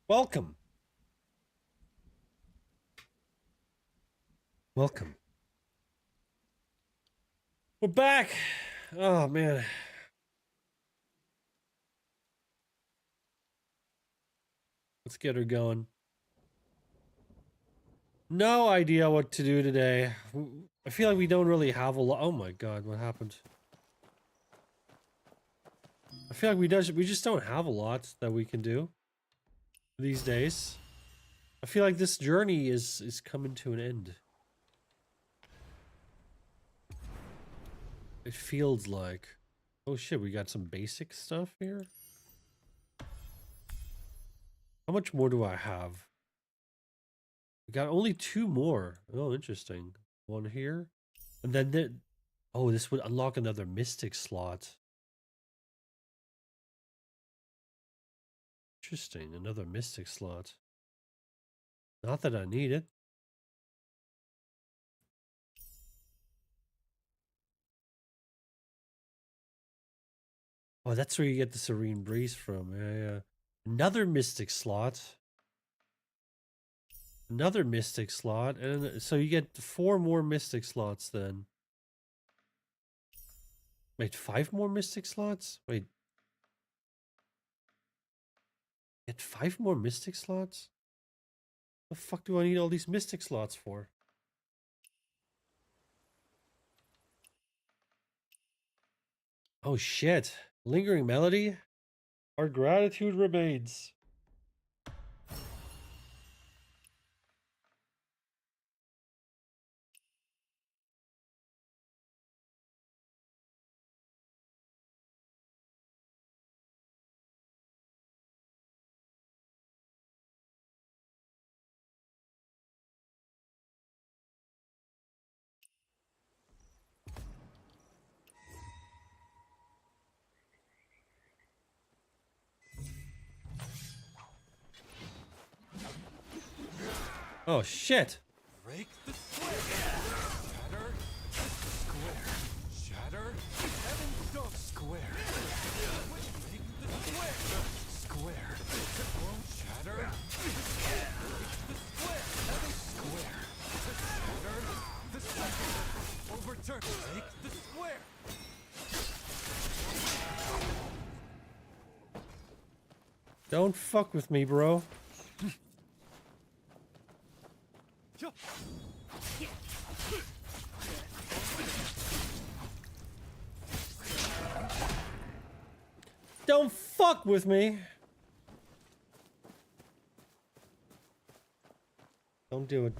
Welcome. Welcome. We're back. Oh, man. Let's get her going. No idea what to do today. I feel like we don't really have a lot. Oh my god, what happened? I feel like we just don't have a lot that we can do these days. I feel like this journey is coming to an end. It feels like. Oh shit, we got some basic stuff here. How much more do I have? We got only 2 more. Oh, interesting. One here. And then oh, this would unlock another mystic slot. Interesting, another mystic slot. Not that I need it. Oh, that's where you get the Serene Breeze from. Yeah. Another mystic slot. Another mystic slot. And so you get 4 more mystic slots then. Wait, 5 more mystic slots? Wait. Get 5 more mystic slots? The fuck do I need all these mystic slots for? Oh shit. Lingering melody? Our gratitude remains. Oh shit. Break the square. Shatter. Heaven stone. Square. Break the square. Square. Shatter. Break the square. Heaven square. Shatter. The second. Overturn. Break the square. Don't fuck with me, bro. Don't fuck with me. Don't do it.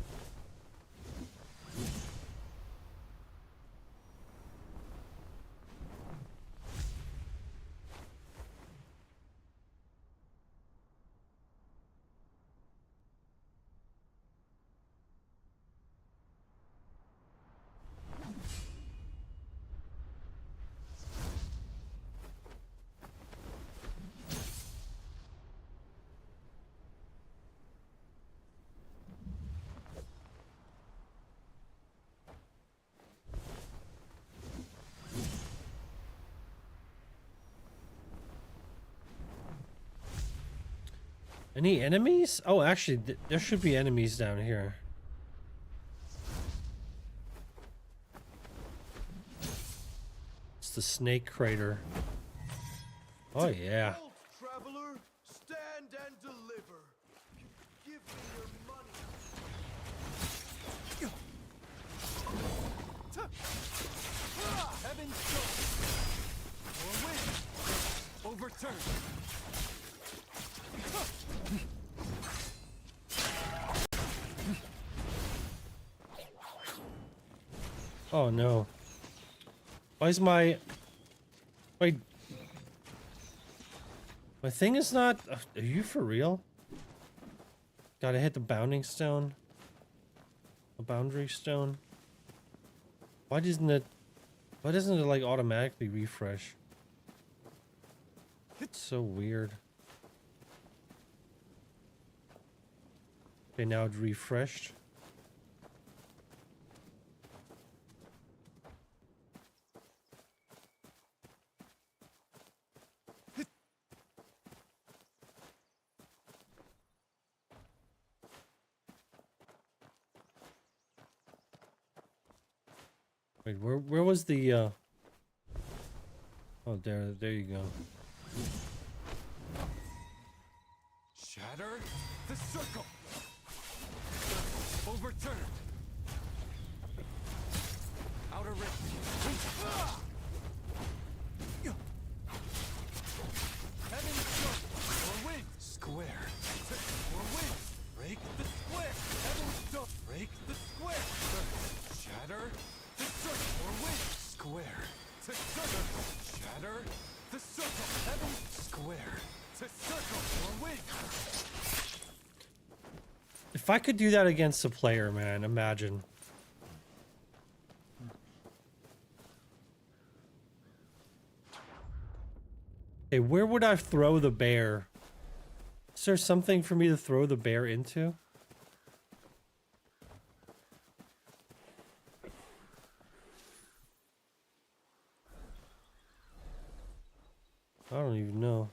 Any enemies? Oh, actually, there should be enemies down here. It's the snake crater. Oh, yeah. Traveler, stand and deliver. Give me your money. Heaven stone. Or win. Overturn. Oh, no. Why is my... Wait. My thing is not... Are you for real? Gotta hit the bounding stone. The boundary stone. Why doesn't it... Why doesn't it, like, automatically refresh? It's so weird. Okay, now it's refreshed. Wait, where was the oh, there you go. Shatter the circle. Overturn. Outer rim. Heaven jump or win. Square. Or win. Break the square. Heaven jump. Break the square. Shatter the circle or win. Square. To circle. Shatter the circle. Heaven square. To circle or win. If I could do that against a player, man, imagine. Hey, where would I throw the bear? Is there something for me to throw the bear into? I don't even know.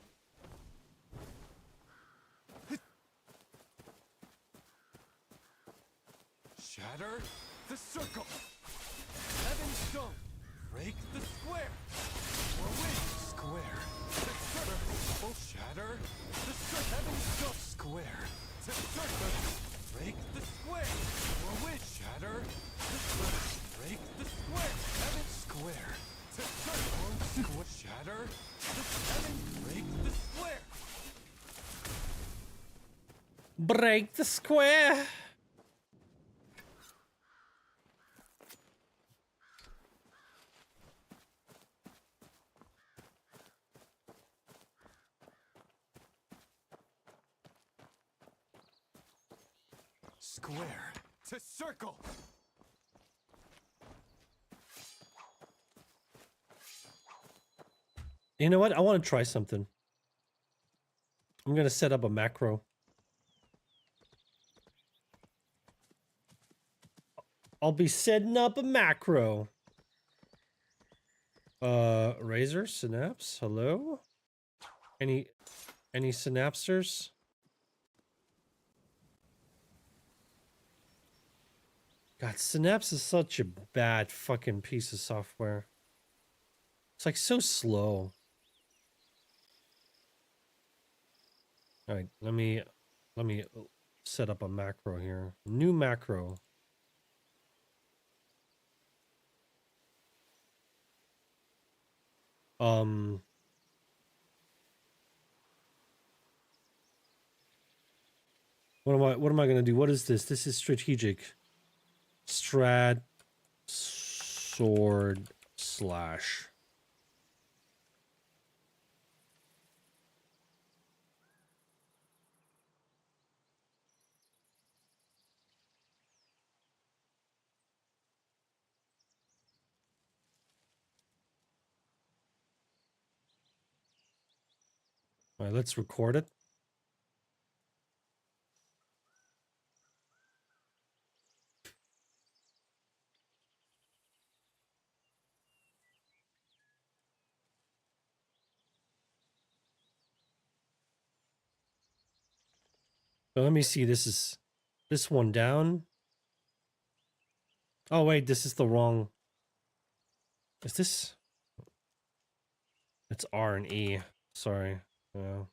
Shatter the circle. Heaven stone. Break the square. Or win. Square. The circle. Shatter the circle. Heaven stone. Square. The circle. Break the square. Or win. Shatter the circle. Break the square. Heaven square. The circle. Square. Shatter the heaven. Break the square. Break the square. Square to circle. You know what? I want to try something. I'm gonna set up a macro. I'll be setting up a macro. Razor, Synapse, hello? Any synapsers? God, Synapse is such a bad fucking piece of software. It's like so slow. All right, let me set up a macro here. New macro. What am I gonna do? What is this? This is strategic. Strat sword slash. All right, let's record it. So let me see. This is this one down. Oh wait, this is the wrong. Is this? It's R and E. Sorry. Yeah.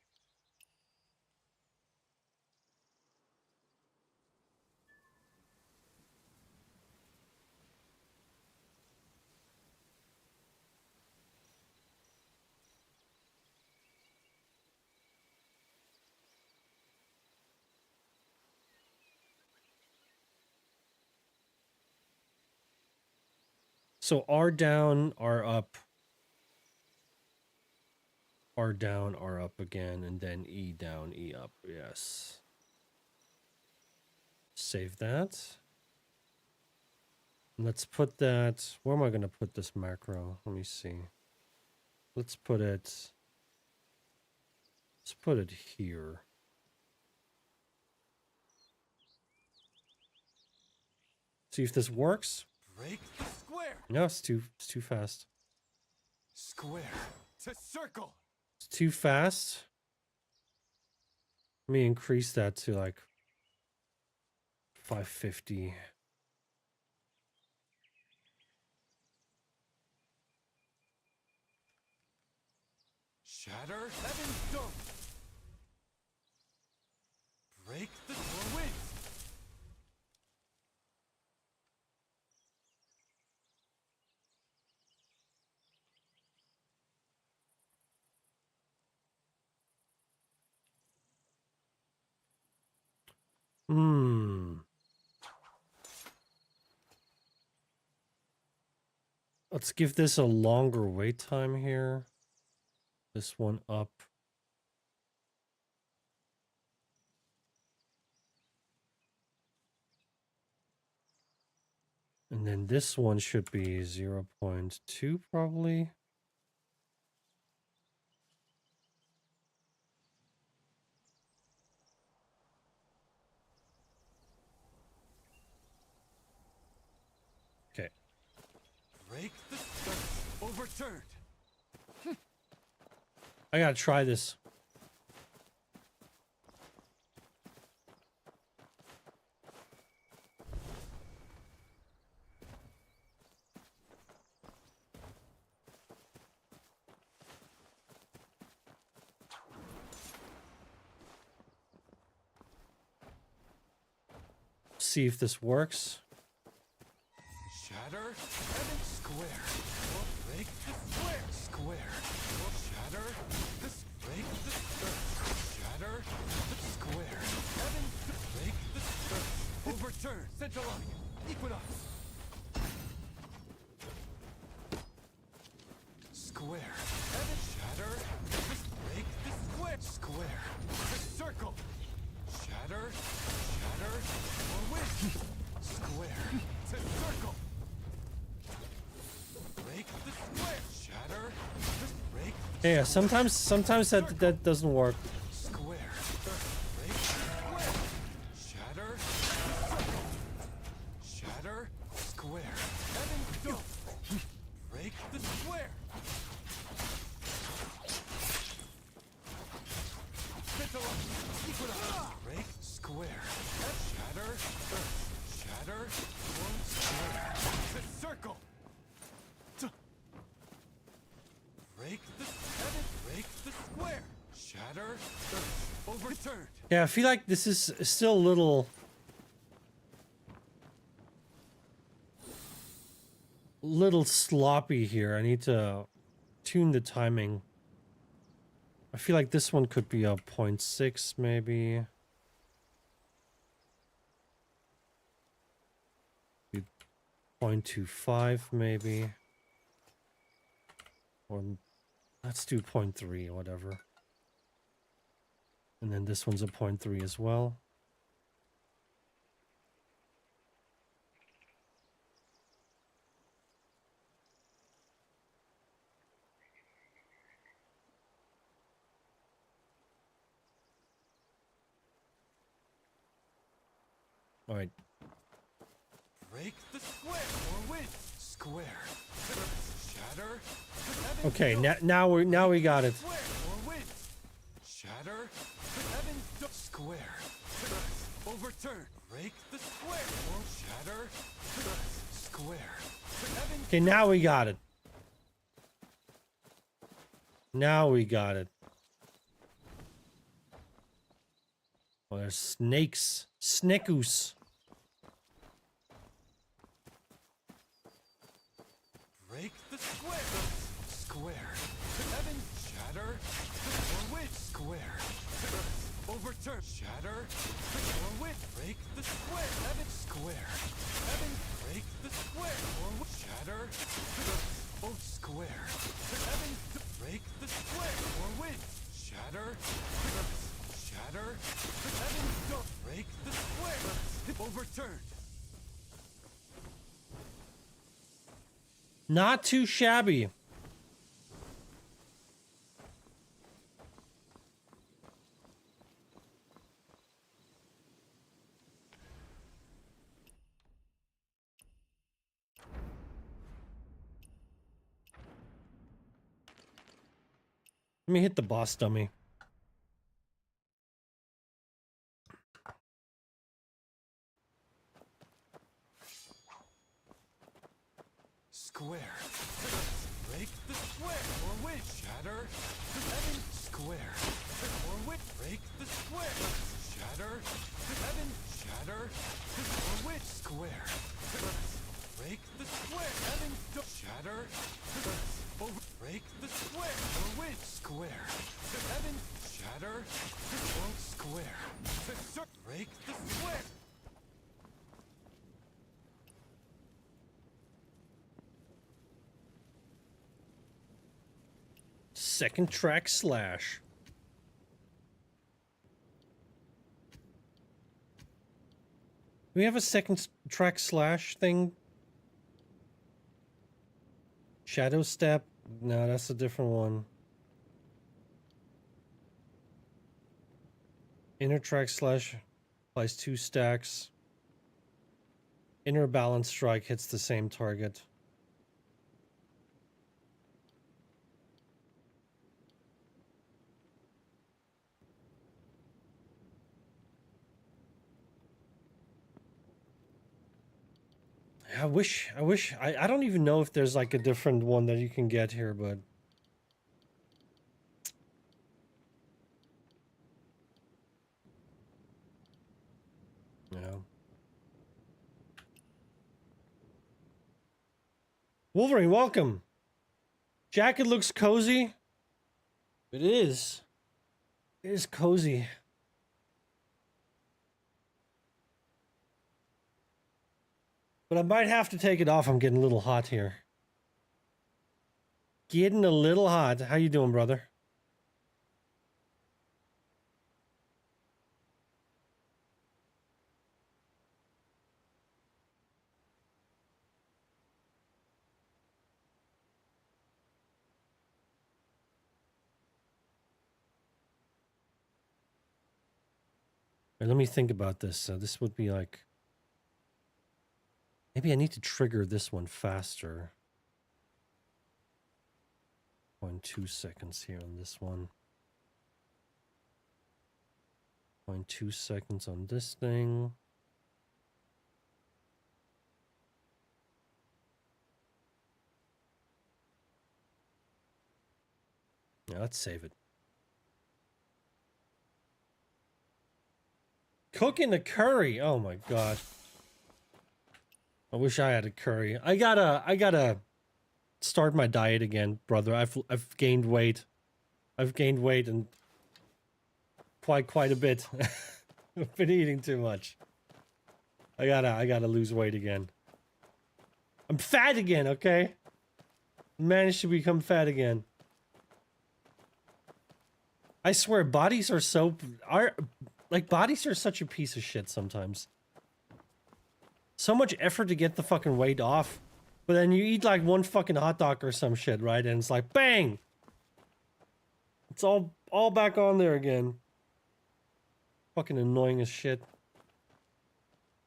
So R down, R up. R down, R up again, and then E down, E up. Yes. Save that. Let's put that. Where am I going to put this macro? Let me see. Let's put it. Let's put it here. See if this works. Break the square. No, it's too fast. Square to circle. It's too fast. Let me increase that to like 550. Shatter, heaven stone. Break the door winds. Hmm. Let's give this a longer wait time here. This one up. And then this one should be 0.2 probably. Okay. Break the surface. Overturned. I gotta try this. See if this works. Shatter, heaven square. Break the square. Square. Shatter, this break the surface. Shatter, the square. Heaven break the surface. Overturn. Central Equinox. Square. Heaven shatter. This break the square. Square. The circle. Shatter. Shatter. Or wind. Square. To circle. Break the square. Shatter. Just break. Yeah, sometimes that doesn't work. Square. Break square. Shatter. Circle. Shatter. Square. Heaven dome. Break the square. Break square. Shatter. Earth. Shatter. One square. The circle. Break the heaven. Break the square. Shatter. Earth. Overturned. Yeah, I feel like this is still a little sloppy here. I need to tune the timing. I feel like this one could be a 0.6 maybe. 0.25 maybe. Or let's do 0.3 or whatever. And then this one's a 0.3 as well. All right. Break the square or win. Square. Shatter. Okay, now we got it. Square or win. Shatter. Heaven square. Overturn. Break the square or shatter. Square. Okay, now we got it. Now we got it. Oh, there's snakes. Snickoos. Break the square. Square. Heaven shatter. Or win. Square. Overturn. Shatter. Or win. Break the square. Heaven square. Heaven break the square. Or shatter. Oh square. Heaven break the square. Or win. Shatter. Shatter. Heaven don't break the square. Overturn. Not too shabby. Let me hit the boss dummy. Square. Break break the square, or win, shatter the heaven square, or win, break the square, shatter the heaven, shatter or win, square, break the square, heaven, shatter, break the square, or win, square, heaven, shatter, or square, break the square. Second track slash. We have a second track slash thing. Shadow step. No, that's a different one. Inner track slash applies 2 stacks. Inner balance strike hits the same target. I don't even know if there's like a different one that you can get here, but yeah. Wolverine, welcome. Jacket looks cozy. It is. It is cozy. But I might have to take it off. I'm getting a little hot here. Getting a little hot. How you doing, brother? Wait, let me think about this. So this would be like... Maybe I need to trigger this one faster. 0.2 seconds here on this one. 0.2 seconds on this thing. Yeah, let's save it. Cooking the curry. Oh my god. I wish I had a curry. I gotta start my diet again, brother. I've gained weight. I've gained weight and quite a bit. I've been eating too much. I gotta lose weight again. I'm fat again, okay? Managed to become fat again. I swear, bodies are bodies are such a piece of shit sometimes. So much effort to get the fucking weight off, but then you eat like one fucking hot dog or some shit, right? And it's like, bang! It's all back on there again. Fucking annoying as shit.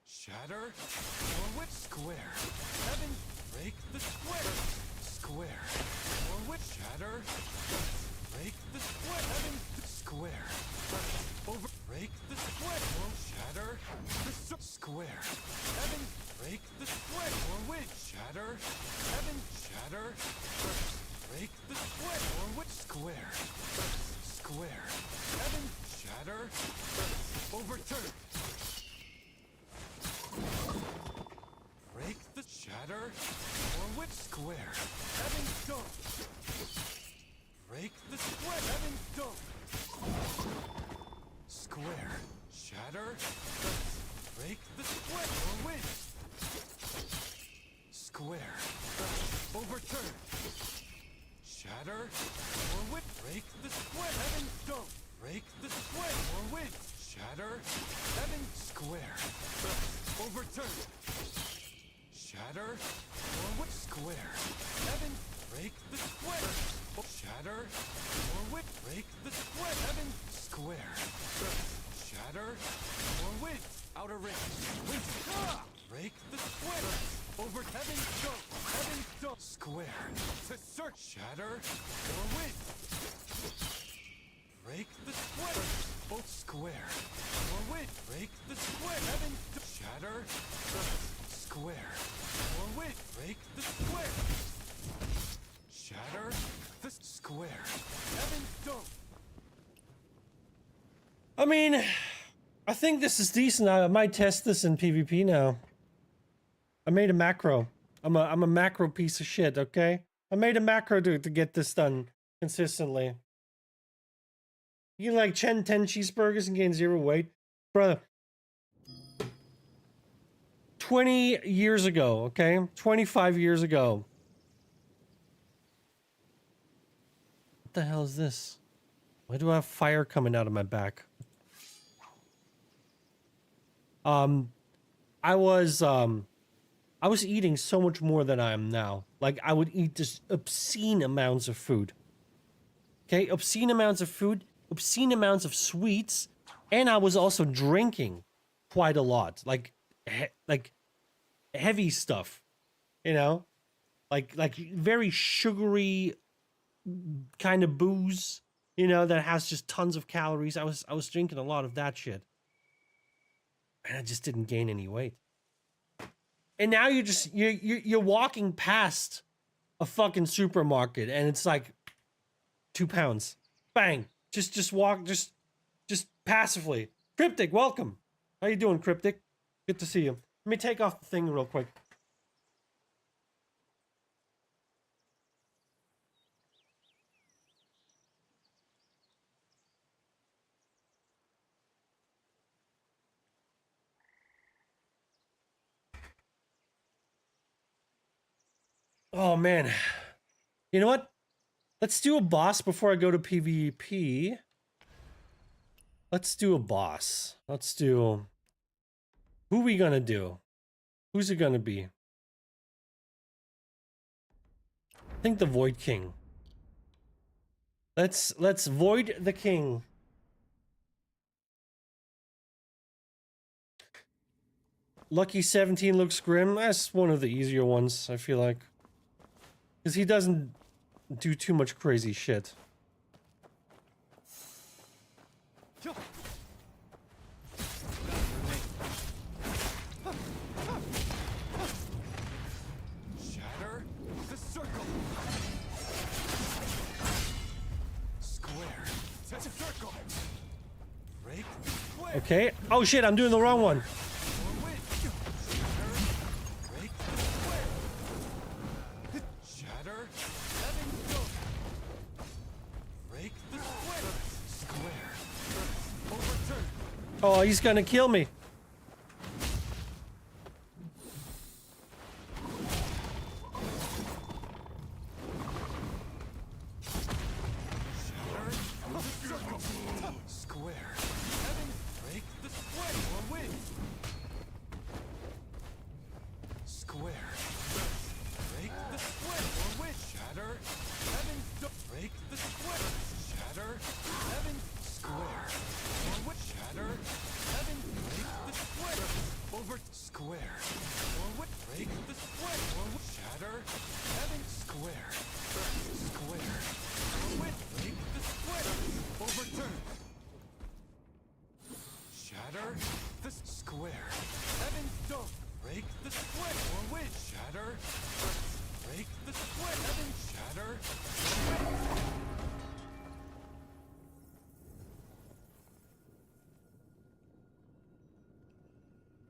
Shatter or which square? Heaven, break the square. Square or which shatter? Break the square. Heaven, square. Over, break the square. Or shatter the square. Heaven, break the square. Or which shatter? Heaven, shatter. Break the square. Or which square? Square. Heaven, shatter. Overturn. Break the shatter. Or which square? Heaven, stone. Break the square. Heaven, stone. Square. Shatter. Break the square. Or win. Square. Overturn. Shatter. Or win. Break the square. Heaven, stone. Break the square. Or win. Shatter. Heaven, square. Overturn. Shatter. Or which square? Heaven, break the square. Shatter. Or which break the square. Heaven, square. Shatter. Or win. Outer ring. Win. Break the square. Over heaven, stone. Heaven, stone. Square. To search. Shatter. Or win. Break the square. Both square. Or win. Break the square. Heaven, shatter. Square. Or win. Break the square. Shatter the square. Heaven stone. I mean, I think this is decent. I might test this in PvP now. I made a macro. I'm a macro piece of shit, okay? I made a macro to get this done consistently. You can like 10 cheeseburgers and gain 0 weight? Brother. 20 years ago, okay? 25 years ago. What the hell is this? Why do I have fire coming out of my back? I was eating so much more than I am now. Like, I would eat just obscene amounts of food. Okay, obscene amounts of food, obscene amounts of sweets, and I was also drinking quite a lot. Like heavy stuff, you know? Like very sugary kind of booze, you know, that has just tons of calories. I was drinking a lot of that shit. And I just didn't gain any weight. And now you're walking past a fucking supermarket and it's like 2 pounds. Bang. Just walk just passively. Cryptic, welcome. How you doing, Cryptic? Good to see you. Let me take off the thing real quick. Oh man. You know what? Let's do a boss before I go to PvP. Let's do a boss. Let's do... Who we gonna do? Who's it gonna be? I think the Void King. Let's Void the King. Lucky 17 looks grim. That's one of the easier ones, I feel like. Because he doesn't do too much crazy shit. Shatter the circle. Square. That's a circle. Break the square. Okay. Oh shit, I'm doing the wrong one. Oh, he's gonna kill me.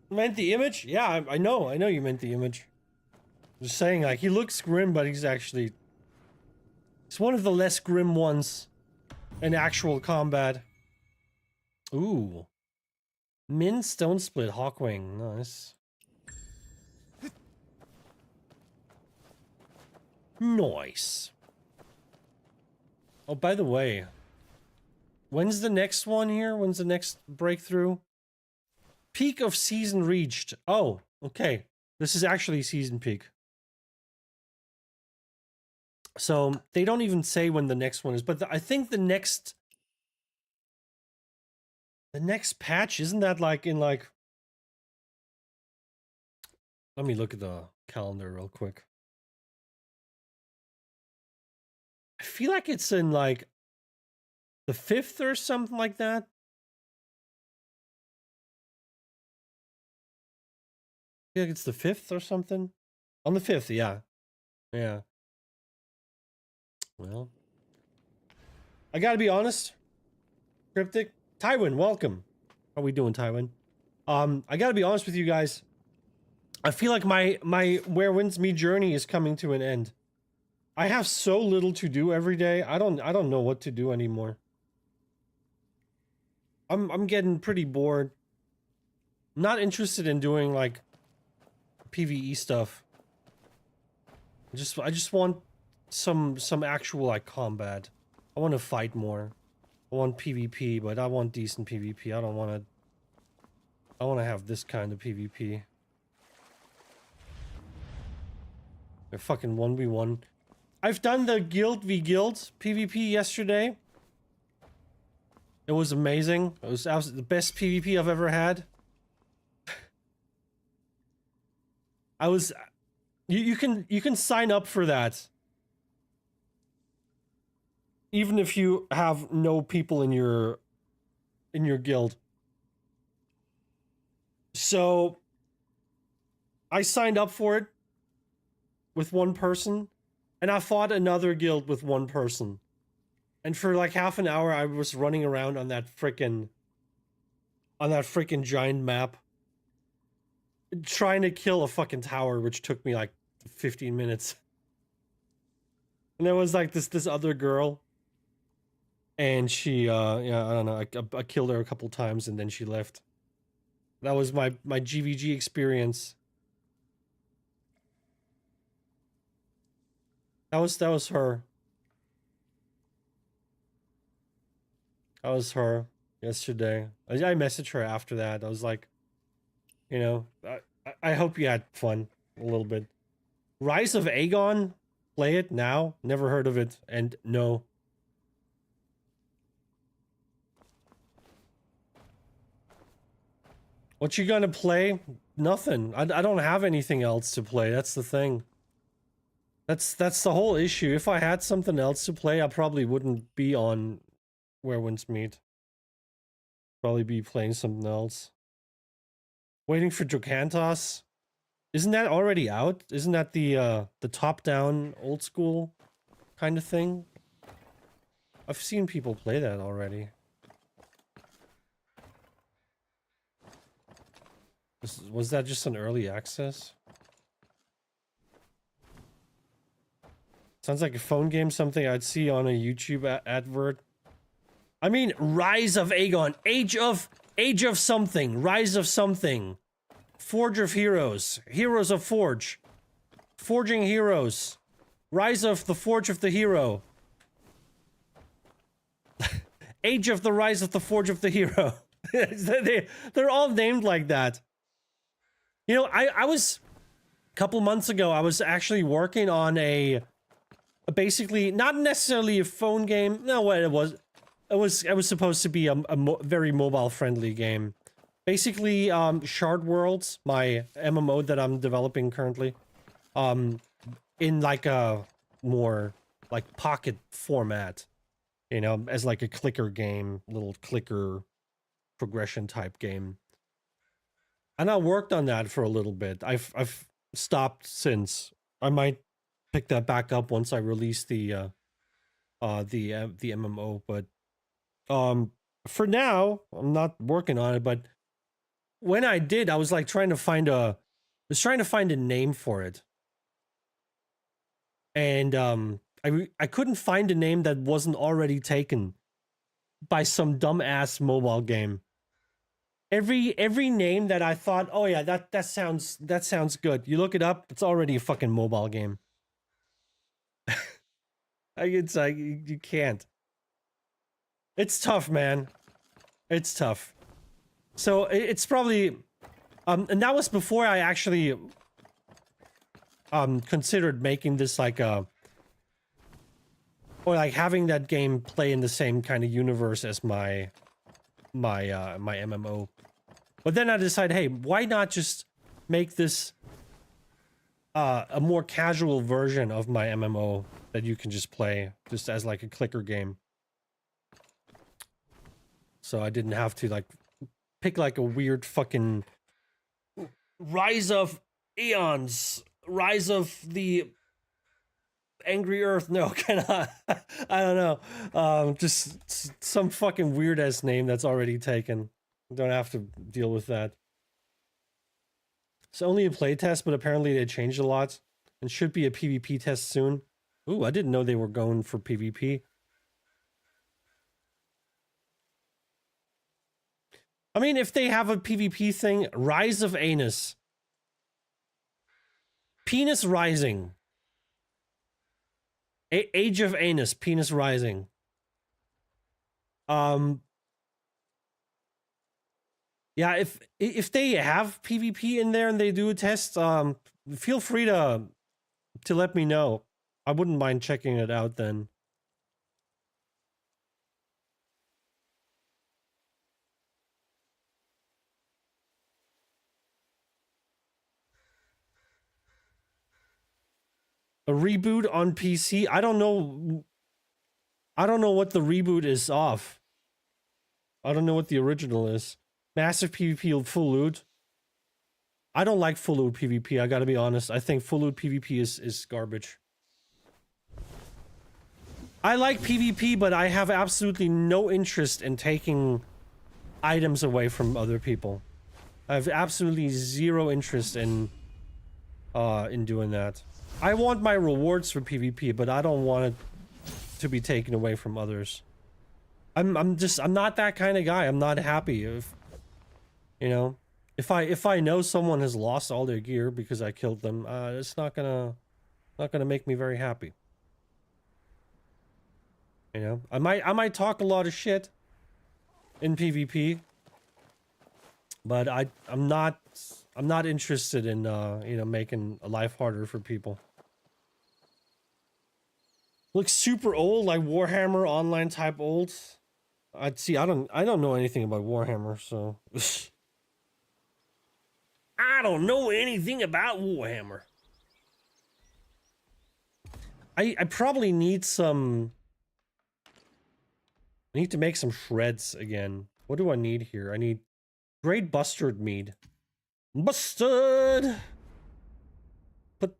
Meant the image? Yeah, I know you meant the image. Just saying, like, he looks grim, but he's actually... He's one of the less grim ones in actual combat. Ooh. Min Stone Split Hawkwing, nice. Nice. Oh, by the way, when's the next one here? When's the next breakthrough? Peak of season reached. Oh, okay. This is actually season peak. So they don't even say when the next one is, but I think the next patch, isn't that like in like... Let me look at the calendar real quick. I feel like it's in like the 5th or something like that. I feel like it's the 5th or something. On the 5th, yeah. Yeah. Well, I gotta be honest. Cryptic. Tywin, welcome. How we doing, Tywin? I gotta be honest with you guys. I feel like my Where Winds Meet journey is coming to an end. I have so little to do every day. I don't know what to do anymore. I'm getting pretty bored. Not interested in doing like PvE stuff. I just want some actual like combat. I want to fight more. I want PvP, but I want decent PvP. I want to have this kind of PvP. A fucking 1v1. I've done the Guild v Guild PvP yesterday. It was amazing. It was the best PvP I've ever had. You can sign up for that. Even if you have no people in your guild. So I signed up for it with one person, and I fought another guild with one person. And for like half an hour I was running around on that frickin' giant map trying to kill a fucking tower, which took me like 15 minutes. And there was like this other girl, and she yeah, I don't know, I killed her a couple times and then she left. That was my GVG experience. That was her. That was her yesterday. I messaged her after that. I was like, you know, I hope you had fun a little bit. Rise of Aegon? Play it now? Never heard of it. And no. What you gonna play? Nothing. I don't have anything else to play. That's the thing. That's the whole issue. If I had something else to play, I probably wouldn't be on Where Winds Meet. Probably be playing something else. Waiting for Jokantos. Isn't that already out? Isn't that the top-down old school kind of thing? I've seen people play that already. Was that just an early access? Sounds like a phone game, something I'd see on a YouTube advert. I mean, Rise of Aegon, Age of something, Rise of something, Forge of Heroes, Heroes of Forge, Forging Heroes, Rise of the Forge of the Hero, Age of the Rise of the Forge of the Hero. They're all named like that. You know, I was a couple months ago, I was actually working on a basically not necessarily a phone game. No, what it was. It was supposed to be a very mobile friendly game. Basically, Shard Worlds, my MMO that I'm developing currently, in like a more like pocket format, you know, as like a clicker game, little clicker progression type game. And I worked on that for a little bit. I've stopped since. I might pick that back up once I release the MMO, but for now I'm not working on it. But when I did, I was like trying to find a name for it, and I couldn't find a name that wasn't already taken by some dumbass mobile game. Every name that I thought, oh yeah, that sounds good. You look it up, it's already a fucking mobile game. It's like you can't. It's tough, man. It's tough. So it's probably, and that was before I actually considered making this like a, or like having that game play in the same kind of universe as my MMO. But then I decided, hey, why not just make this a more casual version of my MMO that you can just play just as like a clicker game. So I didn't have to like pick like a weird fucking Rise of Eons, Rise of the Angry Earth. No, cannot. I don't know. Just some fucking weird ass name that's already taken. Don't have to deal with that. It's only a playtest, but apparently they changed a lot and should be a PvP test soon. Ooh, I didn't know they were going for PvP. I mean, if they have a PvP thing, Rise of Anus. Penis Rising. Age of Anus, Penis Rising. Yeah, if they have PvP in there and they do a test, feel free to let me know. I wouldn't mind checking it out then. A reboot on PC? I don't know. I don't know what the reboot is off. I don't know what the original is. Massive PvP full loot. I don't like full loot PvP, I gotta be honest. I think full loot PvP is garbage. I like PvP, but I have absolutely no interest in taking items away from other people. I have absolutely zero interest in doing that. I want my rewards for PvP, but I don't want it to be taken away from others. I'm not that kind of guy. I'm not happy if, you know, if I know someone has lost all their gear because I killed them, it's not gonna make me very happy. You know, I might talk a lot of shit in PvP, but I'm not interested in you know, making life harder for people. Looks super old, like Warhammer Online type old. I don't know anything about Warhammer, so I don't know anything about Warhammer. I probably need some. I need to make some shreds again. What do I need here? I need great bustard mead. Bustard!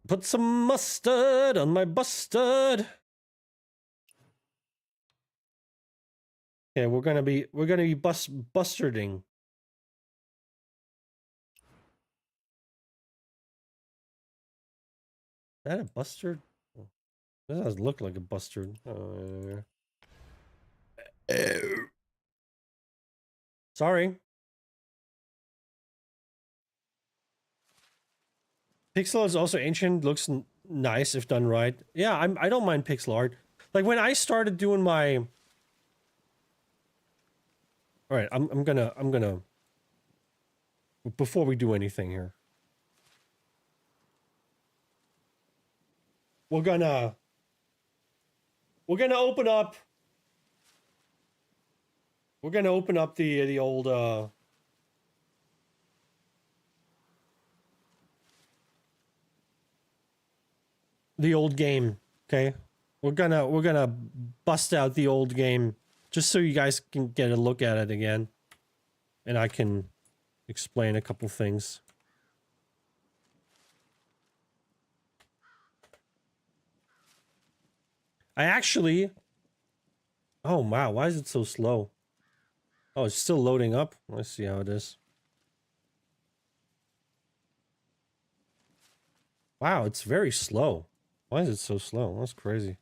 Put some mustard on my bustard. Okay, we're gonna be bustarding. Is that a bustard? Oh, that doesn't look like a bustard. Sorry. Pixel is also ancient. Looks nice if done right. Yeah, I don't mind pixel art. Like when I started doing my. All right, I'm gonna. Before we do anything here, we're gonna open up. We're gonna open up the old game. Okay, we're gonna bust out the old game just so you guys can get a look at it again, and I can explain a couple things. I actually. Oh wow, why is it so slow? Oh, it's still loading up. Let's see how it is. Wow, it's very slow. Why is it so slow? That's crazy.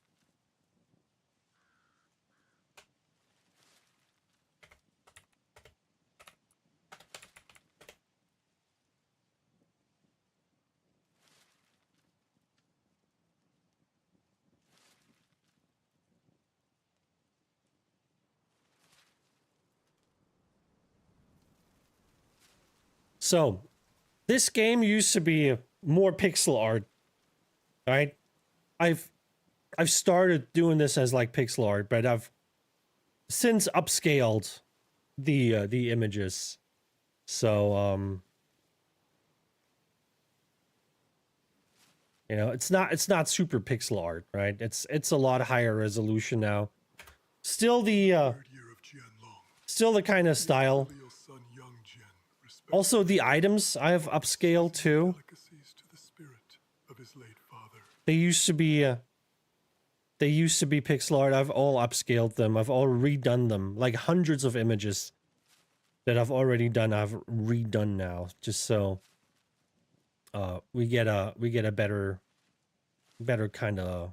So, this game used to be more pixel art, right? I've started doing this as like pixel art, but I've since upscaled the images. So you know, it's not super pixel art, right? It's a lot higher resolution now. Still the kind of style. Also, the items I have upscaled too. They used to be They used to be pixel art. I've all upscaled them. I've all redone them. Like hundreds of images that I've already done, I've redone now, just so we get a better kind of,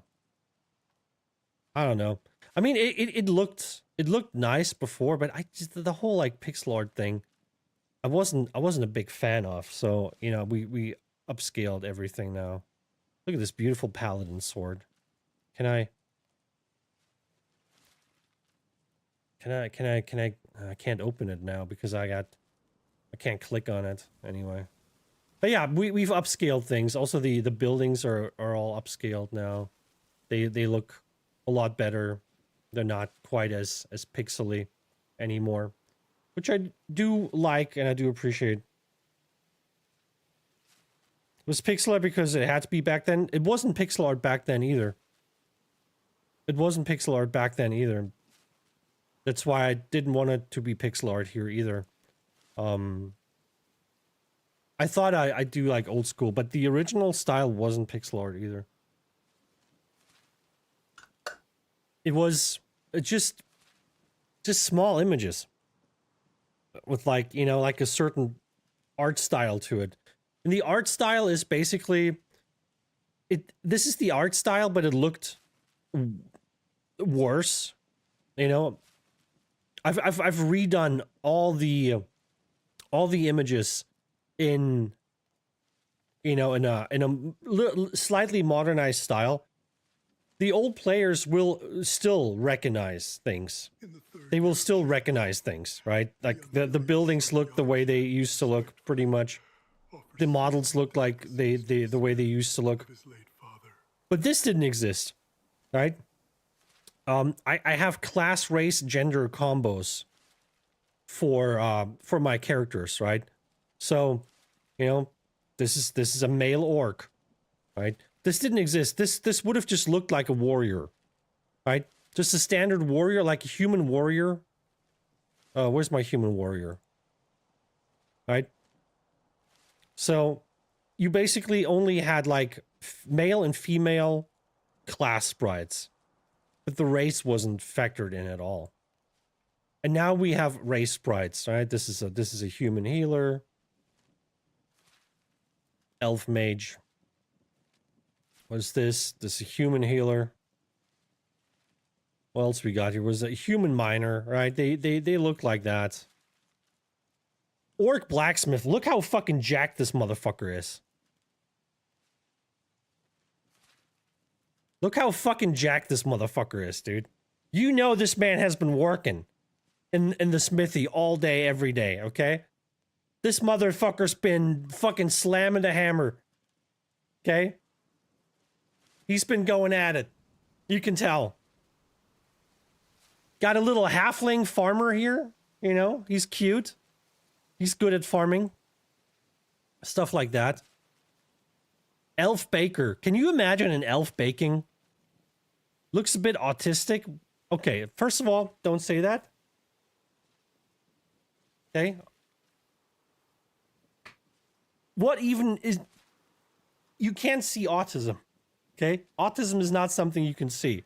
I don't know. I mean, it looked nice before, but I just, the whole like pixel art thing, I wasn't a big fan of. So, you know, we upscaled everything now. Look at this beautiful paladin sword. Can I I can't open it now because I can't click on it anyway. But yeah, we've upscaled things. Also the buildings are all upscaled now. They look a lot better. They're not quite as pixely anymore, which I do like and I do appreciate. It was pixel art because it had to be back then. It wasn't pixel art back then either. It wasn't pixel art back then either. That's why I didn't want it to be pixel art here either. I thought I'd do like old school, but the original style wasn't pixel art either. It was just small images with like, you know, like a certain art style to it. And the art style is basically this is the art style, but it looked worse. You know, I've redone all the images in, you know, in a slightly modernized style. The old players will still recognize things. They will still recognize things, right? Like the buildings look the way they used to look, pretty much. The models look like the way they used to look. But this didn't exist, right? I have class, race, gender combos for my characters, right? So, you know, this is a male orc, right? This didn't exist. This would have just looked like a warrior, right? Just a standard warrior, like a human warrior. Where's my human warrior? Right? So, you basically only had like male and female class sprites, but the race wasn't factored in at all. And now we have race sprites, right? This is a human healer, elf mage. What's this? This is a human healer. What else we got here? Was a human miner, right? They look like that. Orc blacksmith. Look how fucking jacked this motherfucker is. Look how fucking jacked this motherfucker is, dude. You know this man has been working in the smithy all day, every day, okay? This motherfucker's been fucking slamming the hammer. Okay? He's been going at it. You can tell. Got a little halfling farmer here. You know, he's cute. He's good at farming. Stuff like that. Elf baker. Can you imagine an elf baking? Looks a bit autistic. Okay, first of all, don't say that. Okay. What even is... You can't see autism. Okay? Autism is not something you can see.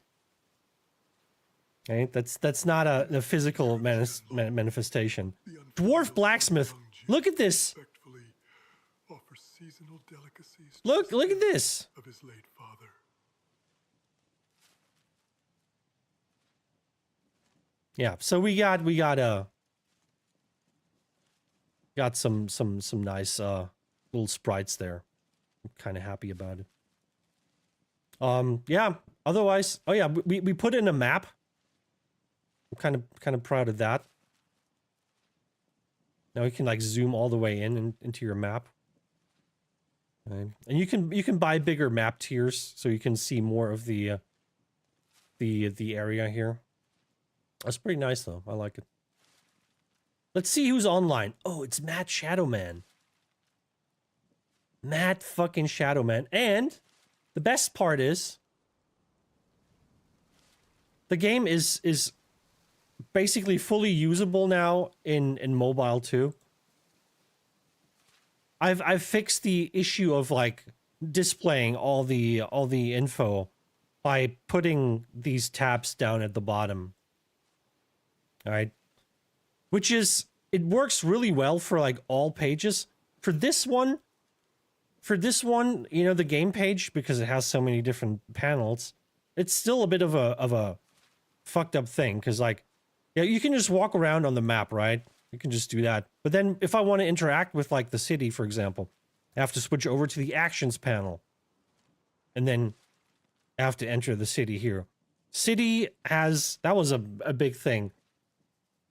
Okay? That's not a physical manifestation. Dwarf blacksmith. Look at this. Look at this. Yeah, so we got some nice little sprites there. I'm kind of happy about it. Yeah, otherwise, oh yeah, we put in a map. I'm kind of proud of that. Now you can like zoom all the way into your map. Okay. And you can buy bigger map tiers so you can see more of the area here. That's pretty nice though. I like it. Let's see who's online. Oh, it's Matt Shadowman. Matt fucking Shadowman. And the best part is the game is basically fully usable now in mobile too. I've fixed the issue of like displaying all the info by putting these tabs down at the bottom. All right. Which is, it works really well for like all pages. For this one, you know, the game page, because it has so many different panels, it's still a bit of a fucked up thing. Cause like, yeah, you can just walk around on the map, right? You can just do that. But then if I want to interact with like the city, for example, I have to switch over to the actions panel. And then I have to enter the city here. City has, that was a big thing.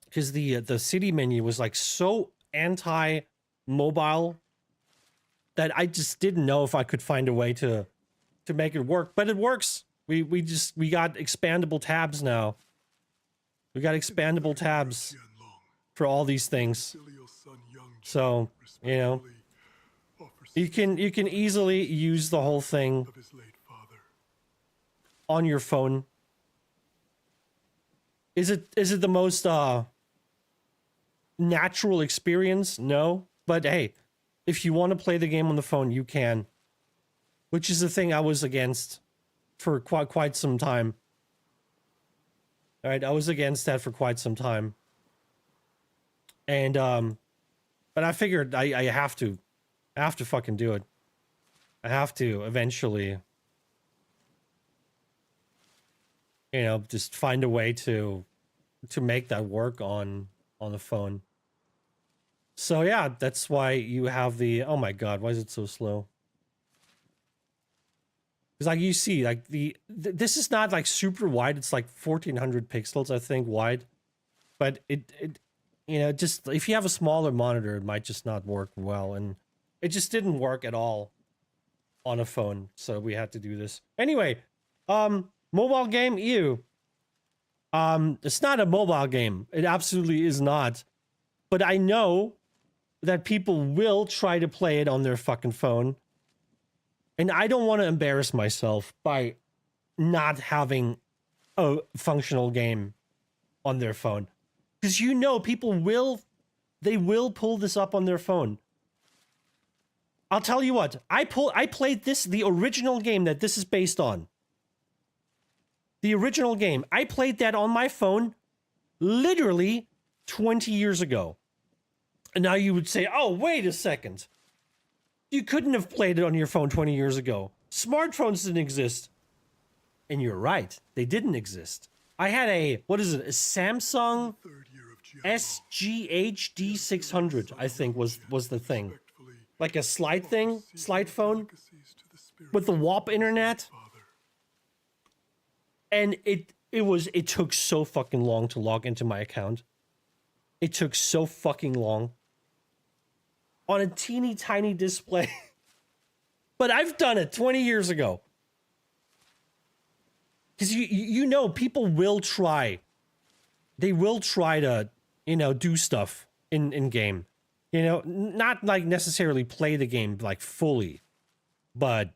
Because the city menu was like so anti-mobile that I just didn't know if I could find a way to make it work. But it works. We got expandable tabs now. We got expandable tabs for all these things. So, you know, you can easily use the whole thing on your phone. Is it the most natural experience? No, but hey, if you want to play the game on the phone, you can, which is the thing I was against for quite some time. All right, I was against that for quite some time, and but I figured I have to fucking do it. I have to eventually, you know, just find a way to make that work on the phone. So yeah, that's why you have the, oh my god, why is it so slow? Because like you see, like this is not like super wide, it's like 1400 pixels, I think, wide. But it you know, just if you have a smaller monitor, it might just not work well, and it just didn't work at all on a phone, so we had to do this. Anyway, mobile game, ew. It's not a mobile game. It absolutely is not. But I know that people will try to play it on their fucking phone. And I don't want to embarrass myself by not having a functional game on their phone. Because you know people will, they will pull this up on their phone. I'll tell you what, I played this, the original game that this is based on. The original game, I played that on my phone literally 20 years ago. And now you would say, oh, wait a second. You couldn't have played it on your phone 20 years ago. Smartphones didn't exist. And you're right, they didn't exist. I had a, what is it, a Samsung SGHD 600, I think was the thing. Like a slide phone with the WAP internet. And it took so fucking long to log into my account. It took so fucking long. On a teeny tiny display. But I've done it 20 years ago. Because you know, people will try. They will try to, you know, do stuff in game. You know, not like necessarily play the game like fully. But,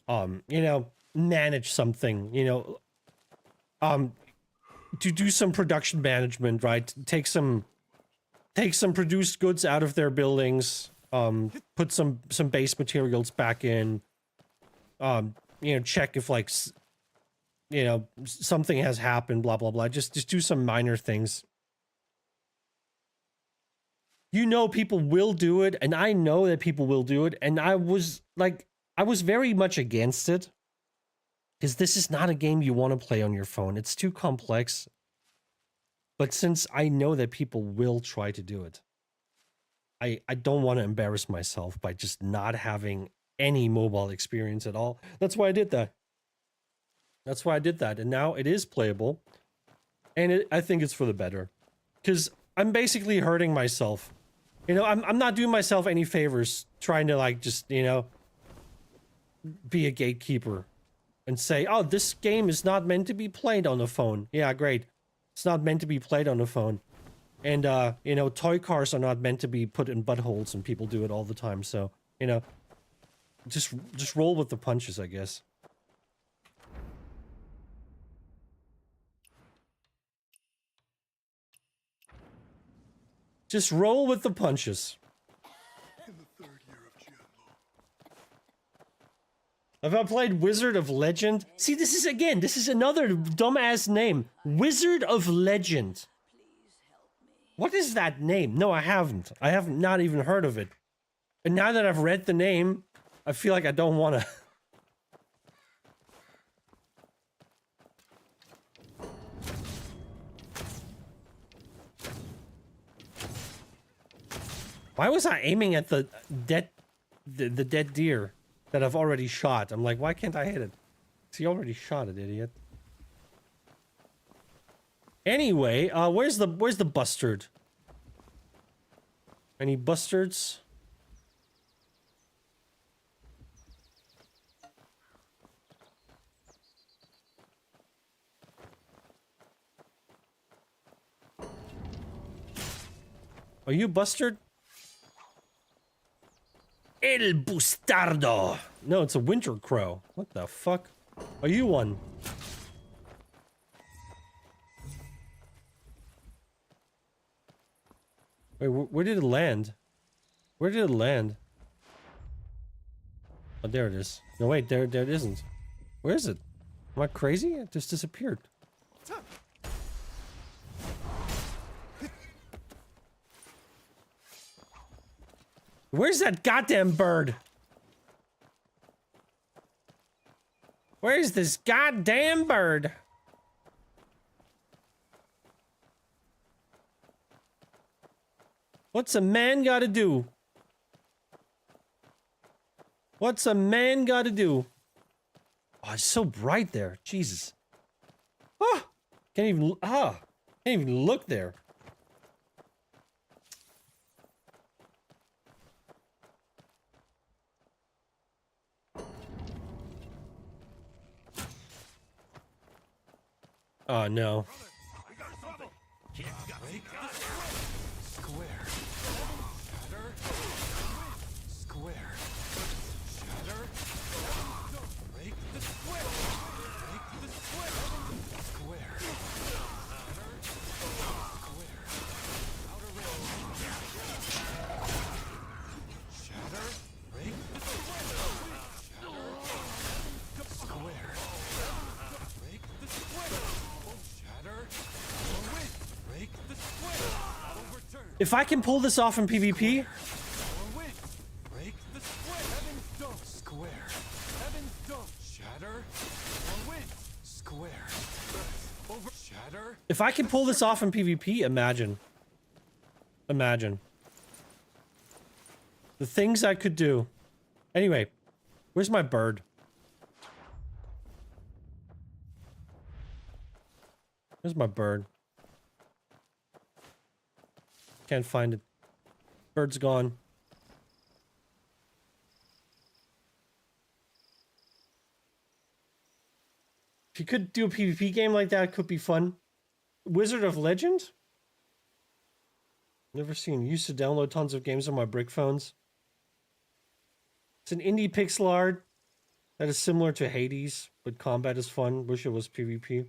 you know, manage something, you know, to do some production management, right? Take some produced goods out of their buildings, put some base materials back in, you know, check if like, you know, something has happened, blah, blah, blah. Just do some minor things. You know, people will do it, and I know that people will do it, and I was very much against it. Because this is not a game you want to play on your phone. It's too complex. But since I know that people will try to do it, I don't want to embarrass myself by just not having any mobile experience at all. That's why I did that. That's why I did that. And now it is playable. And I think it's for the better. Because I'm basically hurting myself. You know, I'm not doing myself any favors trying to like just, you know, be a gatekeeper. And say, oh, this game is not meant to be played on the phone. Yeah, great. It's not meant to be played on the phone. And, you know, toy cars are not meant to be put in buttholes, and people do it all the time. So, you know, just roll with the punches, I guess. Just roll with the punches. In the third year of Jianlong, Have I played Wizard of Legend? See, this is again, this is another dumbass name. Wizard of Legend. What is that name? No, I haven't. I have not even heard of it. And now that I've read the name, I feel like I don't want to. Why was I aiming at the dead deer that I've already shot? I'm like, why can't I hit it? See, already shot it, idiot. Anyway, where's the bustard? Any bustards? Are you bustard? El Bustardo. No, it's a winter crow. What the fuck? Are you one? Wait, where did it land? Where did it land? Oh, there it is. No, wait, there it isn't. Where is it? Am I crazy? It just disappeared. Where's that goddamn bird? Where's this goddamn bird? What's a man gotta do? What's a man gotta do? Oh, it's so bright there. Jesus. Ah! Can't even look there. Oh no. Square. Shatter. Square. Shatter. Break the square. Break the square. Square. Shatter. Square. Outer ring. Shatter. Break the square. Shatter. Square. Break the square. Shatter. Break the square. Overturn. If I can pull this off in PvP, Break the square. Heaven's dome. Square. Heaven's dome. Shatter. Or win. Square. Over. Shatter. if I can pull this off in PvP, imagine. Imagine. The things I could do. Anyway, where's my bird? Where's my bird? Can't find it. Bird's gone. If you could do a PvP game like that, it could be fun. Wizard of Legend? Never seen. Used to download tons of games on my brick phones. It's an indie pixel art that is similar to Hades, but combat is fun. Wish it was PvP.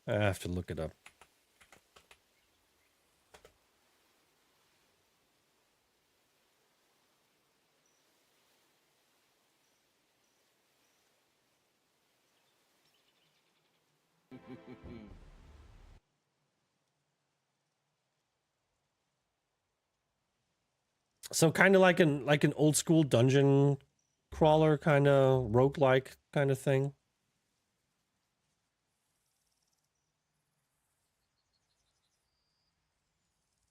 I have to look it up. So kind of like an old school dungeon crawler, kind of roguelike kind of thing.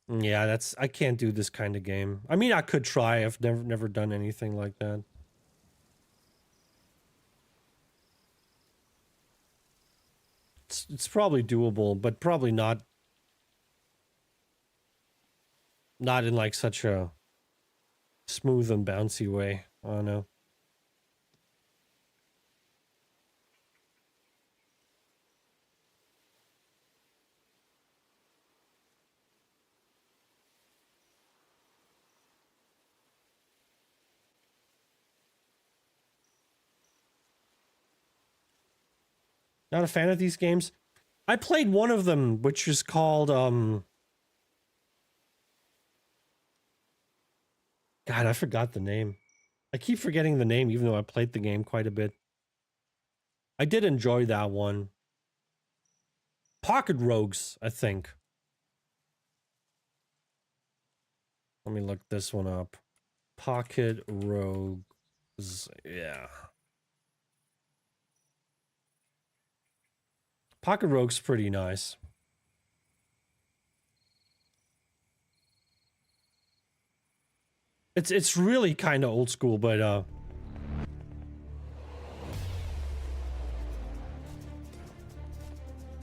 Yeah, that's I can't do this kind of game. I mean, I could try. I've never done anything like that. It's probably doable, but probably not in like such a smooth and bouncy way. I don't know. Not a fan of these games. I played one of them, which is called God, I forgot the name. I keep forgetting the name even though I played the game quite a bit. I did enjoy that one. Pocket Rogues, I think. Let me look this one up. Pocket Rogues. Yeah. Pocket Rogue's pretty nice. It's really kind of old school, but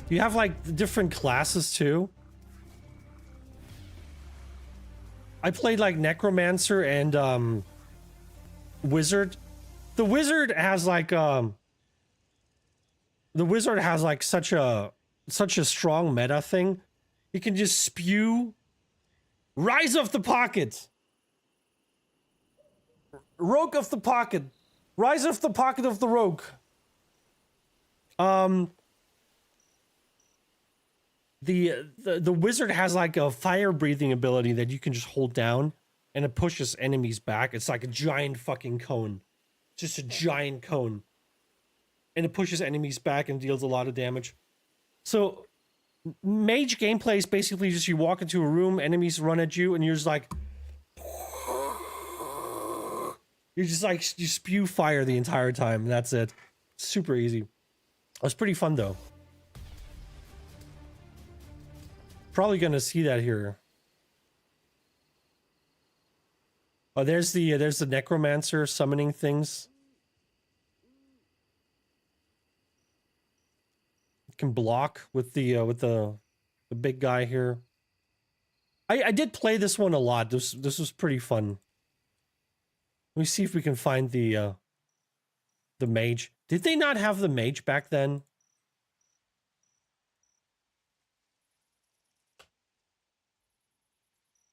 you have like different classes too. I played like Necromancer and Wizard. The Wizard has like such a strong meta thing. You can just spew Rise of the Pocket. Rogue of the Pocket. Rise of the Pocket of the Rogue. The wizard has like a fire breathing ability that you can just hold down and it pushes enemies back. It's like a giant fucking cone. Just a giant cone. And it pushes enemies back and deals a lot of damage. So mage gameplay is basically just you walk into a room, enemies run at you, and you're just like you spew fire the entire time. That's it. Super easy. It was pretty fun though. Probably gonna see that here. Oh, there's the necromancer summoning things. You can block with the big guy here. I did play this one a lot. This was pretty fun. Let me see if we can find the mage. Did they not have the mage back then?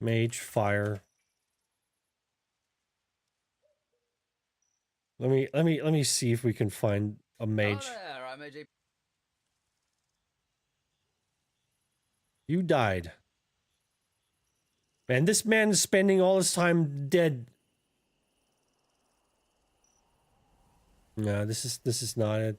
Mage fire. Let me see if we can find a mage. There, I'm AJ. You died. Man, this man is spending all his time dead. No, this is not it.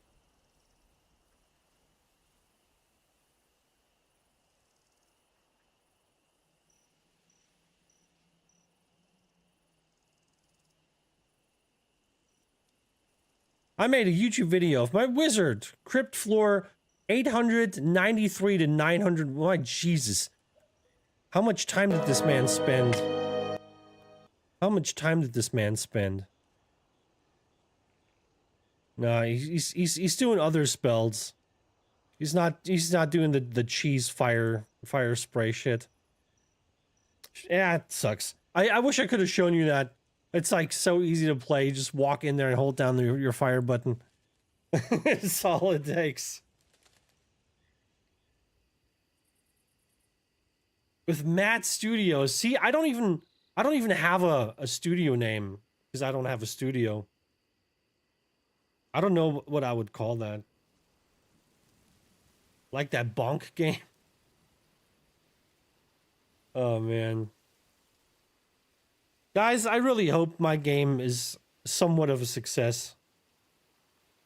I made a YouTube video of my wizard. Crypt floor 893 to 900. My Jesus. How much time did this man spend? How much time did this man spend? No, he's doing other spells. He's not doing the cheese fire spray shit. Yeah, it sucks. I wish I could have shown you that. It's like so easy to play. You just walk in there and hold down your fire button. It's all it takes. With Matt Studios. See, I don't even have a studio name because I don't have a studio. I don't know what I would call that. Like that bonk game. Oh man. Guys, I really hope my game is somewhat of a success.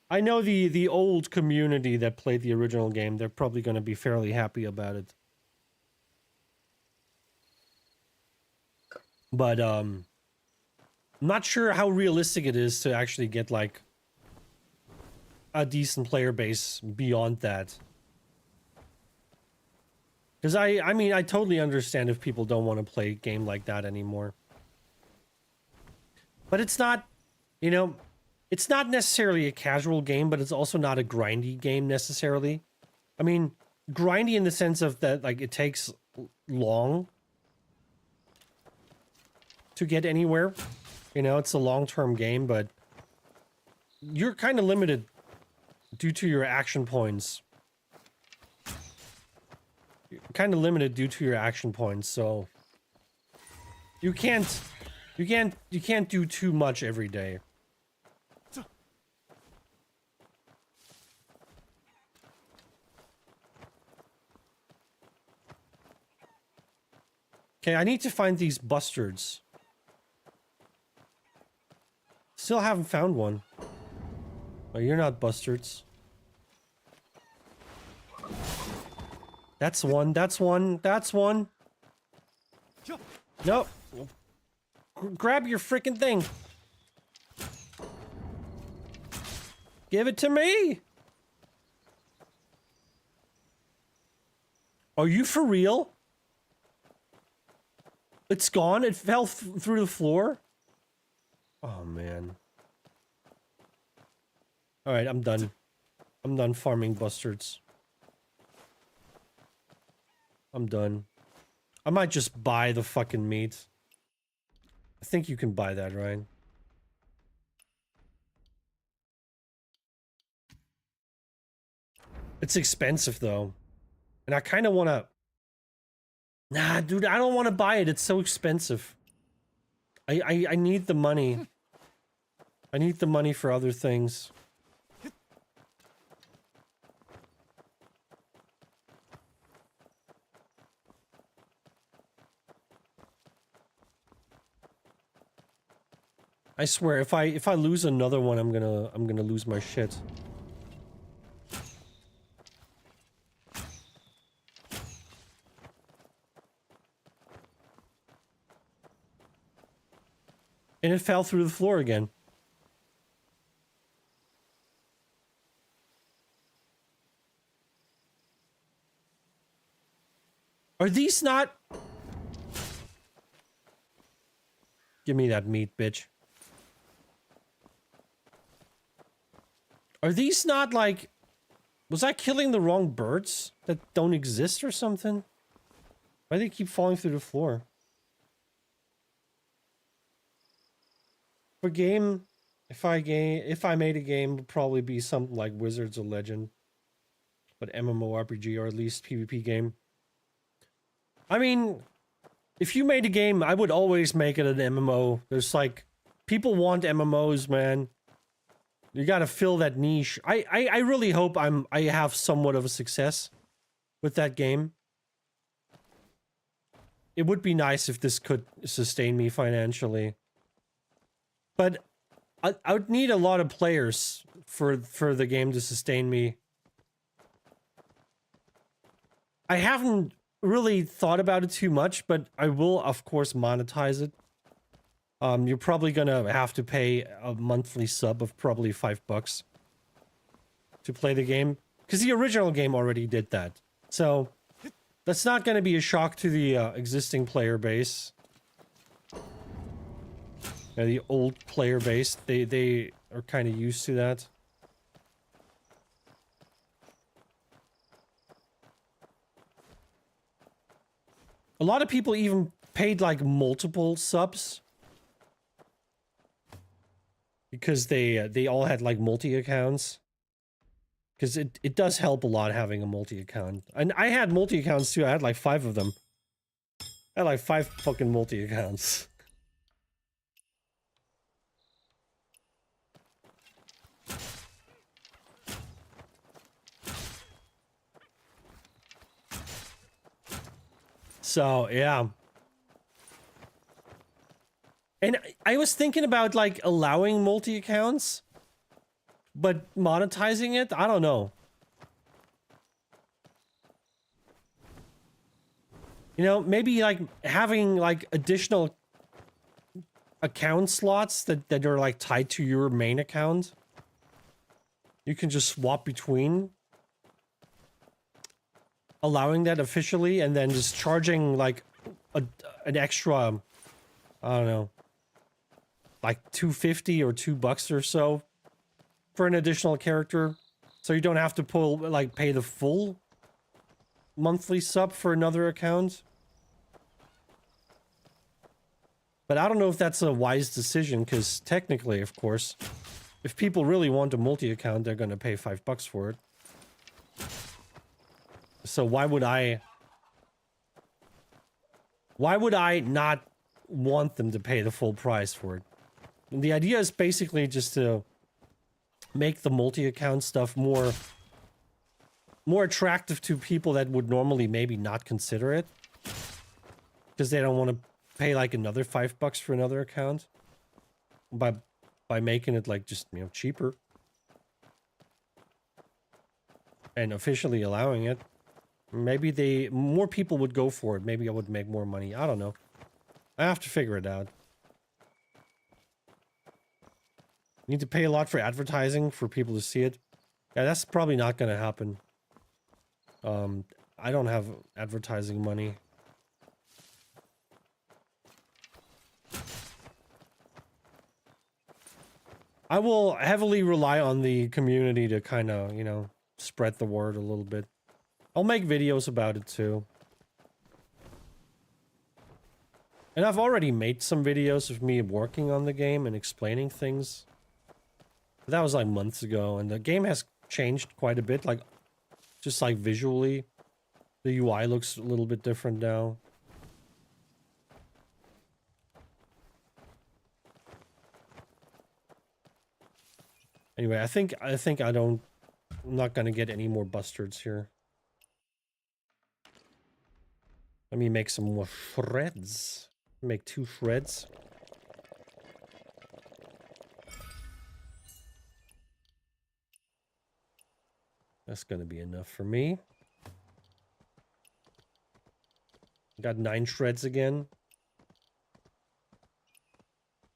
I know the old community that played the original game, they're probably going to be fairly happy about it. But I'm not sure how realistic it is to actually get like a decent player base beyond that. Because I mean, I totally understand if people don't want to play a game like that anymore. But it's not, you know, it's not necessarily a casual game, but it's also not a grindy game necessarily. I mean, grindy in the sense of that, like, it takes long to get anywhere. You know, it's a long-term game, but you're kind of limited due to your action points. You're kind of limited due to your action points, so you can't do too much every day. Okay, I need to find these bustards. Still haven't found one. Oh, you're not bastards. That's one, that's one, that's one. Nope. Grab your freaking thing. Give it to me. Are you for real? It's gone? It fell through the floor? Oh, man. Alright, I'm done. I'm done farming bastards. I'm done. I might just buy the fucking meat. I think you can buy that, right? It's expensive, though. And I kind of want to... Nah, dude, I don't want to buy it. It's so expensive. I need the money. I need the money for other things. I swear, if I lose another one, I'm gonna lose my shit. And it fell through the floor again. Are these not... Give me that meat, bitch. Are these not like... Was I killing the wrong birds that don't exist or something? Why do they keep falling through the floor? For game, if I made a game, it would probably be something like Wizards of Legend. But mmorpg, or at least PvP game. I mean, if you made a game, I would always make it an MMO. There's like, people want MMOs, man. You gotta fill that niche. I really hope I have somewhat of a success with that game. It would be nice if this could sustain me financially. But I would need a lot of players for the game to sustain me. I haven't really thought about it too much, but I will, of course, monetize it. You're probably gonna have to pay a monthly sub of probably $5 to play the game. Because the original game already did that. So, that's not gonna be a shock to the existing player base. Yeah, the old player base, they are kind of used to that. A lot of people even paid like multiple subs. Because they all had like multi-accounts. Because it does help a lot having a multi-account. And I had multi-accounts too, I had like 5 of them. I had like 5 fucking multi-accounts. So, yeah. And I was thinking about, like, allowing multi-accounts. But monetizing it? I don't know. You know, maybe, like, having, like, additional account slots that are, like, tied to your main account. You can just swap between. Allowing that officially, and then just charging, like, an extra, I don't know, like $2.50 or $2 or so for an additional character. So you don't have to pay the full monthly sub for another account. But I don't know if that's a wise decision, because technically, of course, if people really want a multi-account, they're gonna pay $5 for it. So why would I not want them to pay the full price for it? And the idea is basically just to make the multi-account stuff more attractive to people that would normally maybe not consider it. Because they don't want to pay like another $5 for another account. By by making it like just, you know, cheaper. And officially allowing it. Maybe more people would go for it. Maybe I would make more money. I don't know. I have to figure it out. Need to pay a lot for advertising for people to see it. Yeah, that's probably not gonna happen. I don't have advertising money. I will heavily rely on the community to kind of, you know, spread the word a little bit. I'll make videos about it too. And I've already made some videos of me working on the game and explaining things. But that was like months ago, and the game has changed quite a bit, like, just like visually. The UI looks a little bit different now. Anyway, I think I'm not gonna get any more bustards here. Let me make some more shreds. Make 2 shreds. That's gonna be enough for me. Got 9 shreds again.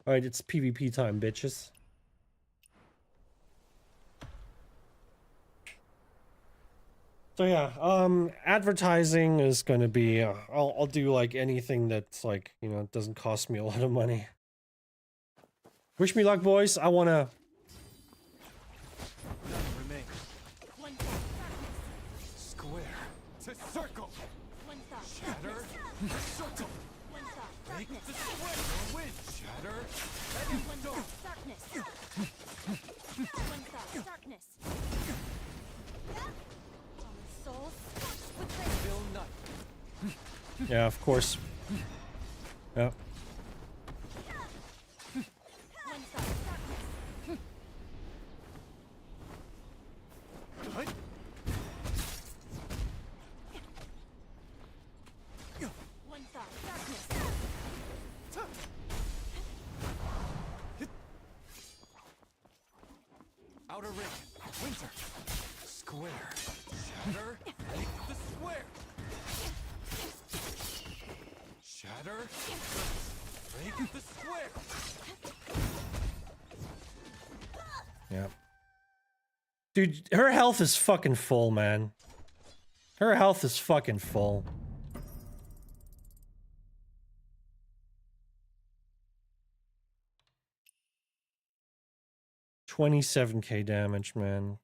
Alright, it's PvP time, bitches. So yeah, advertising is gonna be, I'll do like anything that's like, you know, doesn't cost me a lot of money. Wish me luck, boys. I wanna... None remain. Square to circle. Shatter the circle. Break the square or win. Shatter and stone. Still none. Yeah, of course. Yeah. Outer ring. Winter. Square. Shatter. Break the square. Shatter. Break the square. Yeah. Dude, her health is fucking full, man. Her health is fucking full. $27k damage, man.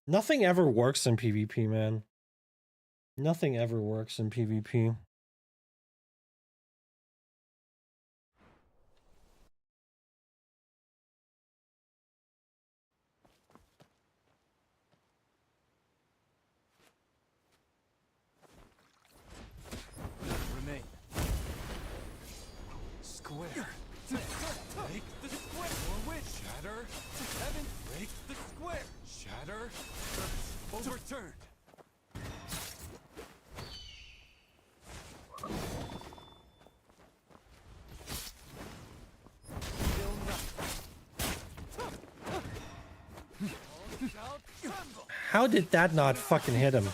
Nothing ever works in PvP, man. Nothing ever works in PvP. Remain. Square. Break the square or win. Shatter. Heaven. Break the square. Shatter. Overturned. Still nothing. All shall tremble. How did that not fucking hit him?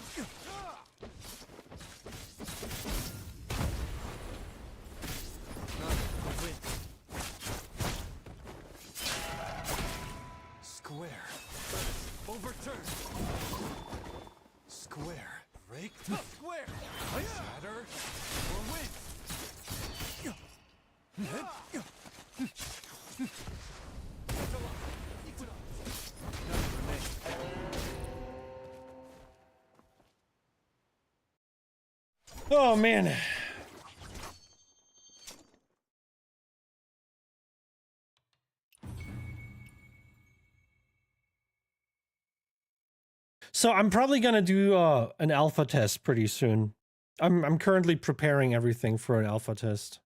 Square. Overturn. Square. Break the square. Shatter or win. Oh, man. So I'm probably gonna do an alpha test pretty soon. I'm currently preparing everything for an alpha test.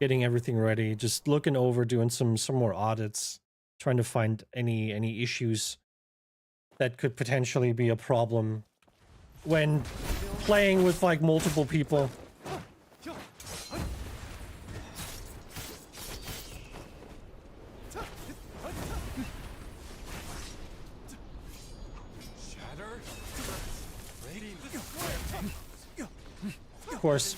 getting everything ready, just looking over, doing some more audits, trying to find any issues that could potentially be a problem when playing with like multiple people. Of course.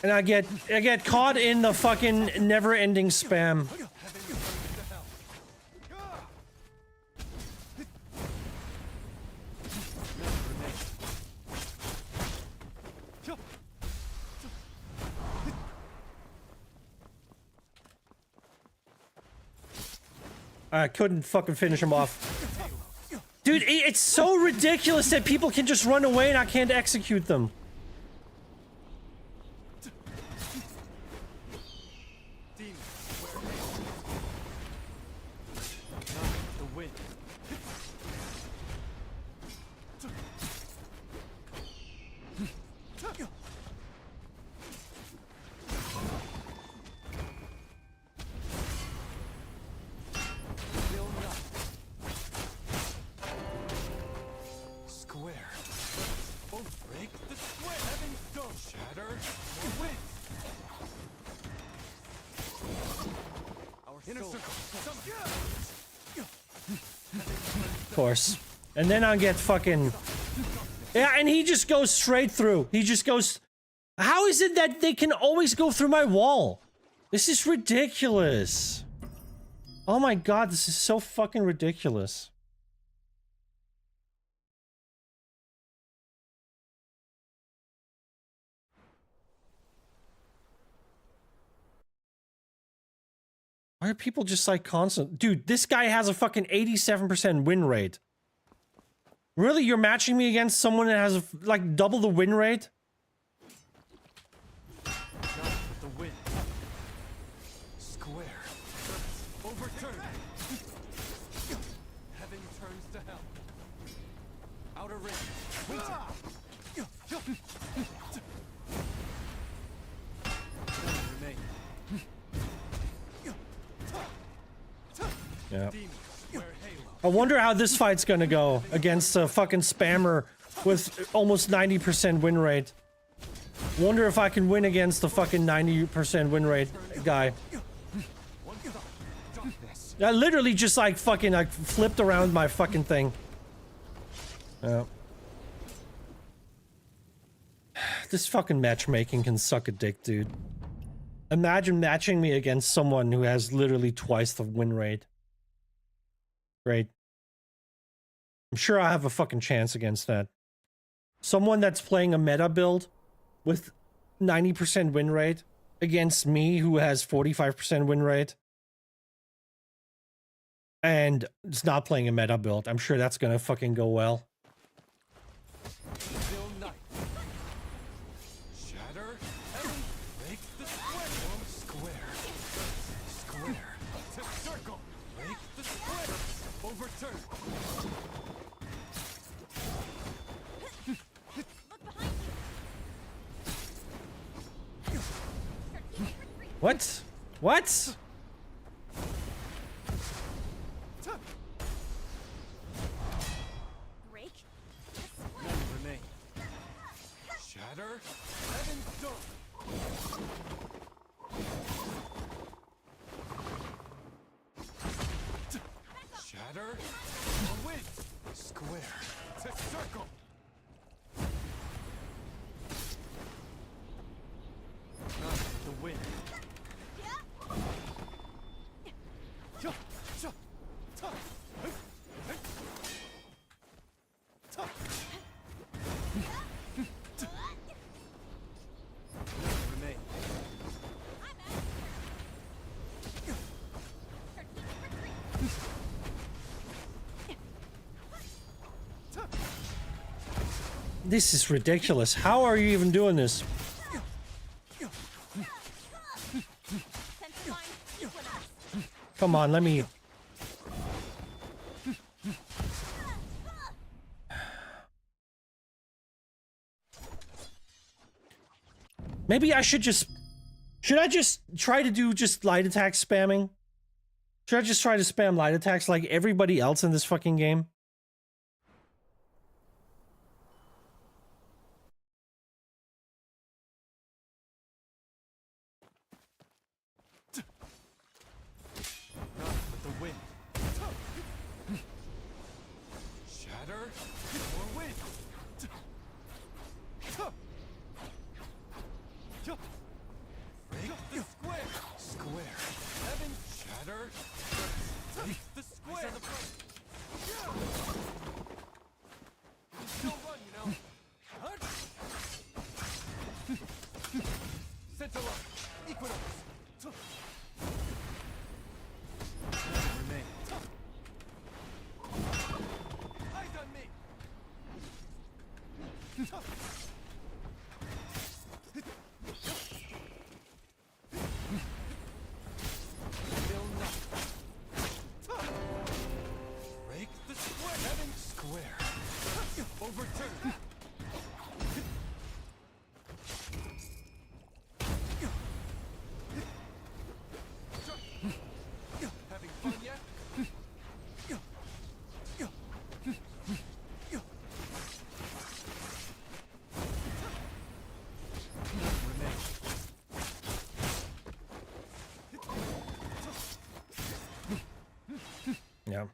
And I get caught in the fucking never-ending spam. I couldn't fucking finish him off. Dude, it's so ridiculous that people can just run away and I can't execute them. Of course. And then I get fucking... Yeah, and he just goes straight through. He just goes... How is it that they can always go through my wall? This is ridiculous. Oh my god, this is so fucking ridiculous. Why are people just like constant? Dude, this guy has a fucking 87% win rate. Really? You're matching me against someone that has like double the win rate? The win. Square. Overturn. Heaven turns to hell. Outer ring. Remain. Yeah. I wonder how this fight's gonna go against a fucking spammer with almost 90% win rate. Wonder if I can win against the fucking 90% win rate guy. I literally just like fucking like flipped around my fucking thing. Yeah. This fucking matchmaking can suck a dick, dude. Imagine matching me against someone who has literally twice the win rate. Great. I'm sure I have a fucking chance against that. Someone that's playing a meta build with 90% win rate against me who has 45% win rate. And it's not playing a meta build. I'm sure that's gonna fucking go well. What? What? Break. None remain. Shatter. Heaven's dome. Shatter. A win. Square. To circle. None the win. This is ridiculous. How are you even doing this? Come on, let me... Maybe I should just Should I just try to do just light attack spamming? Should I just try to spam light attacks like everybody else in this fucking game? Not with the wind. Shatter. More wind. Break the square. Square. Heaven. Shatter. Break the square. Still run, you know. Hut. Sentinel. Equinox. Remain. Eyes on me. Will not. Break the square. Heaven square. Overturn. Having fun yet? Remain. Yeah.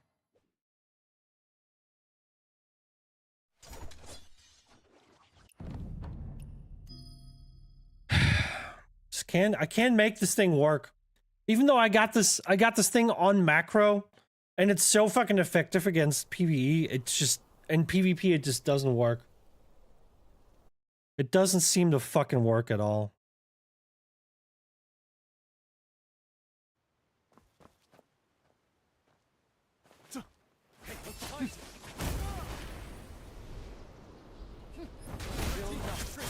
I can't make this thing work. Even though I got this thing on macro and it's so fucking effective against PvE, it's just in PvP it just doesn't work. It doesn't seem to fucking work at all. Hey, look behind you. Will not trick.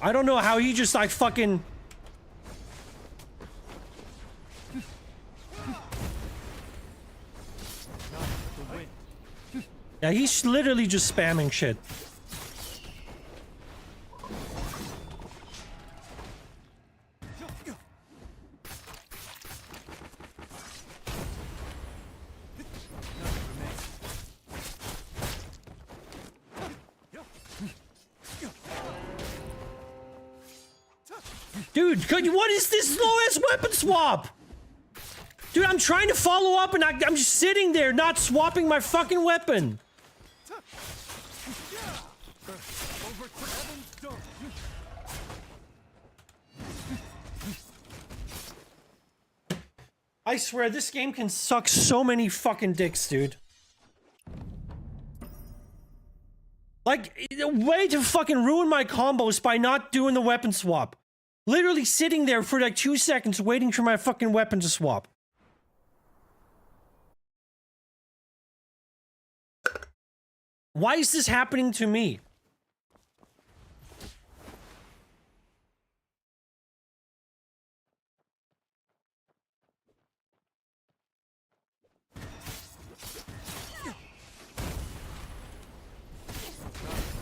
I don't know how he just like fucking... The wind. Yeah, he's literally just spamming shit. Dude, what is this slow-ass weapon swap? Dude, I'm trying to follow up and I'm just sitting there not swapping my fucking weapon. Overturn. Heaven's dome. I swear, this game can suck so many fucking dicks, dude. Like, a way to fucking ruin my combos by not doing the weapon swap. Literally sitting there for like 2 seconds waiting for my fucking weapon to swap. Why is this happening to me?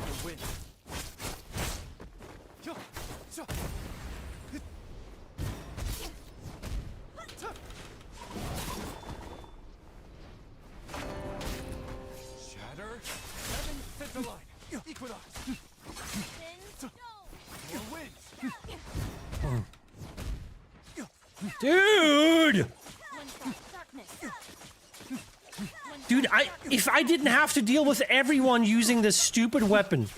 The wind. Shatter. Heaven center line. Equinox. More winds. Dude! Dude, if I didn't have to deal with everyone using this stupid weapon.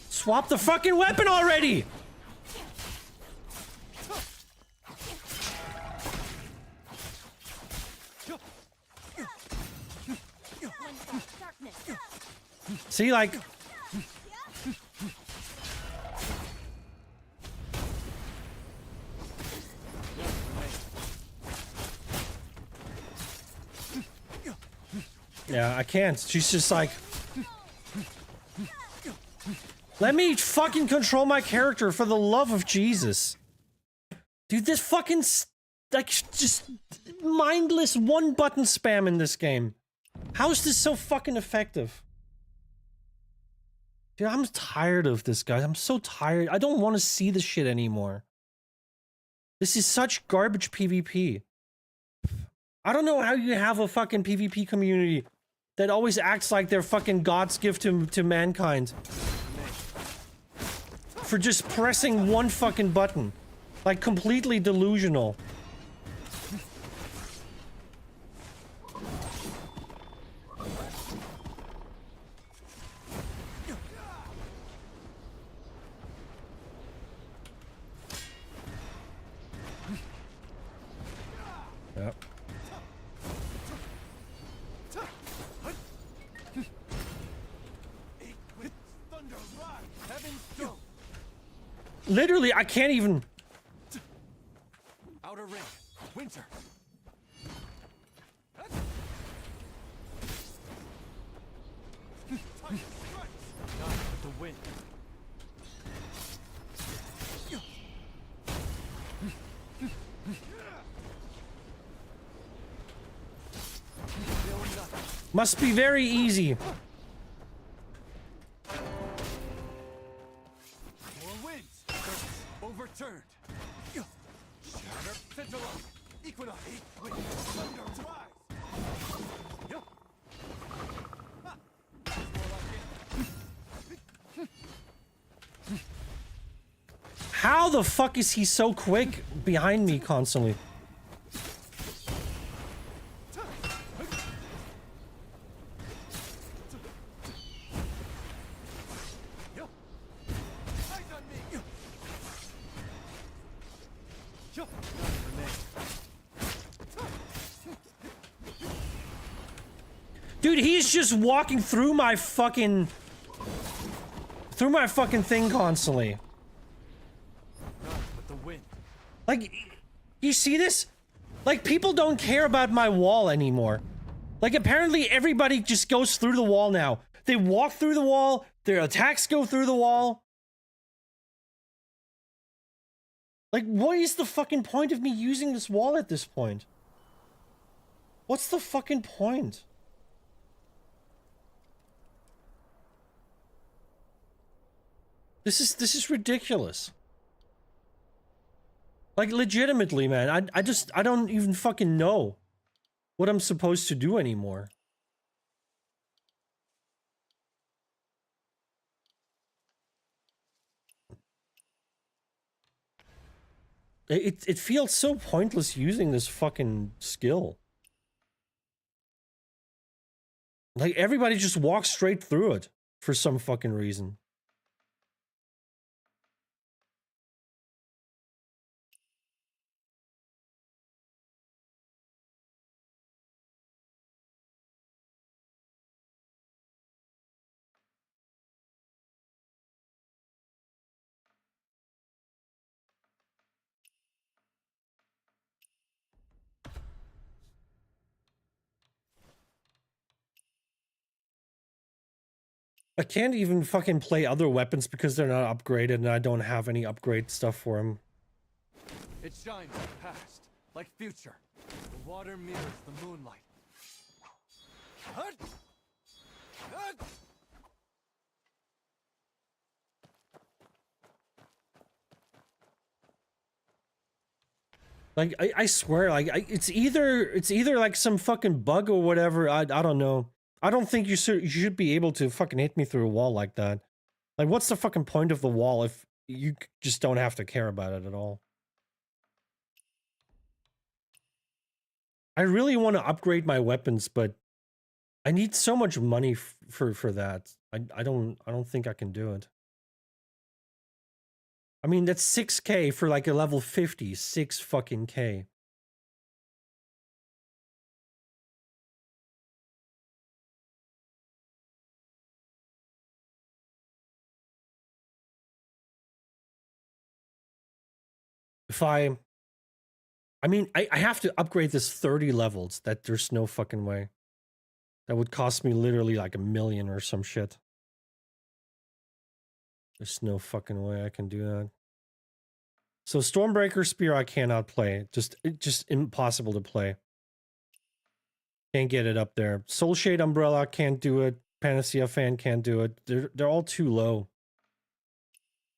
Swap the fucking weapon already! See, like... Yeah, I can't. She's just like... Let me fucking control my character for the love of Jesus. Dude, this fucking, like, just mindless one-button spam in this game. How is this so fucking effective? Dude, I'm tired of this, guys. I'm so tired. I don't want to see this shit anymore. This is such garbage PvP. I don't know how you have a fucking PvP community that always acts like they're fucking God's gift to mankind. For just pressing one fucking button. Like, completely delusional. Yep. Literally, I can't even... Outer ring. Winter. Not with the wind. Must be very easy. More winds. Overturned. Shatter. Central lock. Equinox. Wind. Thunder. Rise. Yup. How the fuck is he so quick behind me constantly? Dude, he's just walking through my fucking... through my fucking thing constantly. With the wind. Like, you see this? Like, people don't care about my wall anymore. Like, apparently everybody just goes through the wall now. They walk through the wall, their attacks go through the wall. Like, what is the fucking point of me using this wall at this point? What's the fucking point? This is ridiculous. Like, legitimately, man, I don't even fucking know what I'm supposed to do anymore. It feels so pointless using this fucking skill. Like, everybody just walks straight through it for some fucking reason. I can't even fucking play other weapons because they're not upgraded and I don't have any upgrade stuff for them. It shines like past, like future. The water mirrors the moonlight. Hut! Hut! Like, I swear, like, it's either like some fucking bug or whatever, I don't know. I don't think you should be able to fucking hit me through a wall like that. Like, what's the fucking point of the wall if you just don't have to care about it at all? I really want to upgrade my weapons, but I need so much money for that. I don't think I can do it. I mean, that's 6K for like a level 50, 6 fucking K. If I mean, I have to upgrade this 30 levels. That there's no fucking way. That would cost me literally like $1 million or some shit. There's no fucking way I can do that. So Stormbreaker Spear I cannot play. Just impossible to play. Can't get it up there. Soulshade Umbrella can't do it. Panacea Fan can't do it. They're all too low.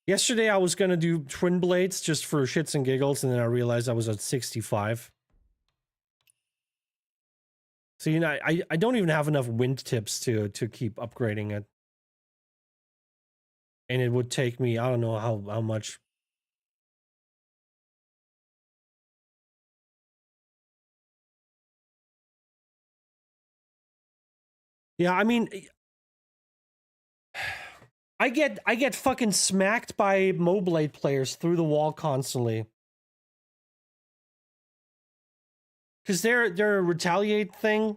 Yesterday I was gonna do Twin Blades just for shits and giggles, and then I realized I was at 65. So you know, I don't even have enough wind tips to keep upgrading it. And it would take me, I don't know how much. Yeah, I mean, I get fucking smacked by Moblade players through the wall constantly. Cause their retaliate thing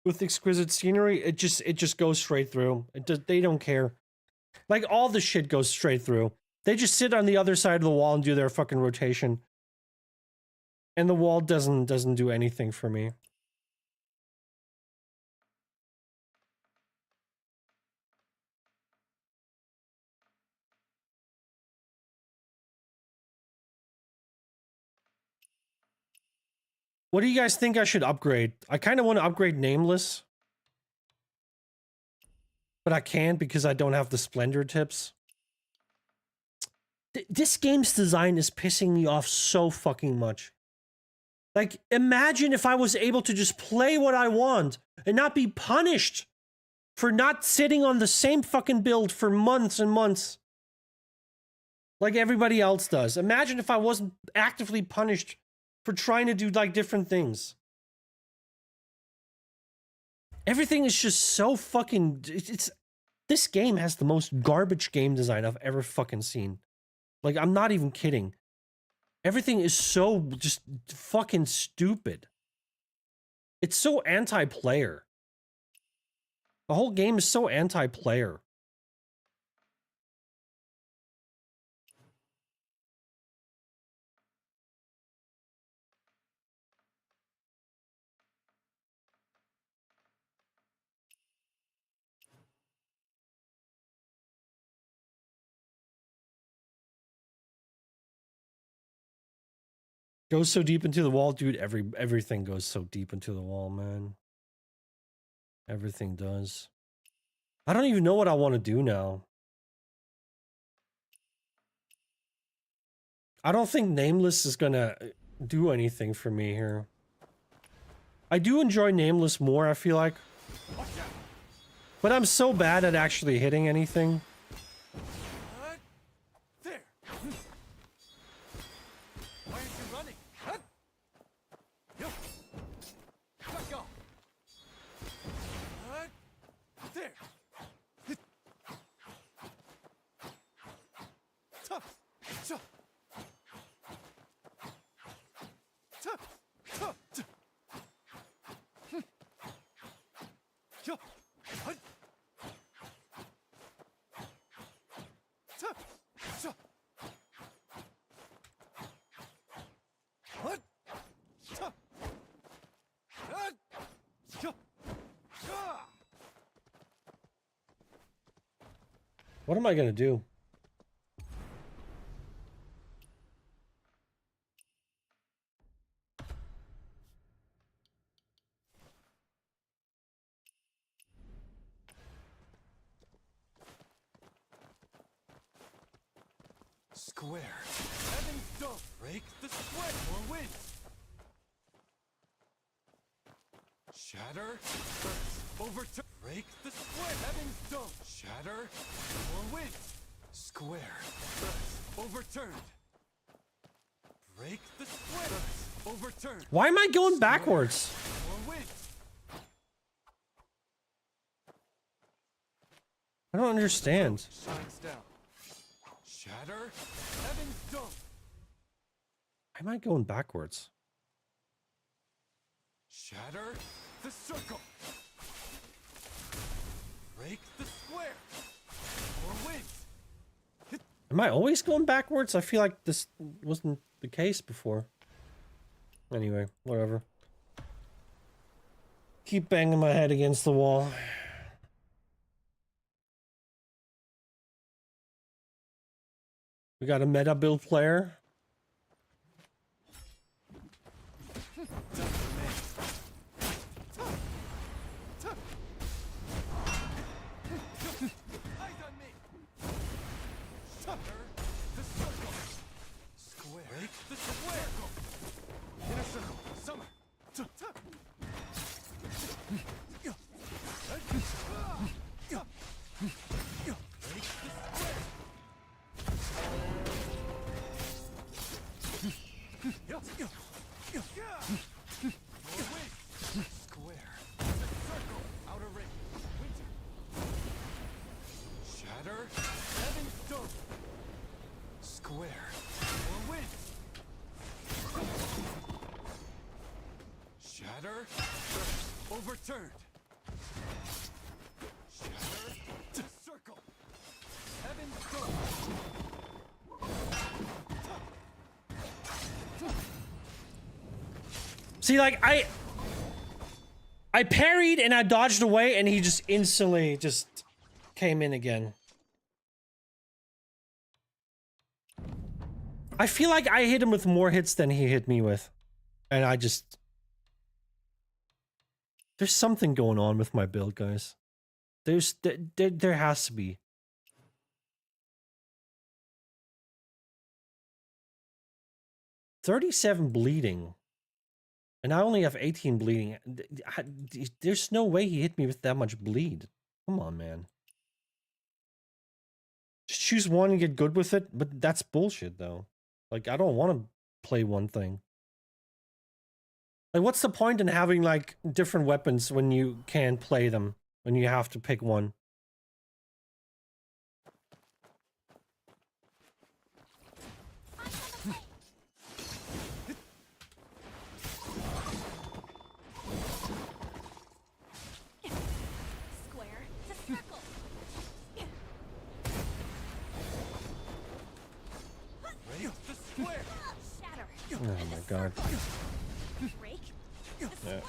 with exquisite scenery, it just goes straight through. They don't care. Like all the shit goes straight through. They just sit on the other side of the wall and do their fucking rotation. And the wall doesn't do anything for me. What do you guys think I should upgrade? I kind of want to upgrade Nameless. But I can't because I don't have the Splendor tips. This game's design is pissing me off so fucking much. Like, imagine if I was able to just play what I want and not be punished for not sitting on the same fucking build for months and months. Like everybody else does. Imagine if I wasn't actively punished for trying to do, like, different things. Everything is just so fucking... This game has the most garbage game design I've ever fucking seen. Like, I'm not even kidding. Everything is so just fucking stupid. It's so anti-player. The whole game is so anti-player. Goes so deep into the wall, dude. Everything goes so deep into the wall, man. Everything does. I don't even know what I want to do now. I don't think Nameless is gonna do anything for me here. I do enjoy Nameless more, I feel like. But I'm so bad at actually hitting anything. There. Why aren't you running? Yo. Let go. There. Tough. Tough. Yo. What? What? What am I gonna do? Square. Heaven's Dome. Break the square or win. Shatter. Overturn. Break the square. Heaven's Dome. Shatter or win. Square. Overturned. Break the square. Overturned. Why am I going backwards? Or win. I don't understand. Shines down. Shatter. Heaven's Dome. Why am I going backwards? Shatter the circle. Break the square. Or win. Am I always going backwards? I feel like this wasn't the case before. Anyway, whatever. Keep banging my head against the wall. We got a meta build player. Eyes on me. Shutter the circle. Square. Break the square. Inner circle. Summer. Square. Circle. Outer ring. Winter. Shatter. Heaven stone. Square. Or wind. Shatter. Overturned. Shatter. To circle. Heaven stone. See, like, I parried and I dodged away and he just instantly just came in again. I feel like I hit him with more hits than he hit me with. And I just... There's something going on with my build, guys. There has to be. $37 bleeding. And I only have 18 bleeding. There's no way he hit me with that much bleed. Come on, man. Just choose one and get good with it, but that's bullshit, though. Like, I don't want to play one thing. Like, what's the point in having, like, different weapons when you can't play them? When you have to pick one? Oh my god. Yeah.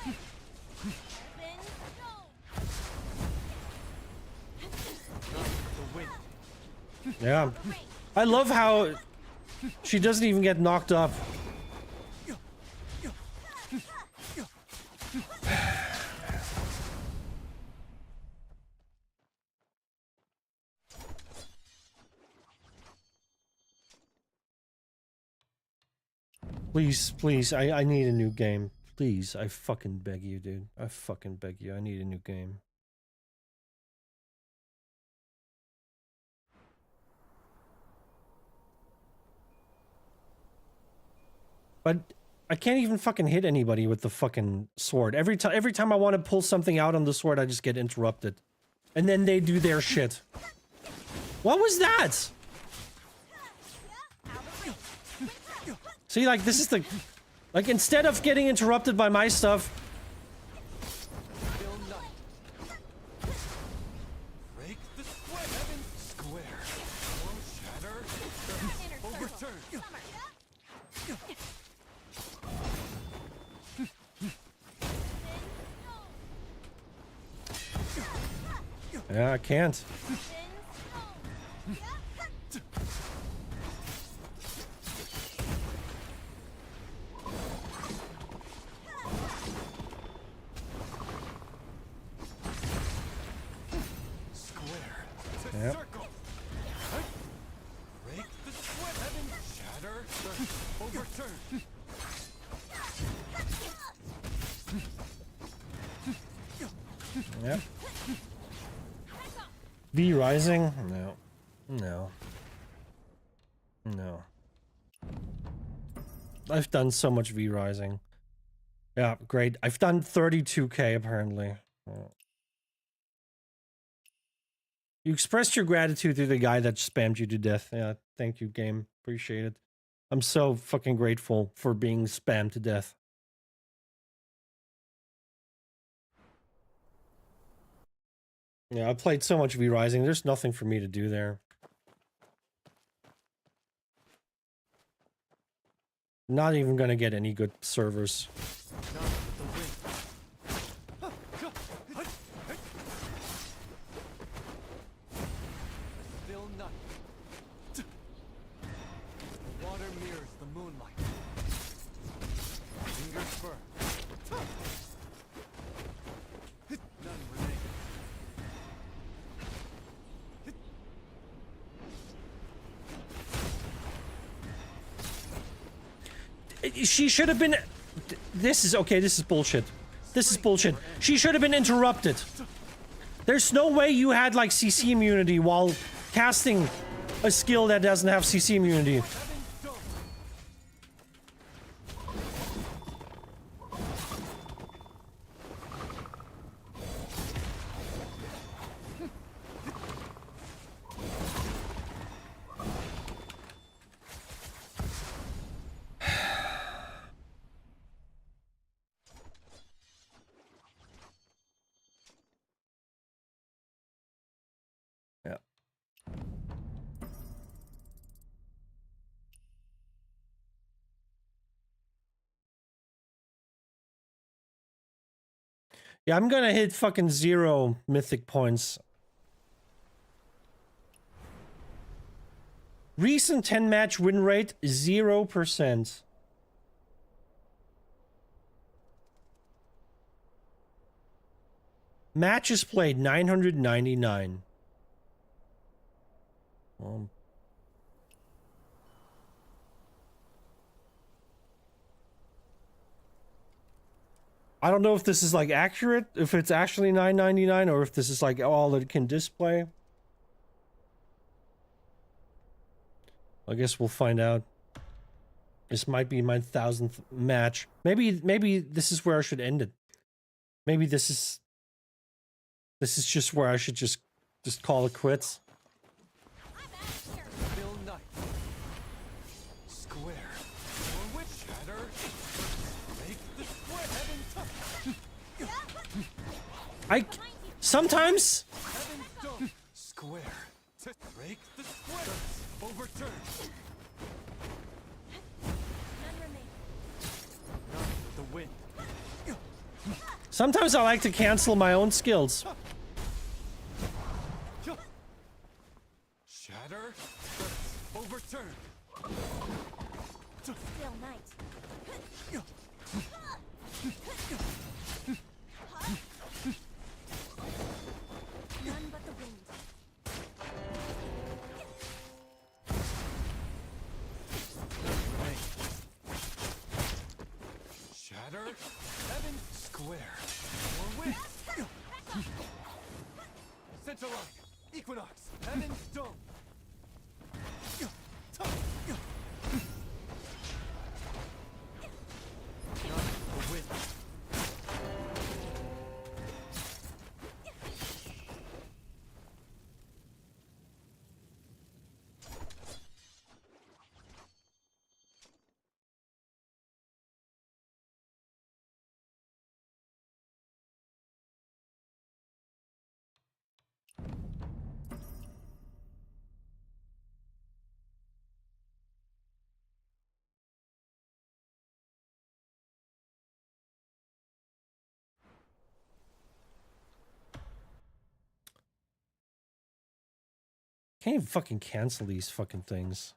Yeah. I love how she doesn't even get knocked up. Please, please, I need a new game. Please, I fucking beg you, dude. I fucking beg you. I need a new game. But I can't even fucking hit anybody with the fucking sword. Every time I want to pull something out on the sword, I just get interrupted. And then they do their shit. What was that? See, like, this is the... Like, instead of getting interrupted by my stuff... Break the square. Shatter. Overturn. Yeah, I can't. Yep. Break the square. Heaven. Shatter. Overturn. Yep. V Rising? No. No. No. I've done so much V Rising. Yeah, great. I've done 32k apparently. Oh. You expressed your gratitude to the guy that spammed you to death. Yeah, thank you, game. Appreciate it. I'm so fucking grateful for being spammed to death. Yeah, I played so much V Rising. There's nothing for me to do there. Not even gonna get any good servers. Still not. She should have been... This is... Okay, this is bullshit. This is bullshit. She should have been interrupted. There's no way you had, like, CC immunity while casting a skill that doesn't have CC immunity. Yeah. Yeah, I'm gonna hit fucking 0 mythic points. Recent 10 match win rate 0%. Matches played 999. I don't know if this is like accurate, if it's actually 999 or if this is like all it can display. I guess we'll find out. This might be my 1000th match. Maybe this is where I should end it. Maybe this is just where I should just call it quits. Bill Knight. Square. Or witch shatter. Make the square heaven touch. Sometimes Heaven stone. Square. To break the square. Overturn. None remain. None with the wind. sometimes I like to cancel my own skills. Shatter. Overturn. Still night. None but the wind. Shatter. Heaven. Square. Or wind. Center line. Equinox. Heaven stone. None the wind. Can't even fucking cancel these fucking things.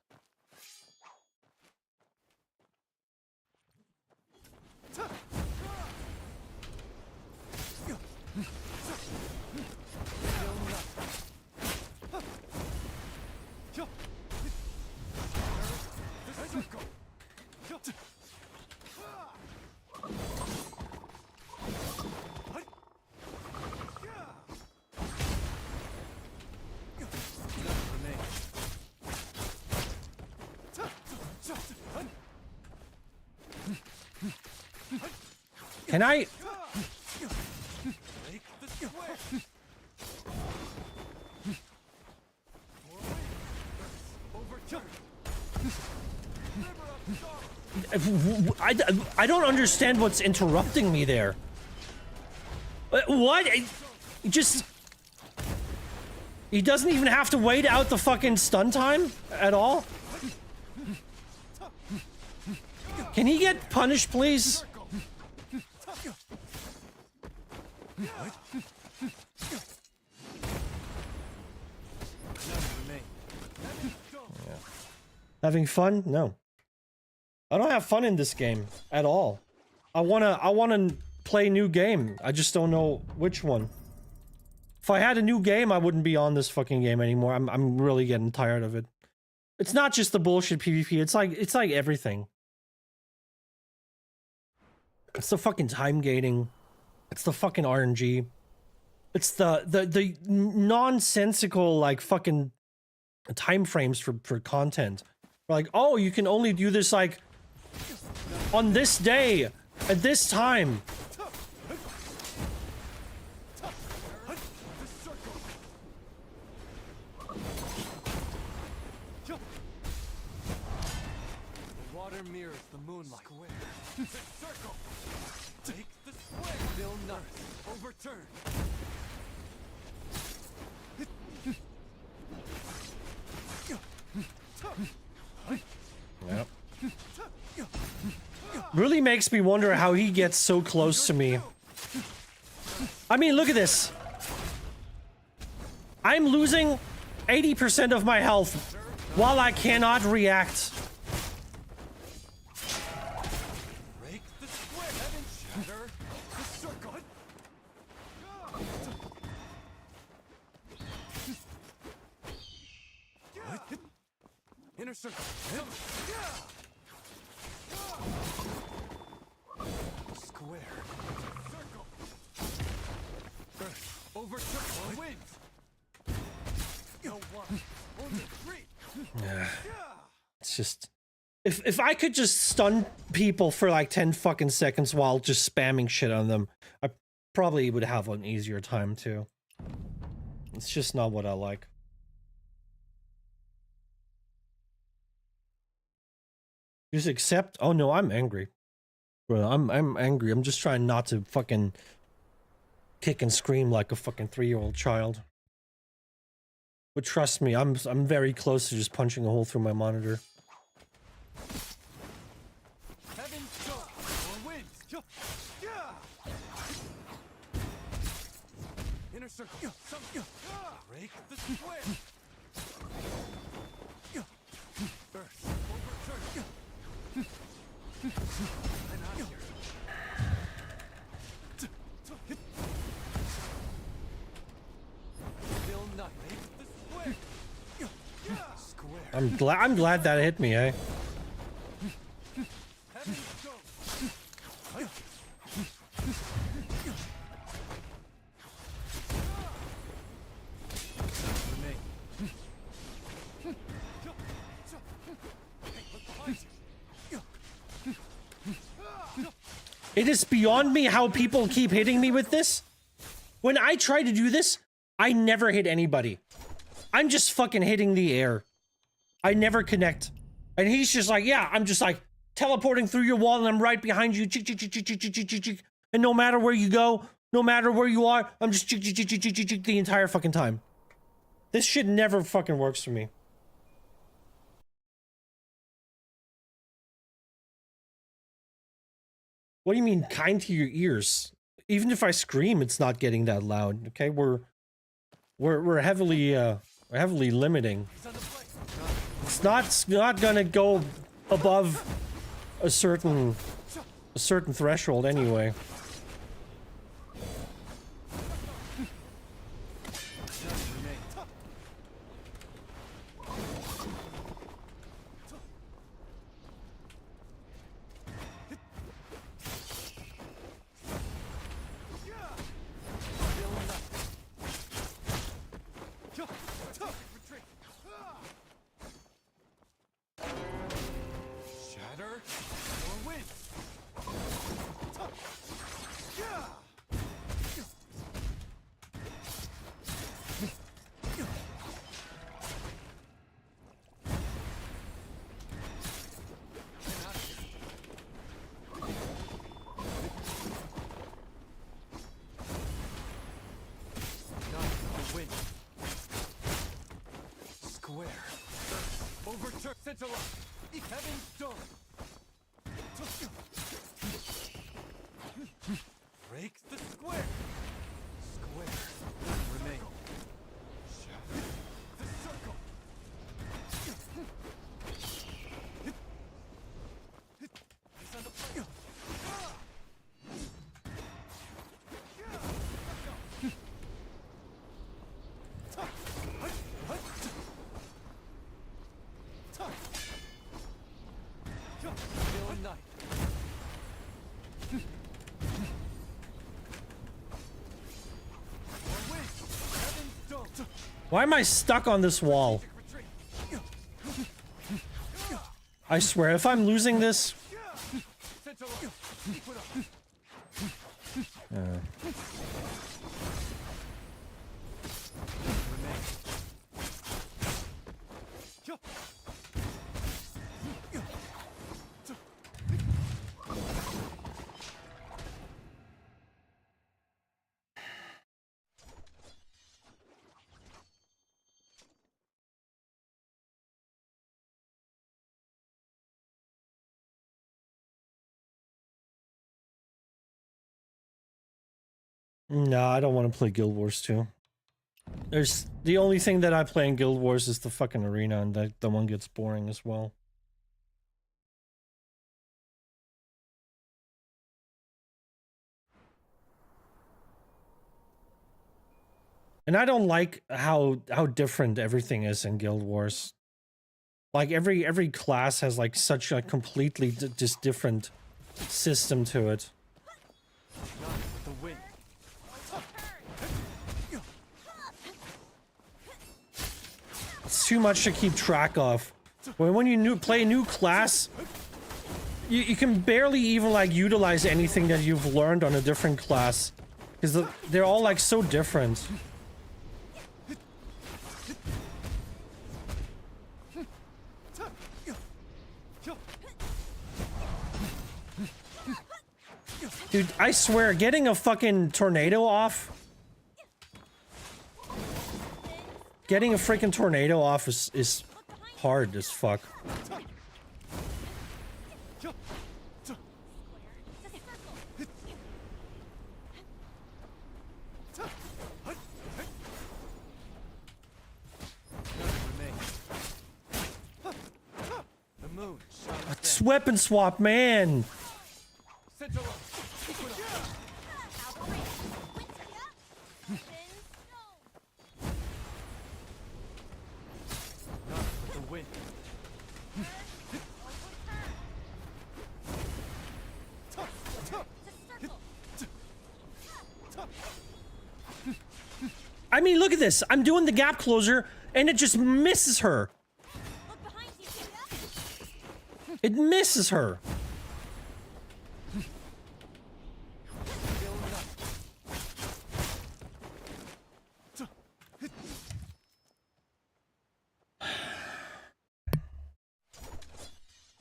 Can I? Make the square. Overturn. I don't understand what's interrupting me there. What? Just... He doesn't even have to wait out the fucking stun time at all? Can he get punished, please? Having fun? No. I don't have fun in this game at all. I wanna play new game. I just don't know which one. If I had a new game, I wouldn't be on this fucking game anymore. I'm really getting tired of it. It's not just the bullshit PvP. It's like everything. It's the fucking time gating. It's the fucking RNG. It's the nonsensical like fucking time frames for content. Like, oh, you can only do this like on this day at this time. The water mirrors the moonlight. Square. The circle. Take the square. Bill Nuts. Overturn. Yep. Really makes me wonder how he gets so close to me. I mean, look at this. I'm losing 80% of my health while I cannot react. Break the square. Heaven shatter. The circle. Inner circle. Square. Circle. Earth. Overturn. Wins. No one. Only three. Yeah. It's just if I could just stun people for like 10 fucking seconds while just spamming shit on them, I probably would have an easier time too. It's just not what I like. Just accept. Oh no, I'm angry. Bro, I'm angry. I'm just trying not to fucking kick and scream like a fucking 3-year-old child. But trust me, I'm very close to just punching a hole through my monitor. Heaven show or wins. Inner circle. Break the square. Earth. Overturn. And out here. Bill Nutt. Break the square. Square. I'm glad that hit me, eh? Heaven show. It is beyond me how people keep hitting me with this. When I try to do this, I never hit anybody. I'm just fucking hitting the air. I never connect. And he's just like, yeah, I'm just like teleporting through your wall and I'm right behind you. And no matter where you go, no matter where you are, I'm just the entire fucking time. This shit never fucking works for me. What do you mean kind to your ears? Even if I scream, it's not getting that loud. Okay, we're heavily limiting. It's not gonna go above a certain threshold anyway. Shatter or win. Square. Overturn. Centralize. Heaven stone. Break the square. Square. Remain. Shatter the circle. He's on the plate. Bill Knight. Why am I stuck on this wall? I swear, if I'm losing this... No, I don't want to play Guild Wars 2. There's the only thing that I play in Guild Wars is the fucking arena, and that the one gets boring as well. And I don't like how different everything is in Guild Wars. Like every class has like such a completely just different system to it. It's too much to keep track of. When you play a new class, you can barely even like utilize anything that you've learned on a different class, because they're all like so different. Dude, I swear, getting a fucking tornado off... Getting a freaking tornado off is hard as fuck. It's weapon swap, man! I mean, look at this. I'm doing the gap closer, and it just misses her. It misses her.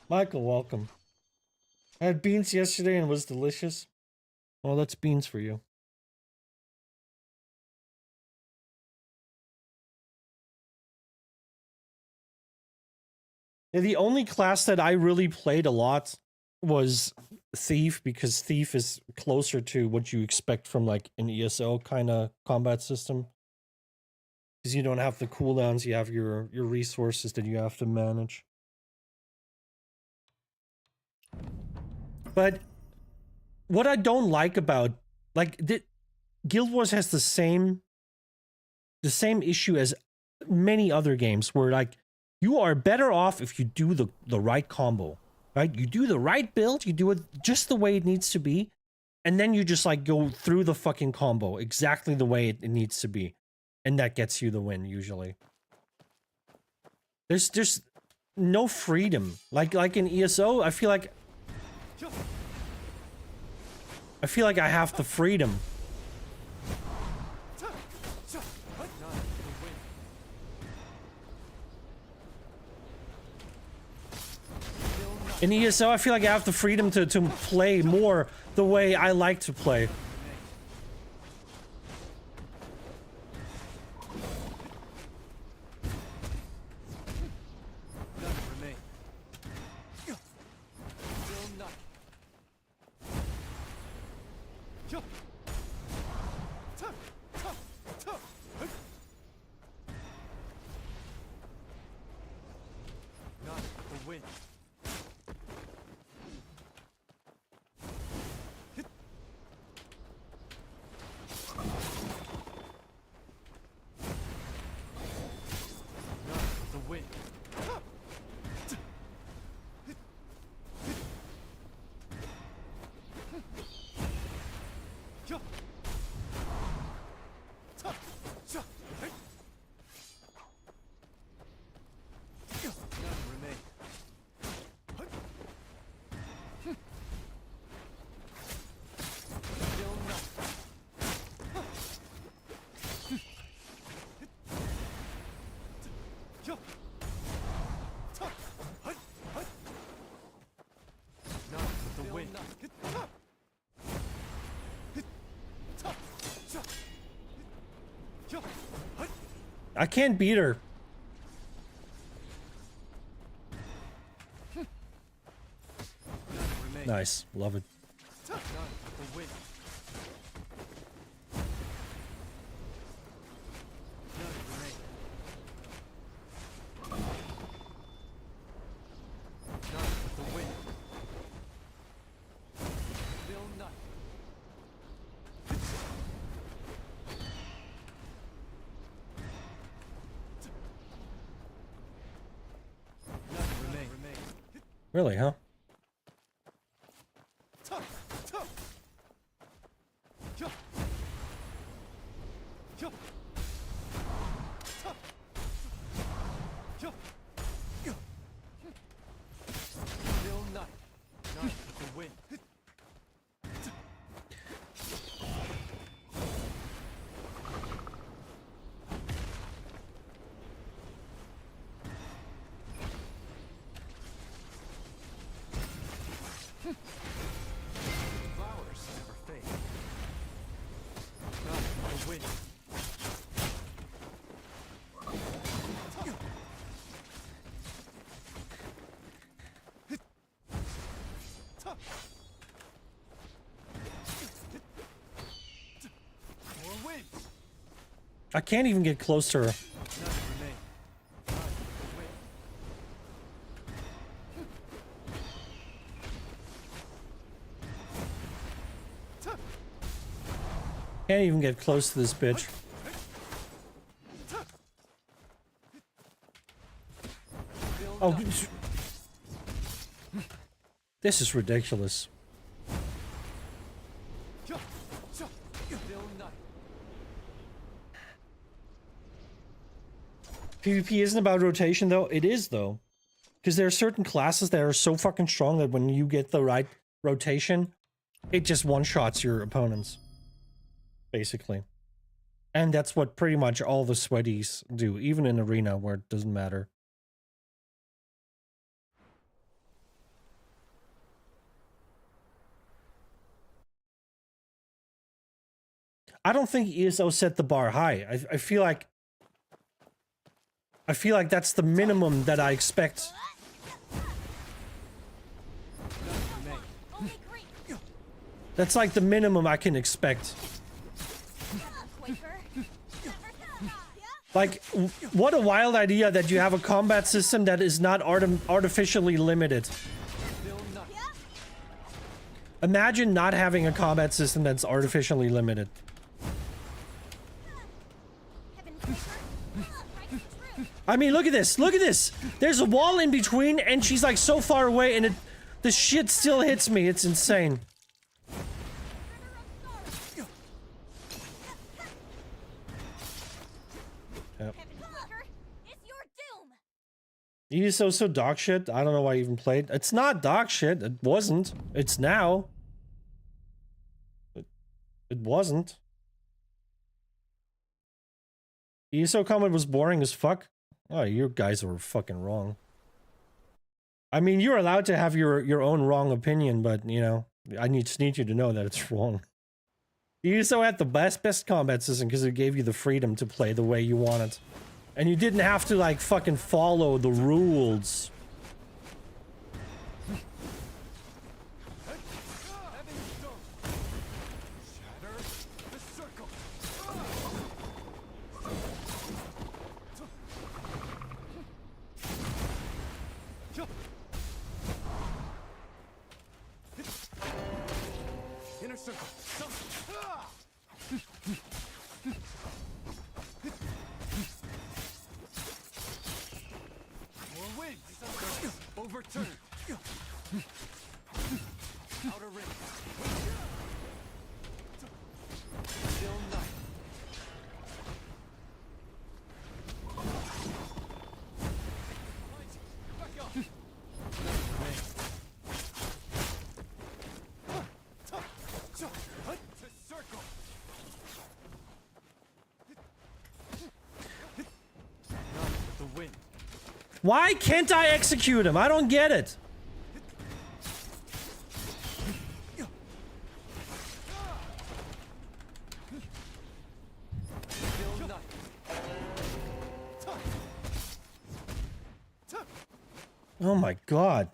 Michael, welcome. I had beans yesterday and it was delicious. Well, that's beans for you. Yeah, the only class that I really played a lot was Thief, because Thief is closer to what you expect from like an ESO kind of combat system. Because you don't have the cooldowns, you have your resources that you have to manage. But what I don't like about Guild Wars has the same issue as many other games, where like you are better off if you do the right combo, right? You do the right build, you do it just the way it needs to be, and then you just like go through the fucking combo exactly the way it needs to be, and that gets you the win usually. There's no freedom. Like in ESO, I feel like I have the freedom. In ESO, I feel like I have the freedom to play more the way I like to play. I can't beat her. None remain. Nice. Love it. None will win. None remain. None will win. Will not. None remain. Really, huh? Will not. None will win. Flowers never fade. None will win. More wins. I can't even get close to her. None remain. None will win. Can't even get close to this bitch. Will Oh, not. this is ridiculous. Will not. PvP isn't about rotation, though. It is, though. Because there are certain classes that are so fucking strong that when you get the right rotation, it just one-shots your opponents. Basically. And that's what pretty much all the sweaties do, even in arena where it doesn't matter. I don't think ESO set the bar high. I feel like that's the minimum that I expect. Only Greek. That's like the minimum I can expect. Quaker. Like, what a wild idea that you have a combat system that is not artificially limited. Will not. Imagine not having a combat system that's artificially limited. Heaven Quaker. Right and true. I mean, look at this. Look at this. There's a wall in between, and she's like so far away, and the shit still hits me. It's insane. Yep. Heaven Quaker. It's your doom. He's so dog shit. I don't know why I even played. It's not dog shit. It wasn't. It's now. It wasn't. ESO comment was boring as fuck. Oh, you guys were fucking wrong. I mean, you're allowed to have your own wrong opinion, but, you know, I just need you to know that it's wrong. ESO had the best combat system because it gave you the freedom to play the way you wanted. And you didn't have to, like, fucking follow the rules. Heaven stone. Shatter the circle. Inner circle. More wins. Overturn. Outer ring. Still not. Back up. To circle. None with the wind. Why can't I execute him? I don't get it. Still not. Oh my god.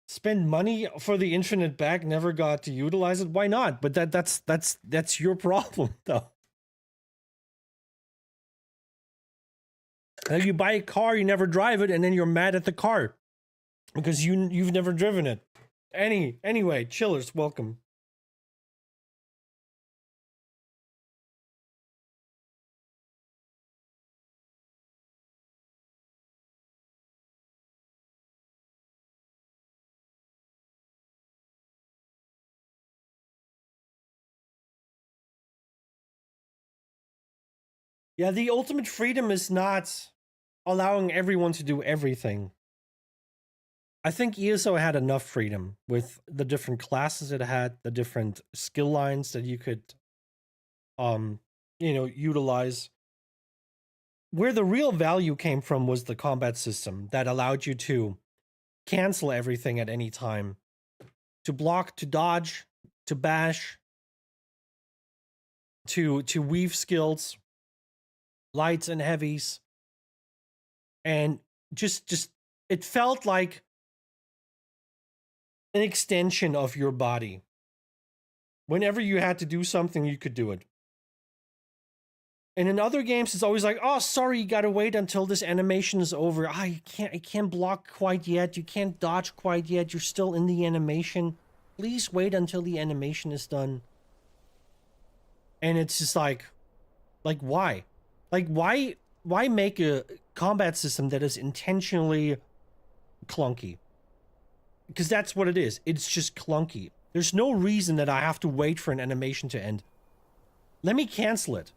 Spend money for the infinite bag, never got to utilize it. Why not? But that's your problem though. Like you buy a car, you never drive it, and then you're mad at the car because you've never driven it. Anyway, chillers, welcome. Yeah, the ultimate freedom is not allowing everyone to do everything. I think ESO had enough freedom with the different classes it had, the different skill lines that you could utilize. Where the real value came from was the combat system that allowed you to cancel everything at any time. To block, to dodge, to bash, to weave skills, lights and heavies. And just it felt like an extension of your body. Whenever you had to do something, you could do it. And in other games, it's always like, oh, sorry, you gotta wait until this animation is over. I can't block quite yet. You can't dodge quite yet. You're still in the animation. Please wait until the animation is done. And it's just like why? Like, why make a combat system that is intentionally clunky? Because that's what it is. It's just clunky. There's no reason that I have to wait for an animation to end. Let me cancel it.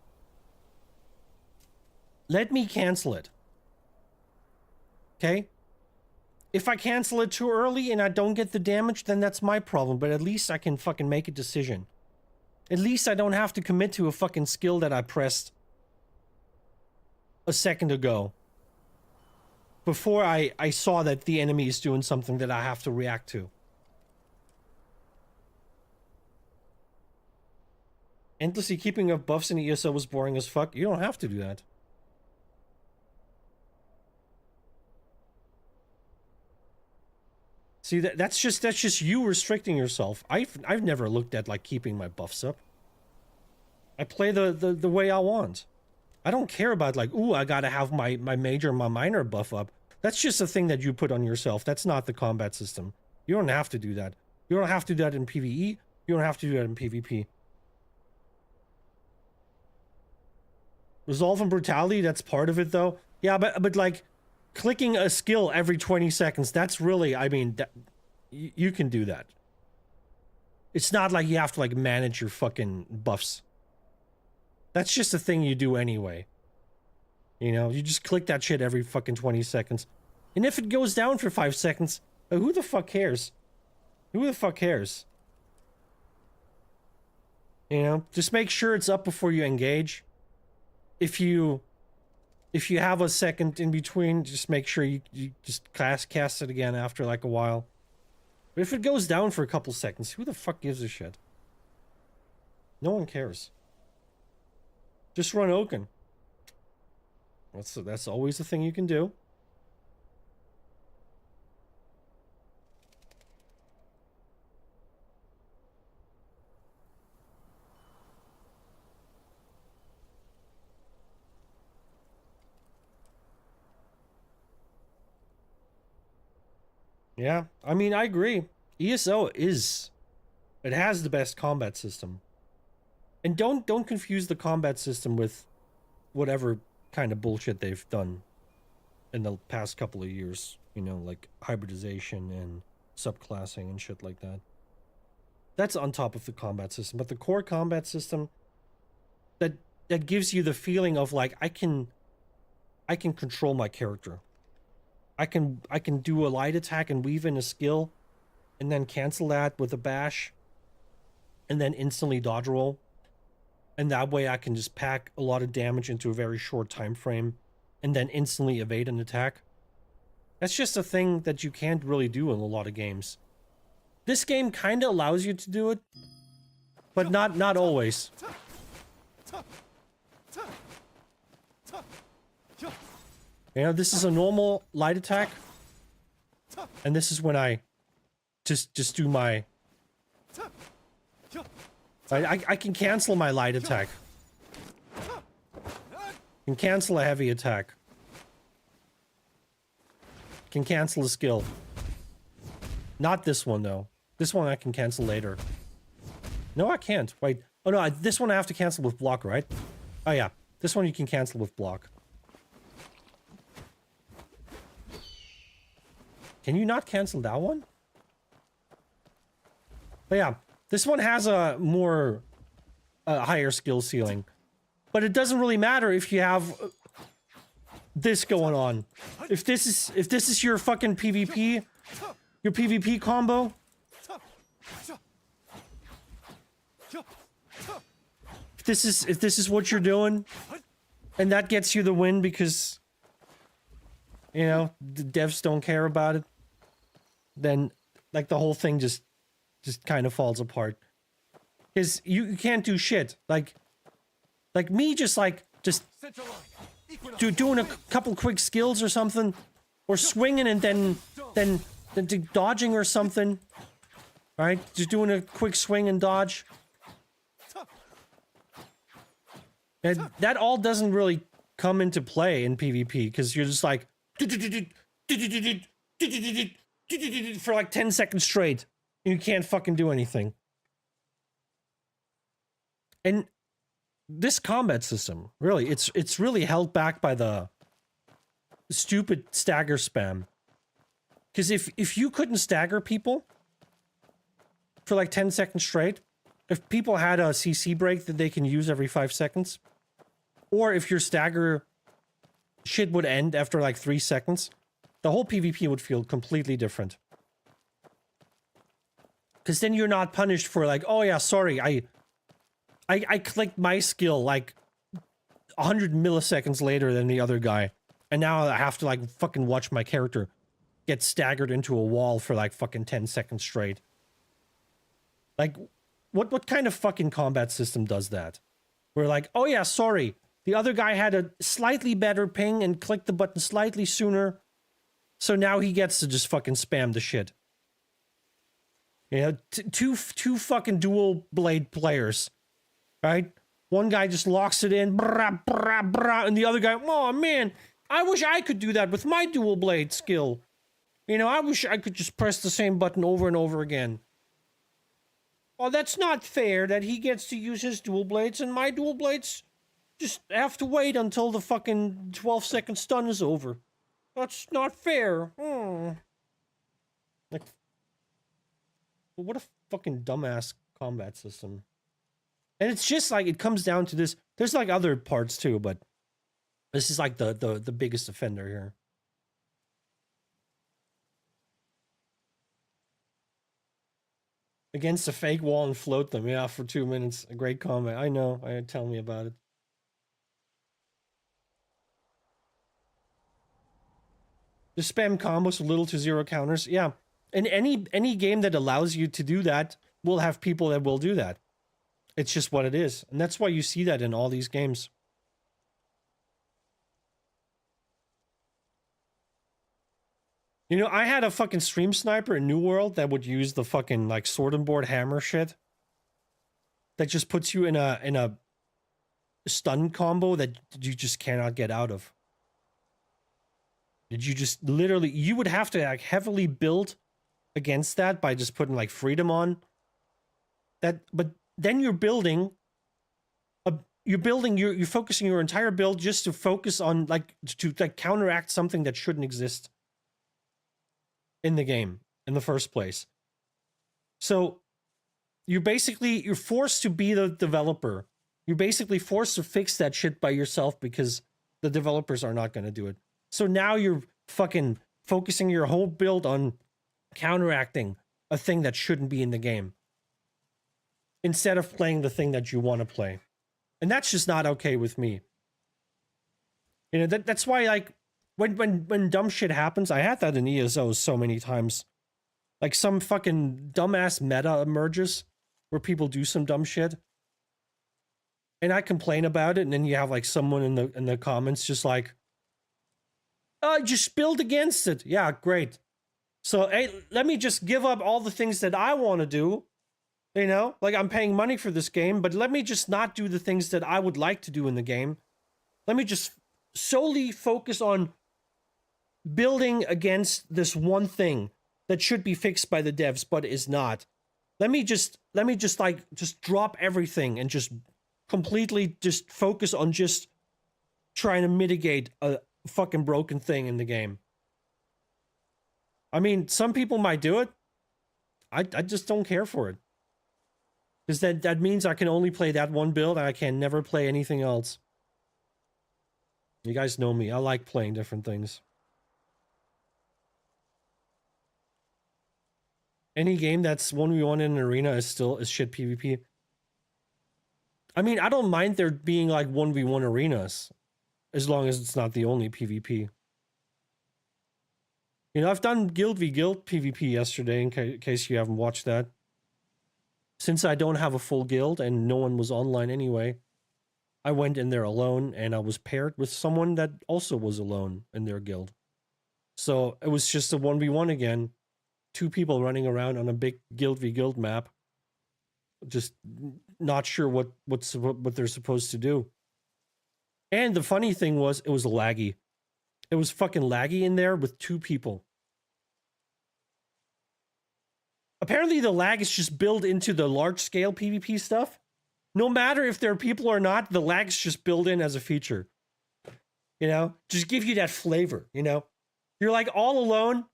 Let me cancel it. Okay? If I cancel it too early and I don't get the damage, then that's my problem. But at least I can fucking make a decision. At least I don't have to commit to a fucking skill that I pressed a second ago. Before I saw that the enemy is doing something that I have to react to. Endlessly keeping up buffs in ESO was boring as fuck. You don't have to do that. See, that's just you restricting yourself. I've never looked at like keeping my buffs up. I play the way I want. I don't care about like, ooh, I gotta have my major and my minor buff up. That's just a thing that you put on yourself. That's not the combat system. You don't have to do that. You don't have to do that in PvE. You don't have to do that in PvP. Resolve and brutality, that's part of it though. Yeah, but like clicking a skill every 20 seconds, that's really, I mean, you can do that. It's not like you have to like manage your fucking buffs. That's just a thing you do anyway. You know, you just click that shit every fucking 20 seconds. And if it goes down for 5 seconds, who the fuck cares? Who the fuck cares? You know, just make sure it's up before you engage. If you have a second in between, just make sure you just cast it again after like a while. But if it goes down for a couple seconds, who the fuck gives a shit? No one cares. Just run Oaken. That's always the thing you can do. Yeah, I mean, I agree. ESO it has the best combat system. And don't confuse the combat system with whatever kind of bullshit they've done in the past couple of years, you know, like hybridization and subclassing and shit like that. That's on top of the combat system, but the core combat system that gives you the feeling of like I can control my character. I can do a light attack and weave in a skill and then cancel that with a bash and then instantly dodge roll. And that way I can just pack a lot of damage into a very short time frame and then instantly evade an attack. That's just a thing that you can't really do in a lot of games. this game kind of allows you to do it, but not always. You know, this is a normal light attack, and this is when I just do my. I can cancel my light attack. Can cancel a heavy attack. Can cancel a skill. Not this one though. This one I can cancel later. No, I can't. Wait. Oh no, this one I have to cancel with block, right? Oh yeah. This one you can cancel with block. Can you not cancel that one? But yeah, this one has a more higher skill ceiling. But it doesn't really matter if you have this going on. If this is your fucking PvP, your PvP combo. If this is what you're doing, and that gets you the win because, you know, the devs don't care about it, then like the whole thing just kind of falls apart. Because you can't do shit. Like me just doing a couple quick skills or something, or swinging and then dodging or something, right? Just doing a quick swing and dodge. And that all doesn't really come into play in PvP because you're just like for like 10 seconds straight. And you can't fucking do anything. And this combat system, really, it's really held back by the stupid stagger spam. Because if you couldn't stagger people for like 10 seconds straight, if people had a CC break that they can use every 5 seconds, or if your stagger shit would end after like 3 seconds, the whole PvP would feel completely different. Because then you're not punished for like, oh yeah, sorry, I clicked my skill like 100 milliseconds later than the other guy. And now I have to like fucking watch my character get staggered into a wall for like fucking 10 seconds straight. Like, what kind of fucking combat system does that? We're like, oh yeah, sorry. The other guy had a slightly better ping and clicked the button slightly sooner. So now he gets to just fucking spam the shit. You know, two fucking dual blade players. Right? One guy just locks it in, brah, brah, brah, and the other guy, oh man, I wish I could do that with my dual blade skill. You know, I wish I could just press the same button over and over again. Oh, that's not fair that he gets to use his dual blades and my dual blades just have to wait until the fucking 12-second stun is over. That's not fair. Like, what a fucking dumbass combat system. And it's just like, it comes down to this. There's like other parts too, but this is like the biggest offender here. Against a fake wall and float them. Yeah, for 2 minutes. A great comment. I know. Tell me about it. Just spam combos with little to zero counters. Yeah. And any game that allows you to do that will have people that will do that. It's just what it is. And that's why you see that in all these games. You know, I had a fucking stream sniper in New World that would use the fucking like sword and board hammer shit. That just puts you in a stun combo that you just cannot get out of. Did you just literally, you would have to like heavily build against that by just putting like freedom on. But then you're building you're focusing your entire build just to focus on to counteract something that shouldn't exist in the game in the first place. So you're forced to be the developer. You're basically forced to fix that shit by yourself because the developers are not going to do it. So now you're fucking focusing your whole build on counteracting a thing that shouldn't be in the game, instead of playing the thing that you want to play. And that's just not okay with me. You know, that's why, like, when dumb shit happens, I had that in ESO so many times. Like some fucking dumbass meta emerges where people do some dumb shit. And I complain about it, and then you have like someone in the comments just like, "Oh, just build against it." Yeah, great. So hey, let me just give up all the things that I want to do. You know, like I'm paying money for this game, but let me just not do the things that I would like to do in the game. Let me just solely focus on building against this one thing that should be fixed by the devs, but is not. Let me just drop everything and just completely just focus on just trying to mitigate a fucking broken thing in the game. I mean, some people might do it. I just don't care for it. Because that means I can only play that one build and I can never play anything else. You guys know me. I like playing different things. Any game that's 1v1 in an arena is shit PvP. I mean, I don't mind there being like 1v1 arenas, as long as it's not the only PvP. You know, I've done Guild v Guild PvP yesterday, in case you haven't watched that. Since I don't have a full guild and no one was online anyway, I went in there alone and I was paired with someone that also was alone in their guild. So it was just a 1v1 again. 2 people running around on a big Guild v Guild map. Just not sure what they're supposed to do. And the funny thing was, it was laggy. It was fucking laggy in there with 2 people. Apparently the lag is just built into the large scale PvP stuff. No matter if there are people or not, the lag's just built in as a feature. You know? Just give you that flavor, you know? You're like all alone.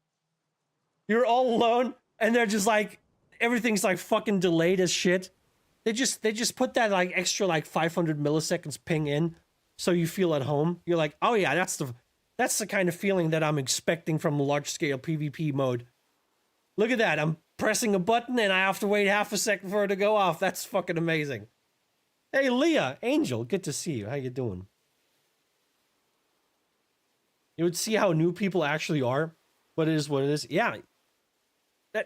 You're all alone, and they're just like, everything's like fucking delayed as shit. They just put that like extra like 500 milliseconds ping in, so you feel at home. You're like, oh yeah, that's the kind of feeling that I'm expecting from a large scale PvP mode. Look at that, I'm pressing a button and I have to wait half a second for it to go off. That's fucking amazing. Hey Leah, Angel, good to see you. How you doing? You would see how new people actually are, but it is what it is. Yeah.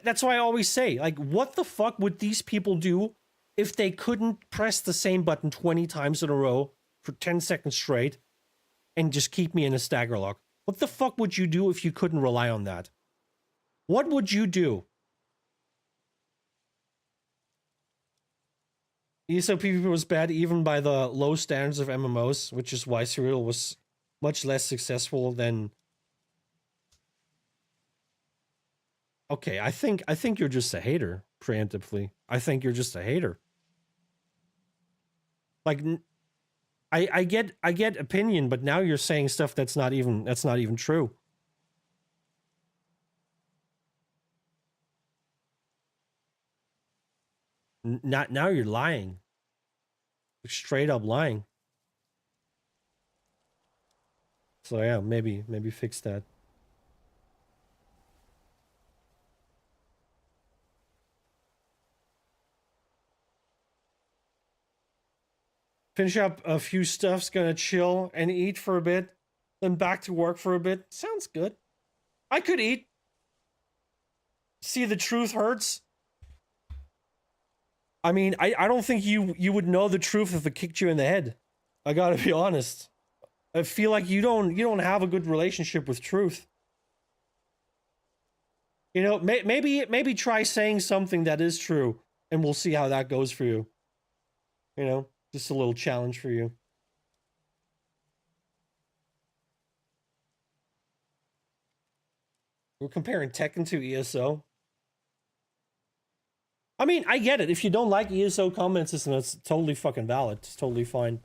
That's why I always say, like, what the fuck would these people do if they couldn't press the same button 20 times in a row for 10 seconds straight and just keep me in a stagger lock? What the fuck would you do if you couldn't rely on that? What would you do? ESO PvP was bad even by the low standards of MMOs, which is why Serial was much less successful than... Okay, I think you're just a hater, preemptively. I think you're just a hater. Like, I get opinion, but now you're saying stuff that's not even true. Now you're lying. You're straight up lying. So yeah, maybe fix that. Finish up a few stuffs, gonna chill and eat for a bit, then back to work for a bit. Sounds good. I could eat. See, the truth hurts. I mean, I don't think you would know the truth if it kicked you in the head. I gotta be honest. I feel like you don't have a good relationship with truth. You know, maybe try saying something that is true, and we'll see how that goes for you. You know, just a little challenge for you. We're comparing Tekken to ESO. I mean, I get it. If you don't like ESO combat system, that's totally fucking valid. It's totally fine.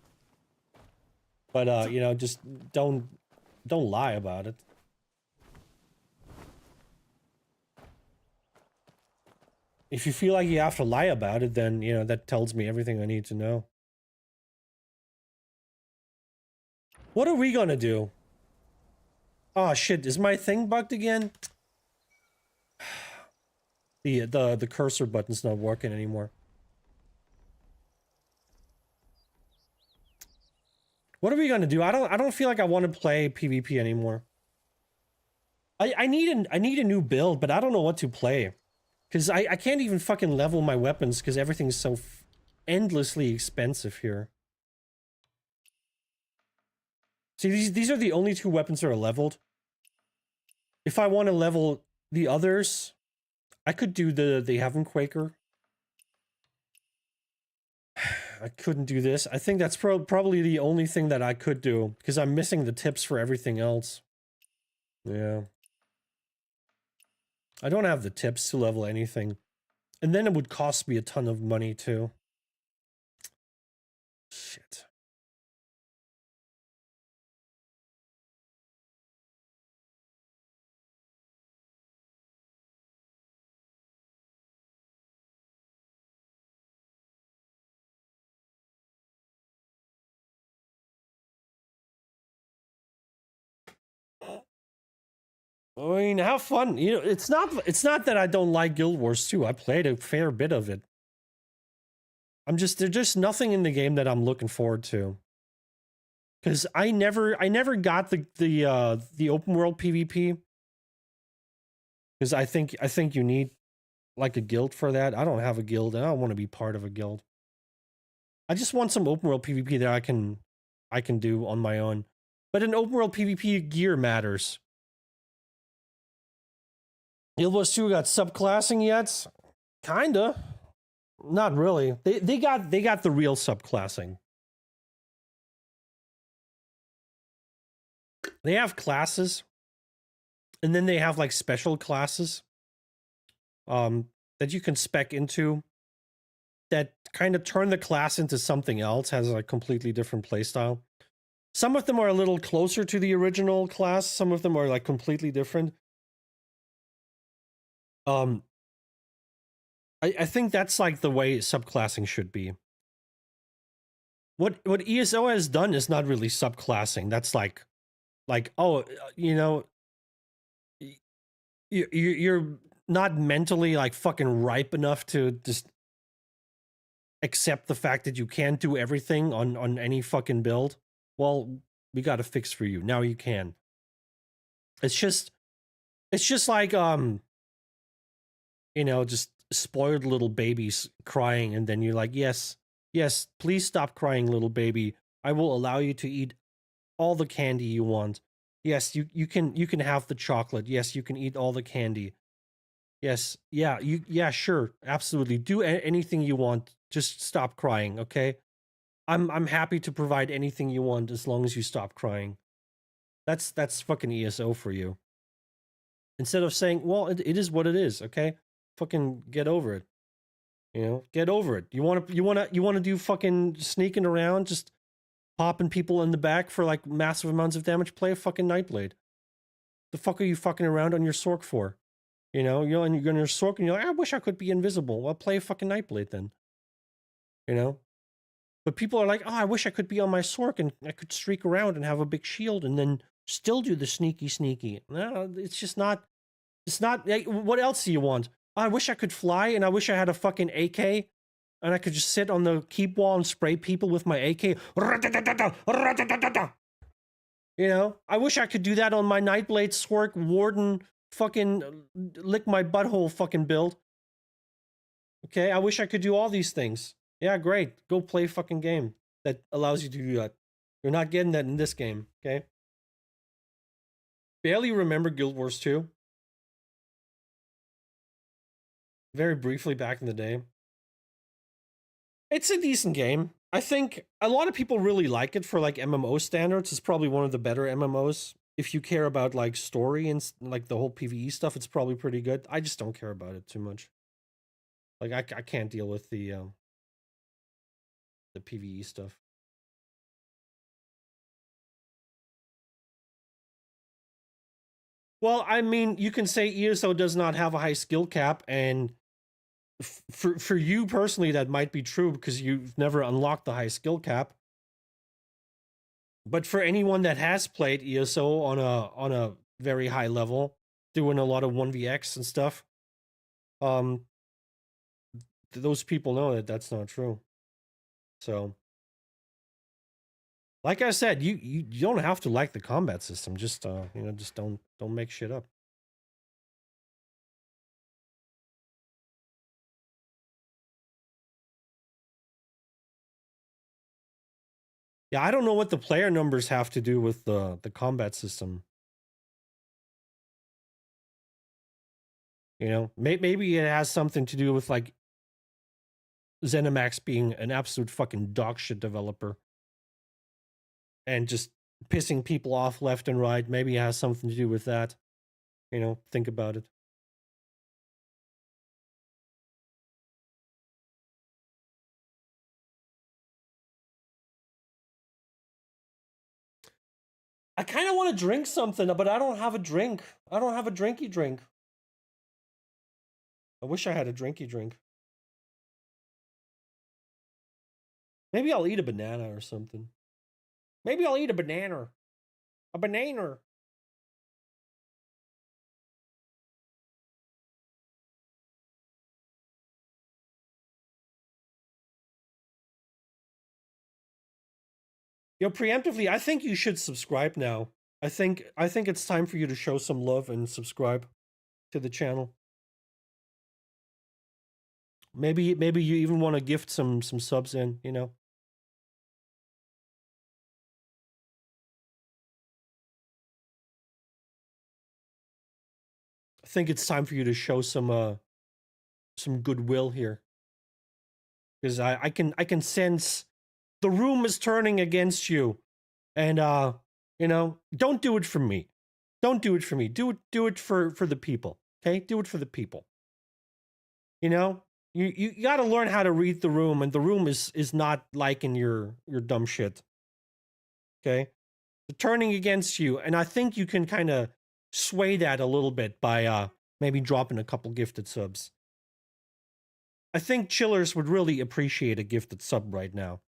But, you know, just don't lie about it. If you feel like you have to lie about it, then, you know, that tells me everything I need to know. What are we gonna do? Oh shit, is my thing bugged again? The cursor button's not working anymore. What are we gonna do? I don't feel like I want to play PvP anymore. I need a new build, but I don't know what to play. Because I can't even fucking level my weapons because everything's so endlessly expensive here. See, these are the only two weapons that are leveled. If I want to level the others, I could do the Heaven Quaker. I couldn't do this. I think that's probably the only thing that I could do because I'm missing the tips for everything else. Yeah. I don't have the tips to level anything. And then it would cost me a ton of money too. Shit. I mean, have fun. You know, it's not that I don't like Guild Wars 2. I played a fair bit of it. There's just nothing in the game that I'm looking forward to. Cuz I never got the open world PvP. Cuz I think you need like a guild for that. I don't have a guild and I don't want to be part of a guild. I just want some open world PvP that I can do on my own. But in open world PvP, gear matters. Guild Wars 2 got subclassing yet? Kinda. Not really. They got the real subclassing. They have classes, and then they have like special classes that you can spec into that kind of turn the class into something else, has a completely different playstyle. Some of them are a little closer to the original class, some of them are like completely different. I think that's like the way subclassing should be. What ESO has done is not really subclassing. That's like oh, you know, you're not mentally like fucking ripe enough to just accept the fact that you can't do everything on any fucking build. Well, we got a fix for you. Now you can. It's just like you know, just spoiled little babies crying, and then you're like, yes, please stop crying, little baby. I will allow you to eat all the candy you want. Yes, you can have the chocolate. Yes, you can eat all the candy. Yes, yeah, sure, absolutely. Do anything you want. Just stop crying, okay? I'm happy to provide anything you want as long as you stop crying. That's fucking ESO for you. Instead of saying, well, it is what it is, okay? Fucking get over it. You know, get over it. You want to do fucking sneaking around, just popping people in the back for like massive amounts of damage? Play a fucking Nightblade. The fuck are you fucking around on your Sork for? You know, you're on your Sork and you're like, I wish I could be invisible. Well, play a fucking Nightblade then. You know? But people are like, oh, I wish I could be on my Sork and I could streak around and have a big shield and then still do the sneaky. No, it's just not. It's not. Like, what else do you want? Oh, I wish I could fly and I wish I had a fucking AK and I could just sit on the keep wall and spray people with my AK. You know, I wish I could do that on my Nightblade Sork Warden fucking lick my butthole fucking build. Okay, I wish I could do all these things. Yeah, great. Go play a fucking game that allows you to do that. You're not getting that in this game, okay? Barely remember Guild Wars 2. Very briefly back in the day. It's a decent game. I think a lot of people really like it for like MMO standards. It's probably one of the better MMOs. If you care about like story and like the whole PvE stuff, it's probably pretty good. I just don't care about it too much. Like I can't deal with the PvE stuff. Well, I mean, you can say ESO does not have a high skill cap, and for you personally, that might be true because you've never unlocked the high skill cap. But for anyone that has played ESO on a very high level, doing a lot of 1vx and stuff, those people know that that's not true. So, like I said, you don't have to like the combat system. Just you know, just don't make shit up. Yeah, I don't know what the player numbers have to do with the combat system. You know, maybe it has something to do with like ZeniMax being an absolute fucking dogshit developer and just pissing people off left and right. Maybe it has something to do with that. You know, think about it. I kind of want to drink something, but I don't have a drink. I don't have a drinky drink. I wish I had a drinky drink. Maybe I'll eat a banana or something. Maybe I'll eat a banana. A banana. Yo, preemptively, I think you should subscribe now. I think it's time for you to show some love and subscribe to the channel. Maybe you even want to gift some subs in, you know. I think it's time for you to show some goodwill here. Because I can sense the room is turning against you. And you know, don't do it for me. Don't do it for me. Do it for the people. Okay? Do it for the people. You know? You got to learn how to read the room, and the room is not liking your dumb shit. Okay? They're turning against you, and I think you can kind of sway that a little bit by maybe dropping a couple gifted subs. I think Chillers would really appreciate a gifted sub right now.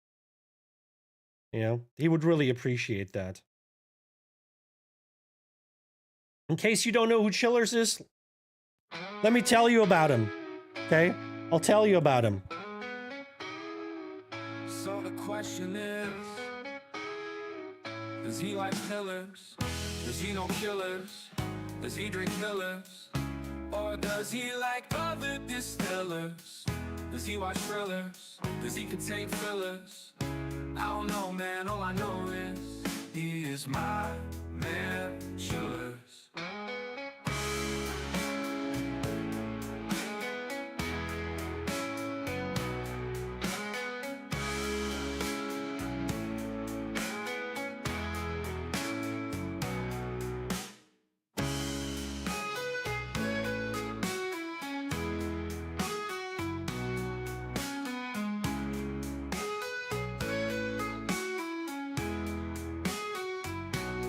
You know, he would really appreciate that. In case you don't know who Chillers is, let me tell you about him. Okay? I'll tell you about him. So the question is, does he like pillars? Does he know killers? Does he drink pillars? Or does he like other distillers? Does he watch thrillers? Does he contain fillers? I don't know, man, all I know is he is my man, Chillers.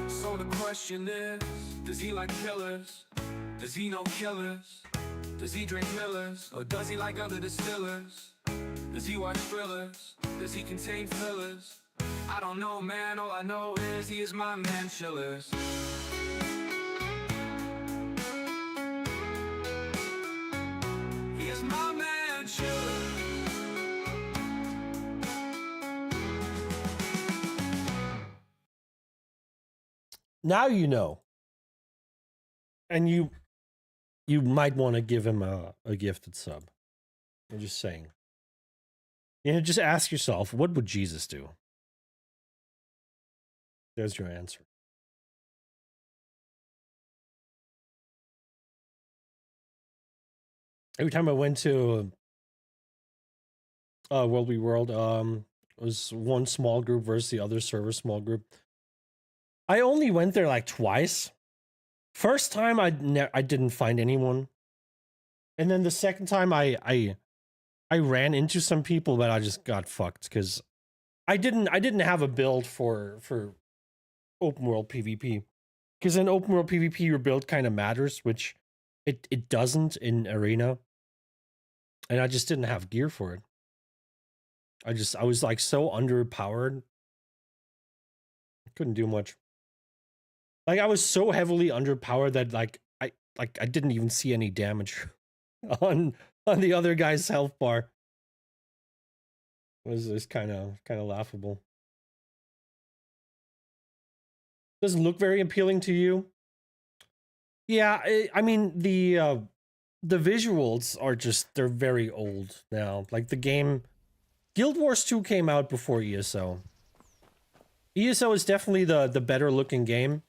So the question is, does he like killers? Does he know killers? Does he drink millers? Or does he like other distillers? Does he watch thrillers? Does he contain fillers? I don't know, man, all I know is he is my man, Chillers. He is my man, Chillers. Now you know. And you might want to give him a gifted sub. I'm just saying. You know, just ask yourself, what would Jesus do? There's your answer. Every time I went to World v. World, it was one small group versus the other server small group. I only went there like twice. First time I didn't find anyone, and then the second time I ran into some people, but I just got fucked because I didn't have a build for open world PvP, because in open world PvP your build kind of matters, which it doesn't in arena, and I just didn't have gear for it. I was like so underpowered, couldn't do much. Like, I was so heavily underpowered that I didn't even see any damage on the other guy's health bar. It was kind of laughable. Doesn't look very appealing to you. Yeah, I mean the visuals are just, they're very old now. Like the game Guild Wars 2 came out before ESO. ESO is definitely the better looking game.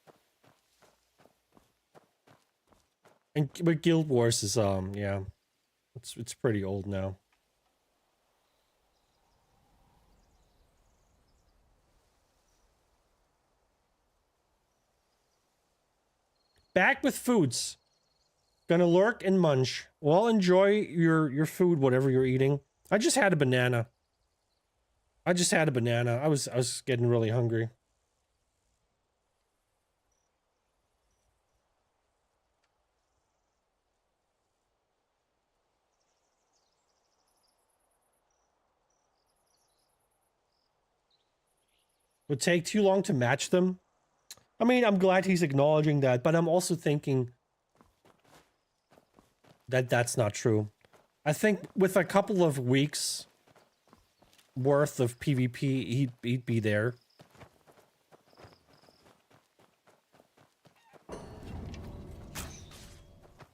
And but Guild Wars is yeah. It's pretty old now. Back with foods. Gonna lurk and munch. Well, enjoy your food, whatever you're eating. I just had a banana. I was getting really hungry. Would take too long to match them. I mean, I'm glad he's acknowledging that, but I'm also thinking that that's not true. I think with a couple of weeks worth of PvP, he'd be there.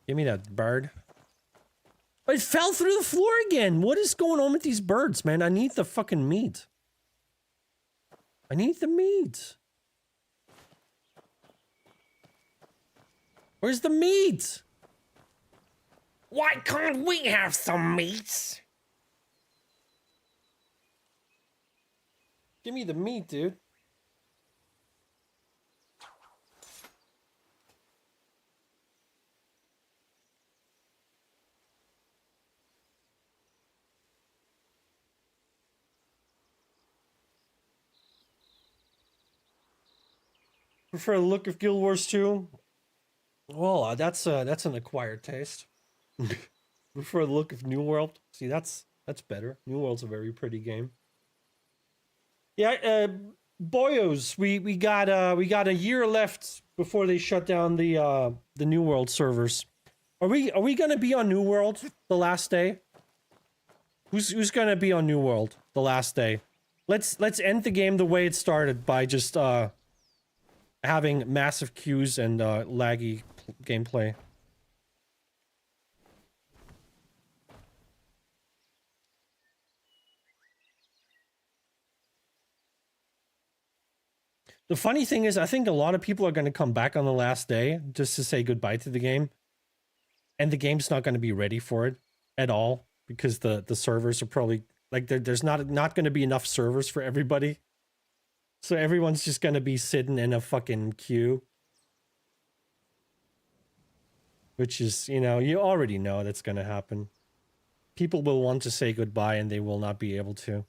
Give me that bird. It fell through the floor again. What is going on with these birds, man? I need the fucking meat. I need the meat. Where's the meat? Why can't we have some meat? Give me the meat, dude. Prefer the look of Guild Wars 2? Well, that's an acquired taste. Prefer the look of New World? See, that's better. New World's a very pretty game. Yeah, boyos, we got a year left before they shut down the New World servers. Are we gonna be on New World the last day? Who's gonna be on New World the last day? Let's end the game the way it started by just having massive queues and laggy gameplay. The funny thing is, I think a lot of people are going to come back on the last day just to say goodbye to the game. And the game's not going to be ready for it at all because the servers are probably like there's not going to be enough servers for everybody. So everyone's just going to be sitting in a fucking queue. Which is, you know, you already know that's going to happen. People will want to say goodbye and they will not be able to.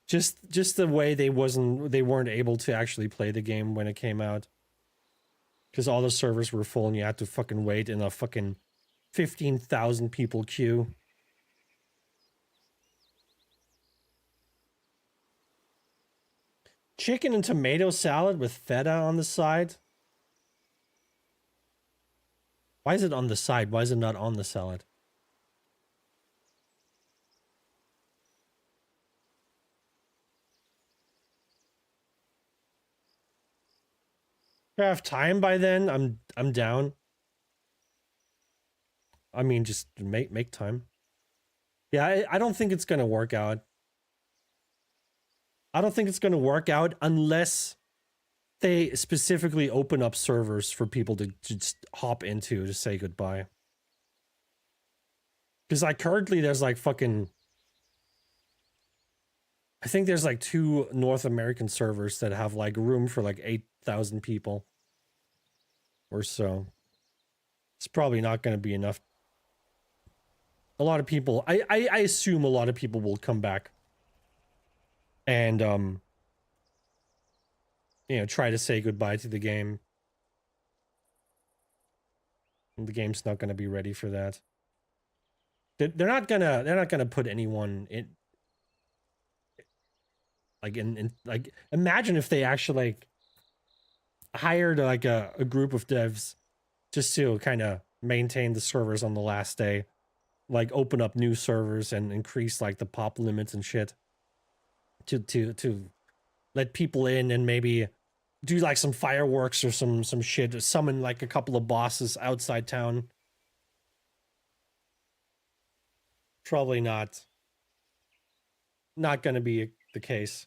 Just the way they weren't able to actually play the game when it came out. Because all the servers were full and you had to fucking wait in a fucking 15,000 people queue. Chicken and tomato salad with feta on the side? Why is it on the side? Why is it not on the salad? If I have time by then, I'm down. I mean, just make time. Yeah, I don't think it's gonna work out. I don't think it's gonna work out unless they specifically open up servers for people to just hop into to say goodbye. Because like currently there's like fucking, I think there's like 2 North American servers that have like room for like 8,000 people or so. It's probably not going to be enough. A lot of people, I assume a lot of people will come back and you know, try to say goodbye to the game. And the game's not going to be ready for that. They're not gonna put anyone in like like imagine if they actually like hired like a group of devs just to kind of maintain the servers on the last day, like open up new servers and increase like the pop limits and shit to let people in and maybe do like some fireworks or some shit, summon like a couple of bosses outside town. Probably not gonna be the case.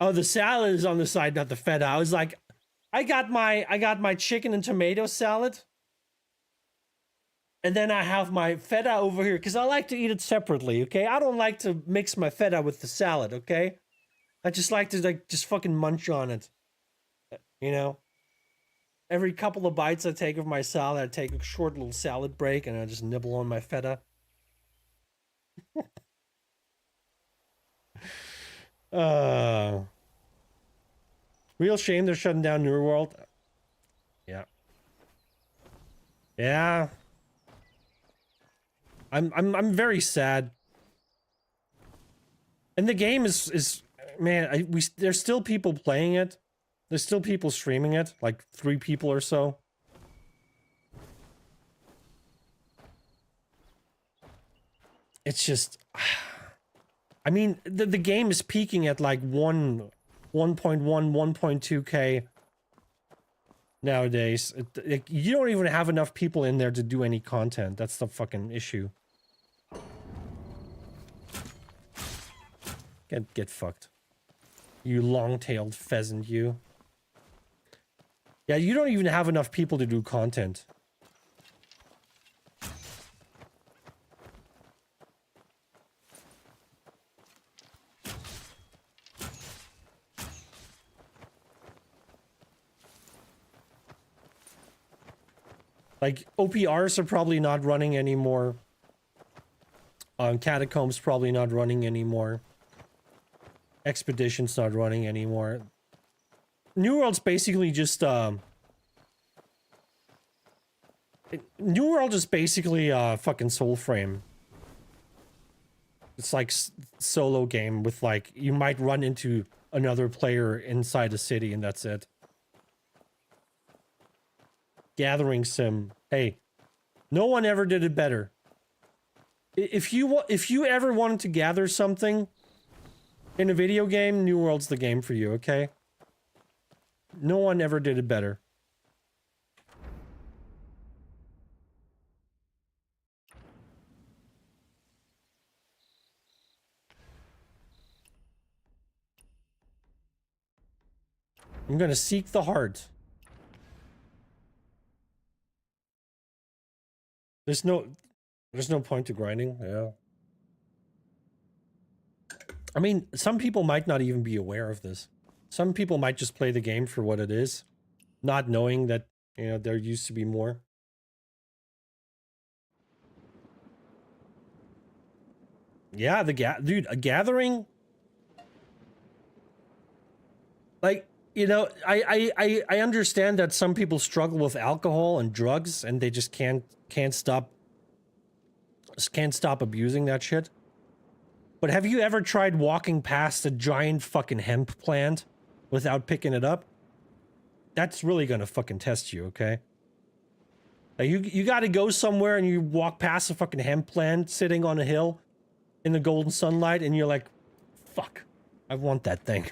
Oh, the salad is on the side, not the feta. I was like, I got my chicken and tomato salad. And then I have my feta over here because I like to eat it separately, okay? I don't like to mix my feta with the salad, okay? I just like to like just fucking munch on it. You know? Every couple of bites I take of my salad, I take a short little salad break and I just nibble on my feta. Real shame they're shutting down New World. Yeah. Yeah. I'm very sad. And the game is man, there's still people playing it. There's still people streaming it, like 3 people or so. It's just I mean, the game is peaking at like 1.1, 1.2k nowadays. You don't even have enough people in there to do any content. That's the fucking issue. Get fucked. You long-tailed pheasant, you. Yeah, you don't even have enough people to do content. Like, OPRs are probably not running anymore. Catacombs probably not running anymore. Expedition's not running anymore. New World's basically just, New World is basically fucking Soulframe. It's like solo game with like, you might run into another player inside a city and that's it. Gathering sim. Hey, no one ever did it better. If you ever wanted to gather something in a video game, New World's the game for you, okay? No one ever did it better. I'm gonna seek the heart. There's no point to grinding, yeah. I mean, some people might not even be aware of this. Some people might just play the game for what it is, not knowing that, you know, there used to be more. Yeah, dude, a gathering. Like, you know, I understand that some people struggle with alcohol and drugs and they just can't stop abusing that shit. But have you ever tried walking past a giant fucking hemp plant without picking it up? That's really gonna fucking test you, okay? Like you gotta go somewhere and you walk past a fucking hemp plant sitting on a hill in the golden sunlight and you're like, fuck, I want that thing.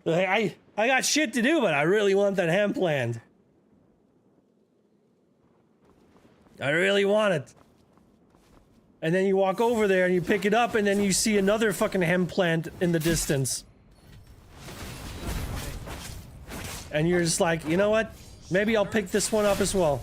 Like, I got shit to do, but I really want that hemp plant. I really want it. And then you walk over there and you pick it up and then you see another fucking hemp plant in the distance. And you're just like, you know what? Maybe I'll pick this one up as well.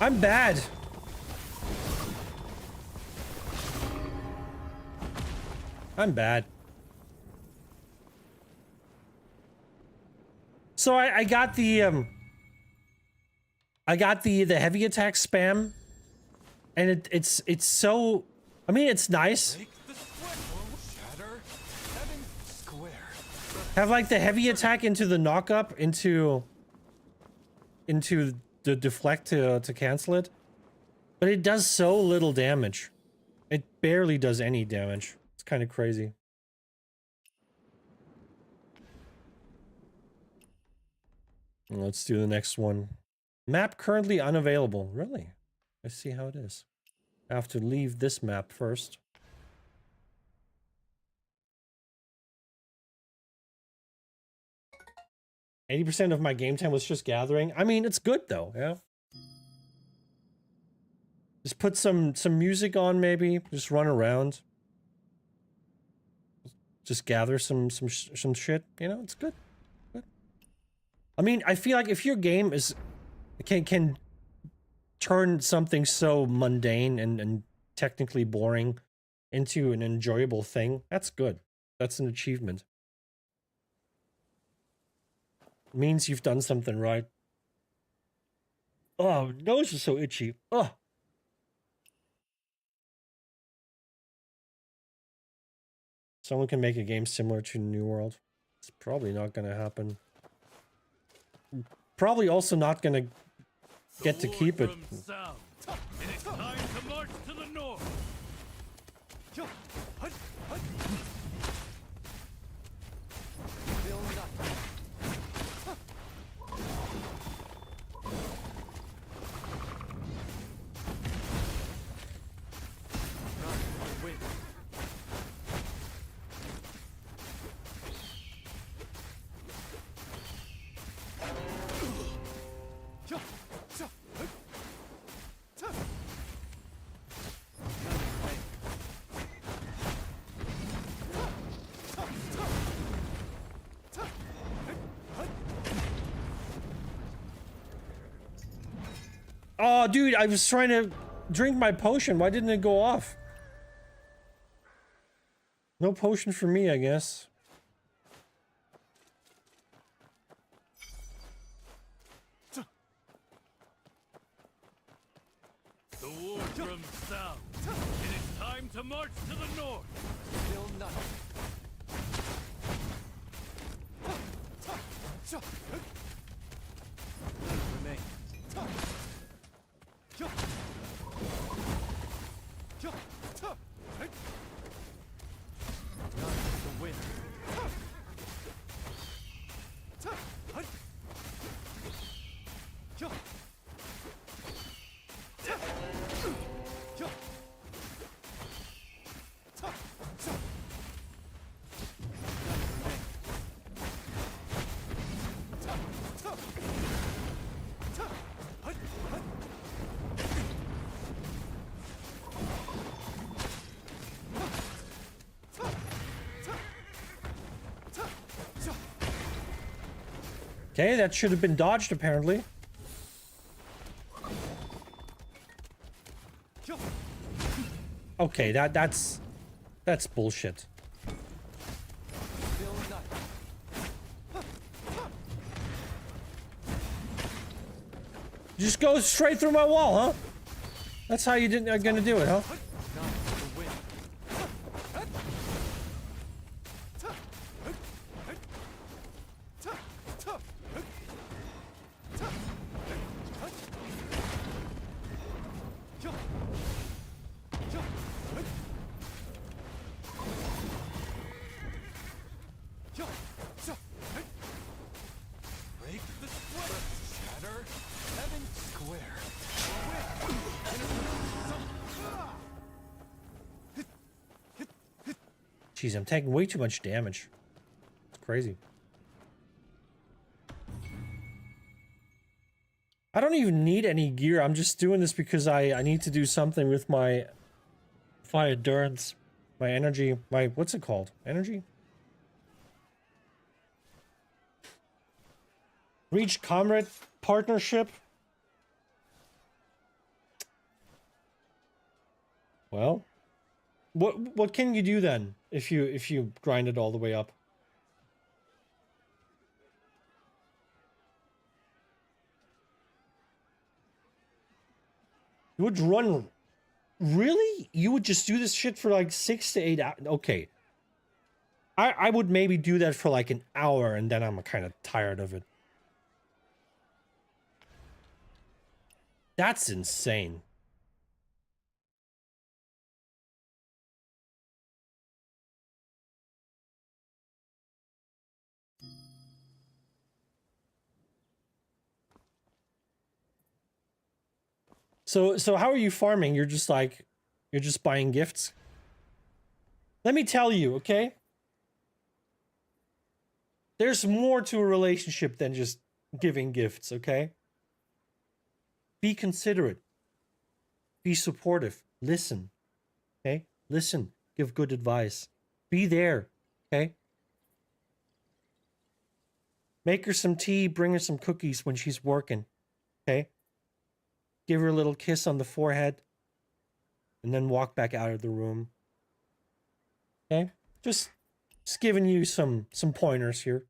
I'm bad. I'm bad. So I got the the heavy attack spam, and it's so, I mean, it's nice. Break the square. Shatter. Heaven square. Have like the heavy attack into the knock up into the deflect to cancel it, but it does so little damage. It barely does any damage. It's kind of crazy. Let's do the next one. Map currently unavailable. Really? Let's see how it is. I have to leave this map first. %80 of my game time was just gathering. I mean, it's good though, yeah. Just put some music on, maybe. Just run around. Just gather some shit. You know, it's good. I mean, I feel like if your game is can turn something so mundane and technically boring into an enjoyable thing, that's good. That's an achievement. It means you've done something right. Oh, nose is so itchy. Oh. Someone can make a game similar to New World. It's probably not gonna happen. Probably also not gonna get to keep it. Sound. It is time to march to the north. Feel nothing. Run for the wind. Oh, dude, I was trying to drink my potion. Why didn't it go off? No potion for me, I guess. The war drums sound. It is time to march to the north. Feel nothing. Remain. Run for the wind. Okay, that should have been dodged, apparently. Okay, that's bullshit. Just go straight through my wall, huh? That's how you are gonna do it, huh? Break the square. Shatter. Heaven square. Jeez, I'm taking way too much damage. It's crazy. I don't even need any gear. I'm just doing this because I need to do something with my endurance, my energy, my, what's it called? Energy? Reach comrade partnership. Well, What can you do then if you grind it all the way up? You would run. Really? You would just do this shit for like 6 to 8 hours? Okay. I would maybe do that for like an hour and then I'm kind of tired of it. That's insane. So how are you farming? You're just buying gifts? Let me tell you, okay? There's more to a relationship than just giving gifts, okay? Be considerate. Be supportive. Listen. Okay? Listen. Give good advice. Be there. Okay? Make her some tea, bring her some cookies when she's working. Okay? Give her a little kiss on the forehead. And then walk back out of the room. Okay? Just giving you some pointers here.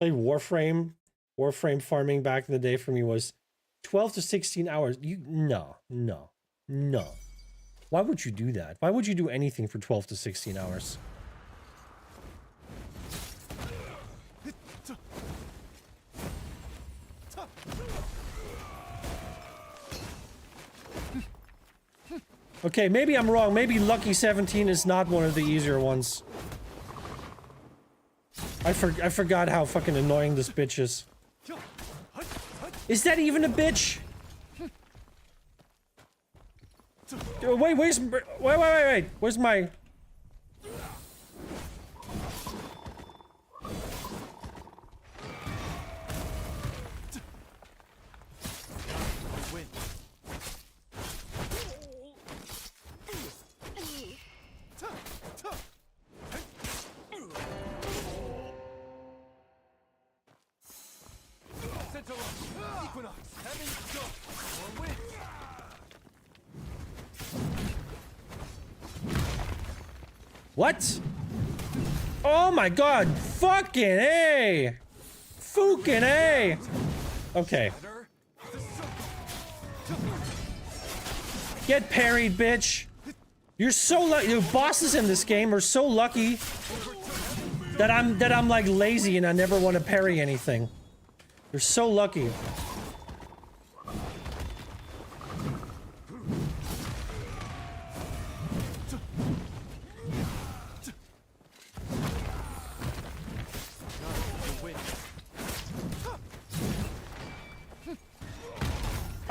Like Warframe farming back in the day for me was 12 to 16 hours. No. Why would you do that? Why would you do anything for 12 to 16 hours? Okay, maybe I'm wrong. Maybe Lucky 17 is not one of the easier ones. I forgot how fucking annoying this bitch is. Is that even a bitch? Wait, wait. Where's my... What? Oh my god! Fucking A! Fucking A! Okay. Get parried, bitch! You're so lucky. The bosses in this game are so lucky that I'm like lazy and I never want to parry anything. You're so lucky.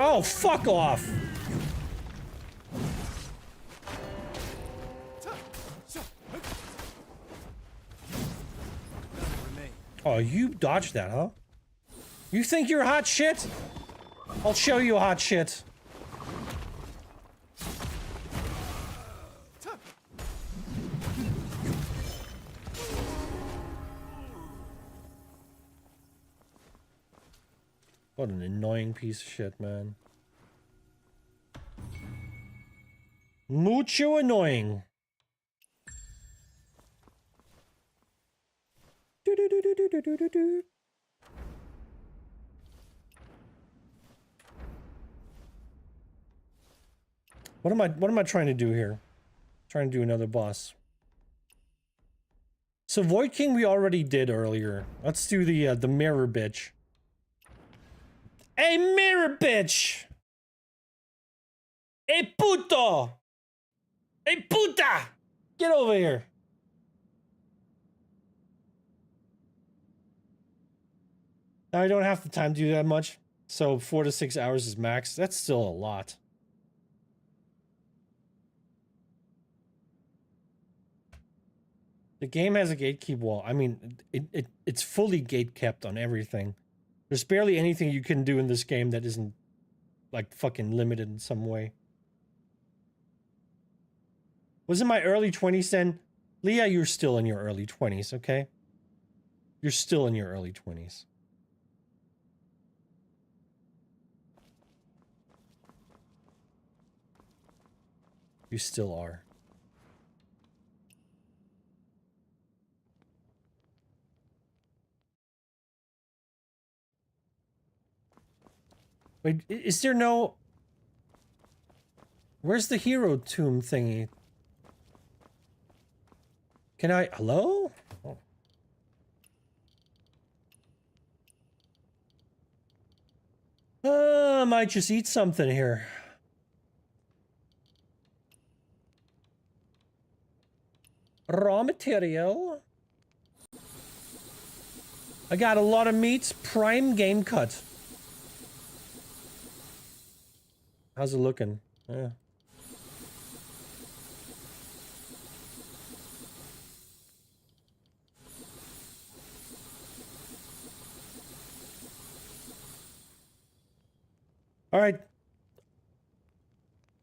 Oh, fuck off! Oh, you dodged that, huh? You think you're hot shit? I'll show you hot shit. What an annoying piece of shit, man. Mucho annoying. What am I trying to do here? Trying to do another boss. So Void King we already did earlier. Let's do the mirror bitch. Hey, mirror bitch! Hey, puto! Hey, puta! Get over here! Now, I don't have the time to do that much, so 4 to 6 hours is max. That's still a lot. The game has a gatekeep wall. I mean, it's fully gate-kept on everything. There's barely anything you can do in this game that isn't, like, fucking limited in some way. Was in my early 20s then? Leah, you're still in your early 20s, okay? You're still in your early 20s. You still are. Wait, is there no... Where's the hero tomb thingy? Can I... Hello? Oh. I might just eat something here. Raw material. I got a lot of meat. Prime game cut. How's it looking? Yeah. All right.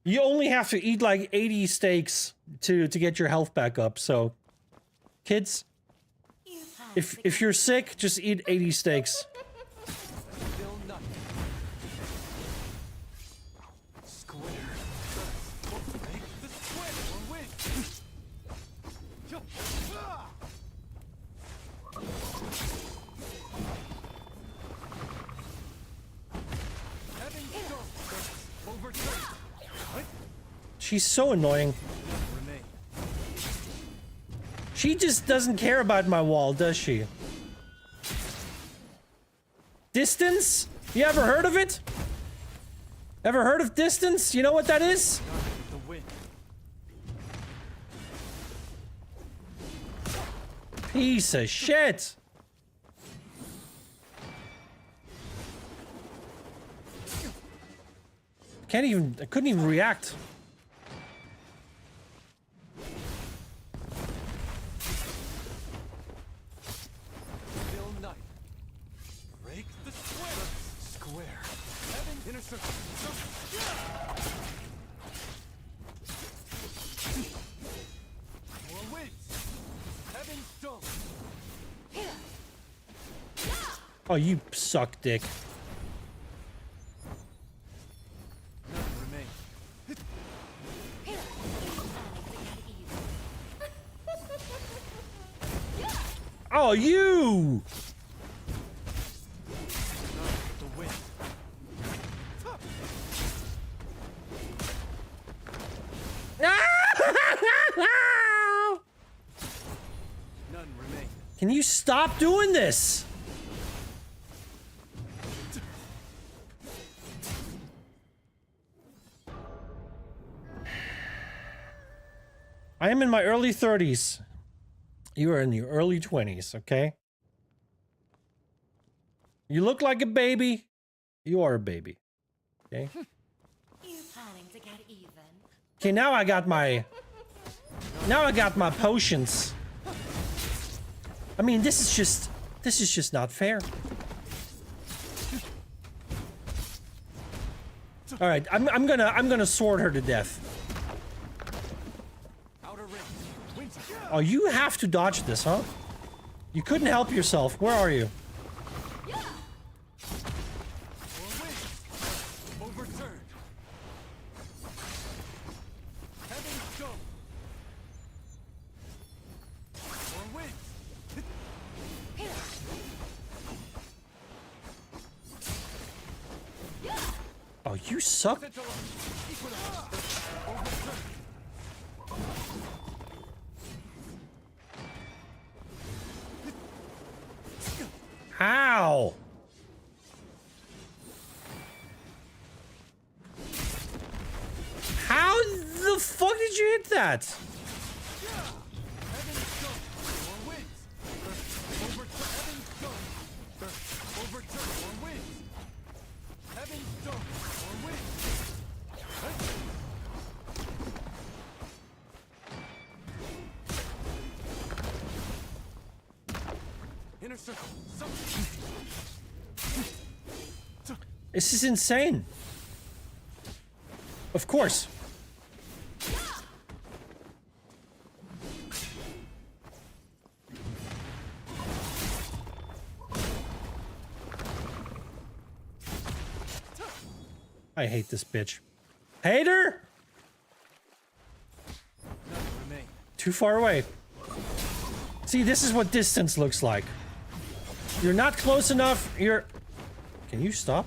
You only have to eat like 80 steaks to get your health back up. So, kids, if you're sick, just eat 80 steaks. Still nothing. Square. Make the square or win. Having stone. Overturn. She's so annoying. Remain. She just doesn't care about my wall, does she? Distance? You ever heard of it? Ever heard of distance? You know what that is? The win. Piece of shit. I couldn't even react. Still night. Break the square. Square. Heaven inner circle. More wins. Heaven stone. Oh, you suck, dick. None remain. Oh, you! The win. None remain. Can you stop doing this? I am in my early 30s. You are in your early 20s, okay? You look like a baby. You are a baby. Okay? You planning to get even? Okay, now I got my potions. I mean, this is just not fair. All right, I'm gonna sword her to death. Outer ring. Wins. Oh, you have to dodge this, huh? You couldn't help yourself. Where are you? More wins. Overturned. Heaven stone. More wins. Oh, you suck. Central equinox. Overturned. How? How the fuck did you hit that? Heaven stone. More wins. Overturn. Heaven stone. Overturn. More wins. Heaven stone. More wins. Inner circle. This is insane. Of course. I hate this bitch. Hater! None remain. Too far away. See, this is what distance looks like. You're not close enough. You're... Can you stop?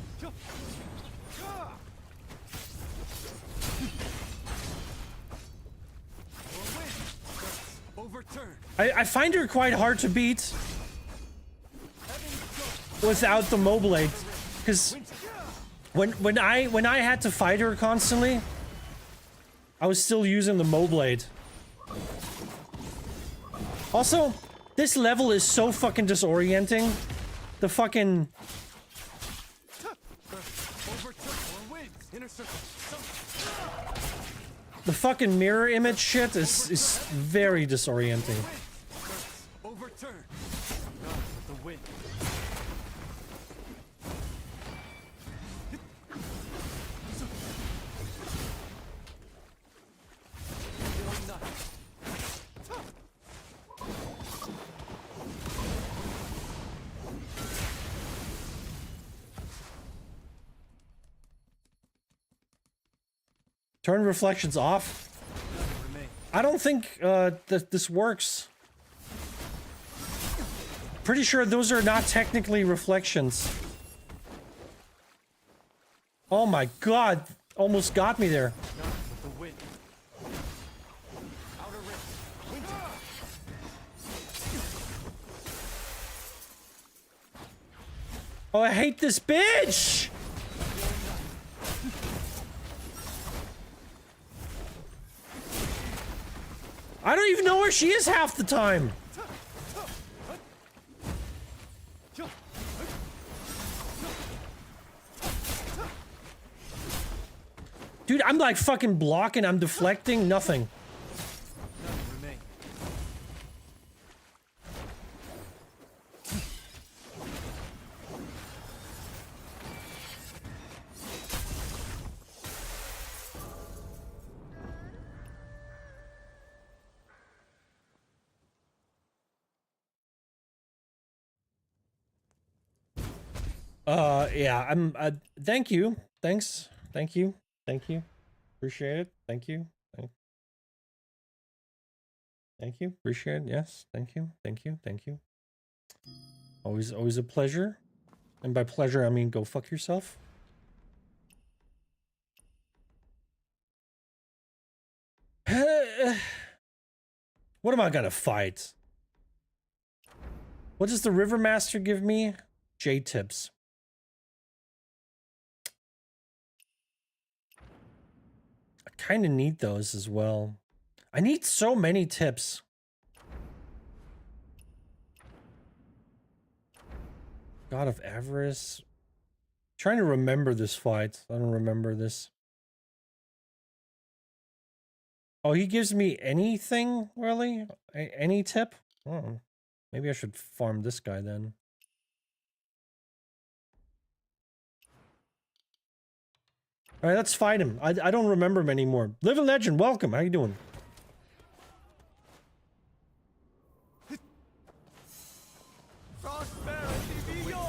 Overturn. I find her quite hard to beat without the Moblade, because when I had to fight her constantly, I was still using the Moblade. Also, this level is so fucking disorienting. The fucking mirror image shit is very disorienting. Overturn. The wind. Turn reflections off. I don't think that this works. Pretty sure those are not technically reflections. Oh my god, almost got me there. The wind. Outer rim. Winter. Oh, I hate this bitch! I don't even know where she is half the time. Dude, I'm like fucking blocking, I'm deflecting, nothing. Remain. Yeah, thank you. Thanks. Thank you. Thank you. Appreciate it. Thank you. Thank you. Appreciate it. Yes. Thank you. Thank you. Thank you. Always a pleasure. And by pleasure, I mean go fuck yourself. What am I gonna fight? What does the River Master give me? J-tips. I kind of need those as well. I need so many tips. God of Avarice. Trying to remember this fight. I don't remember this. Oh, he gives me anything, really? Any tip? Oh, maybe I should farm this guy then. Alright, let's fight him. I don't remember him anymore. Living Legend, welcome. How you doing? Prosperity be yours!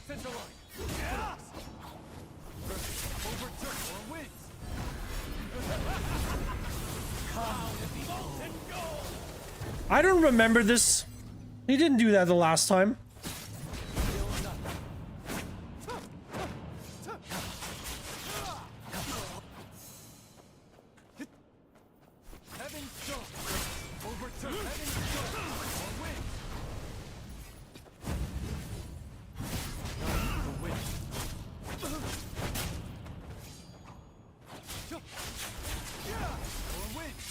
Central line. Overturn or wins. I don't remember this. He didn't do that the last time. Heaven stone. Overturn. Heaven stone or wins. The wind. Or wins.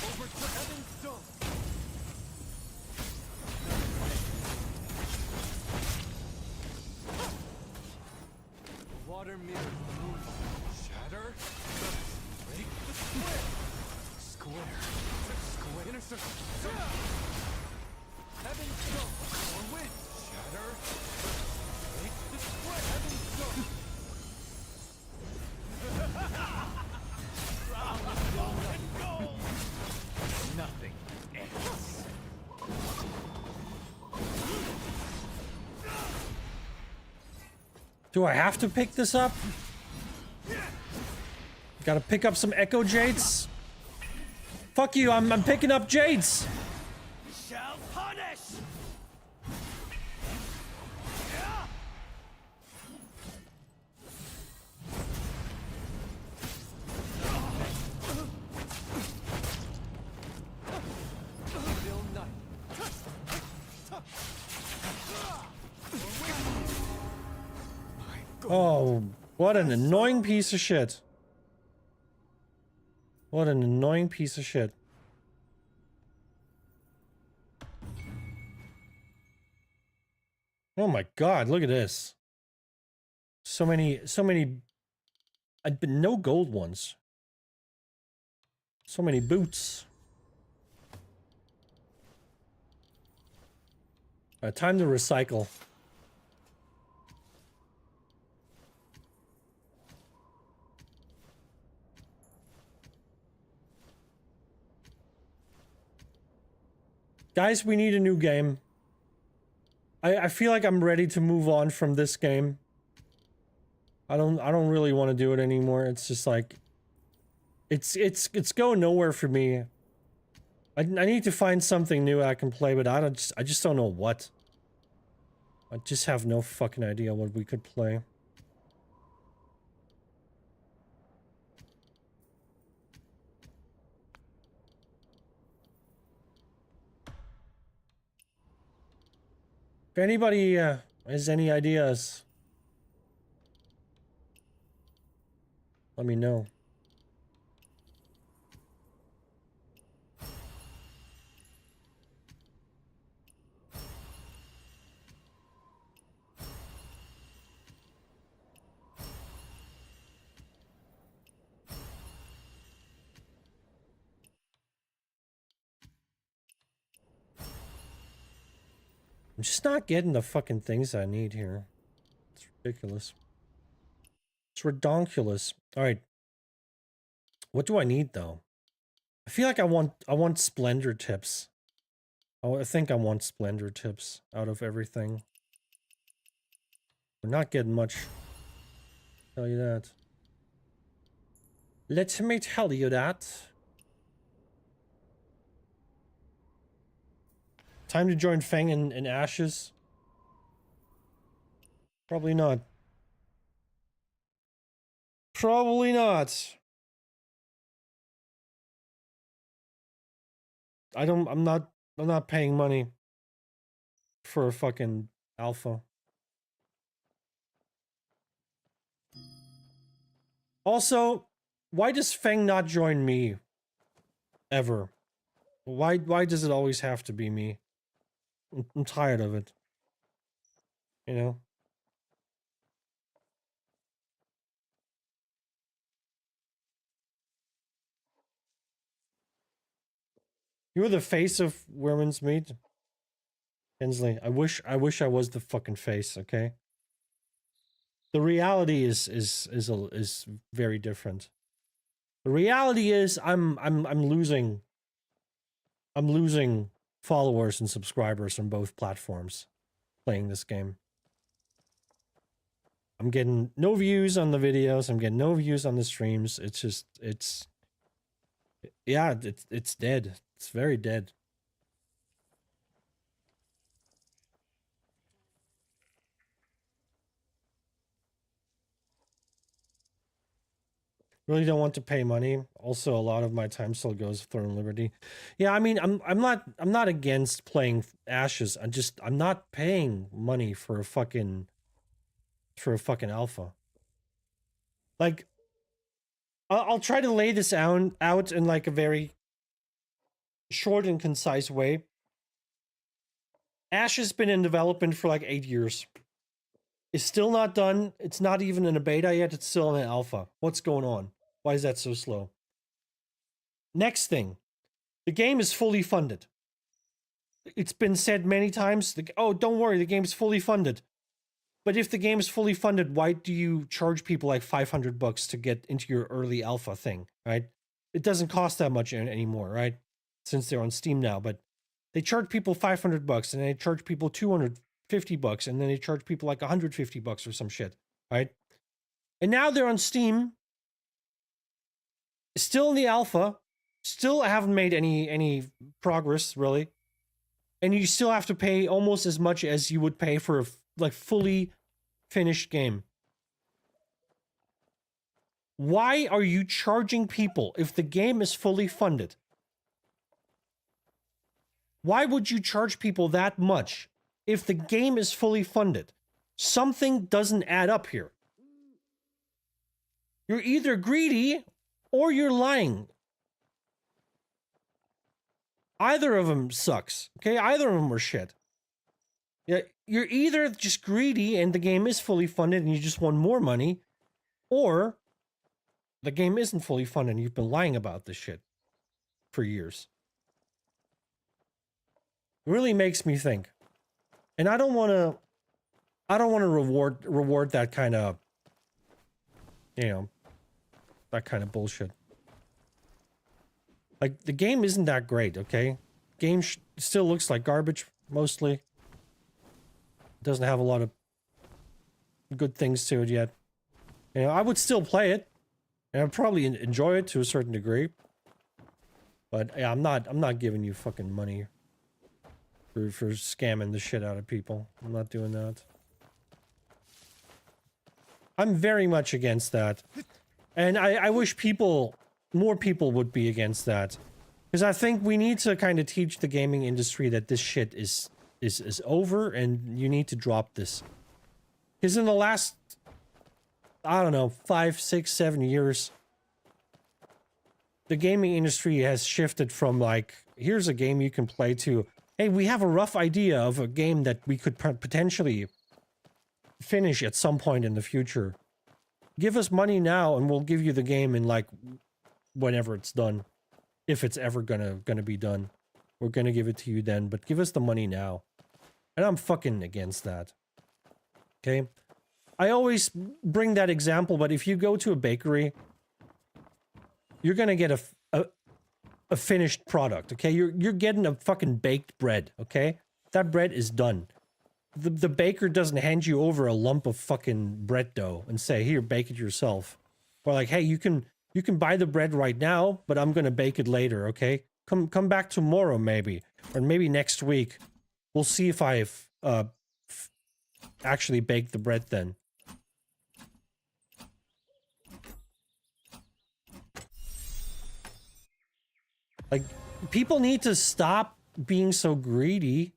Overturn. Heaven stone. Water mirrors the moon. Shatter. Break the square. Square. Square. Inner circle. Heaven stone. Or win. Shatter. Break the square. Heaven Do I have to pick this up? Gotta pick up some Echo Jades? Fuck you, I'm picking up Jades! Shall punish! Bill Knight. Oh, what an annoying piece of shit. What an annoying piece of shit. Oh my god, look at this. So many, but no gold ones. So many boots. Time to recycle. Guys, we need a new game. I feel like I'm ready to move on from this game. I don't really want to do it anymore. It's just like it's going nowhere for me. I need to find something new I can play, but I just don't know what. I just have no fucking idea what we could play. If anybody has any ideas, let me know. I'm just not getting the fucking things I need here. It's ridiculous. It's redonkulous. Alright. What do I need though? I feel like I want splendor tips. I think I want splendor tips out of everything. We're not getting much. Tell you that. Let me tell you that. Time to join Feng in Ashes? Probably not. Probably not. I'm not paying money for a fucking alpha. Also, why does Feng not join me? Ever. Why does it always have to be me? I'm tired of it. You know? You were the face of Women's Meat? Hensley, I wish I was the fucking face, okay? The reality is very different. The reality is I'm losing followers and subscribers on both platforms playing this game. I'm getting no views on the videos, I'm getting no views on the streams. It's just it's dead. It's very dead. Really don't want to pay money. Also, a lot of my time still goes for Throne Liberty. Yeah, I mean, I'm not against playing Ashes. I'm not paying money for a fucking alpha. Like, I'll try to lay this out in like a very short and concise way. Ash has been in development for like 8 years. It's still not done. It's not even in a beta yet. It's still in an alpha. What's going on? Why is that so slow? Next thing. The game is fully funded. It's been said many times. Oh, don't worry. The game's fully funded. But if the game is fully funded, why do you charge people like $500 to get into your early alpha thing, right? It doesn't cost that much anymore, right? Since they're on Steam now, but they charge people $500 and they charge people $250 and then they charge people like $150 or some shit. right? And now they're on Steam, still in the alpha, still haven't made any progress really, and you still have to pay almost as much as you would pay for a like fully finished game. Why are you charging people if the game is fully funded? Why would you charge people that much if the game is fully funded? Something doesn't add up here. You're either greedy or you're lying. Either of them sucks. Okay, either of them are shit. Yeah, you're either just greedy and the game is fully funded and you just want more money, or the game isn't fully funded and you've been lying about this shit for years. It really makes me think. And I don't want to reward that kind of, you know, that kind of bullshit. Like, the game isn't that great, okay? Game still looks like garbage, mostly. It doesn't have a lot of good things to it yet. You know, I would still play it, and I'd probably enjoy it to a certain degree. But yeah, I'm not giving you fucking money for scamming the shit out of people. I'm not doing that. I'm very much against that. And I wish more people would be against that. Because I think we need to kind of teach the gaming industry that this shit is over and you need to drop this. Because in the last, I don't know, 5, 6, 7 years, the gaming industry has shifted from like, here's a game you can play to, hey, we have a rough idea of a game that we could potentially finish at some point in the future. Give us money now and we'll give you the game in like whenever it's done. If it's ever gonna be done. We're gonna give it to you then, but give us the money now. And I'm fucking against that. Okay? I always bring that example, but if you go to a bakery, you're gonna get a finished product, okay? You're getting a fucking baked bread, okay? That bread is done. The baker doesn't hand you over a lump of fucking bread dough and say, here, bake it yourself. Or like, hey, you can buy the bread right now, but I'm gonna bake it later, okay? Come back tomorrow maybe, or maybe next week. We'll see if I've actually baked the bread then. Like, people need to stop being so greedy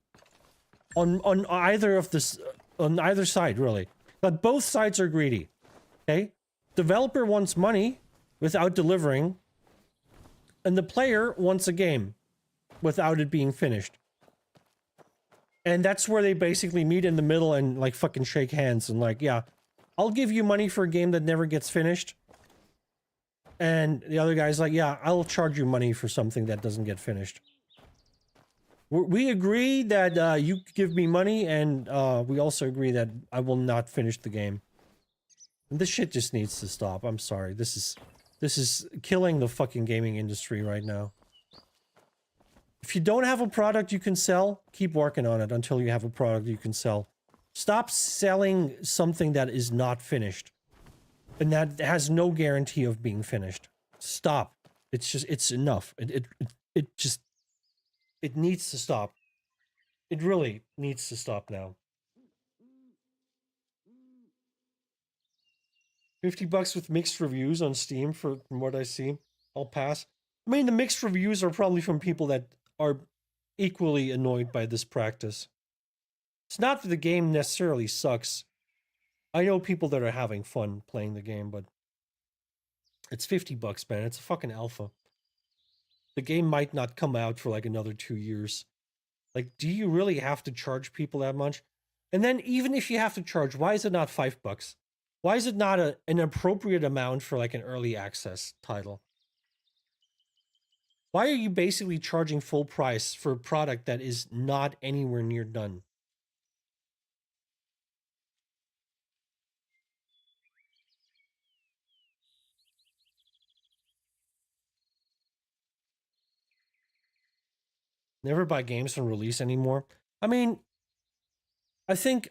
on either of this, on either side, really. But both sides are greedy, okay? Developer wants money without delivering, and the player wants a game without it being finished. And that's where they basically meet in the middle and like fucking shake hands and like, yeah, I'll give you money for a game that never gets finished. And the other guy's like, yeah, I'll charge you money for something that doesn't get finished. We agree that you give me money, and we also agree that I will not finish the game. And this shit just needs to stop. I'm sorry. This is killing the fucking gaming industry right now. If you don't have a product you can sell, keep working on it until you have a product you can sell. Stop selling something that is not finished. And that has no guarantee of being finished. Stop. It's enough. It needs to stop. It really needs to stop now. $50 with mixed reviews on Steam from what I see. I'll pass. I mean, the mixed reviews are probably from people that are equally annoyed by this practice. It's not that the game necessarily sucks. I know people that are having fun playing the game, but it's $50, man. It's a fucking alpha. The game might not come out for like another 2 years. Like, do you really have to charge people that much? And then even if you have to charge, why is it not $5? Why is it not an appropriate amount for like an early access title? Why are you basically charging full price for a product that is not anywhere near done? Never buy games from release anymore. I mean, I think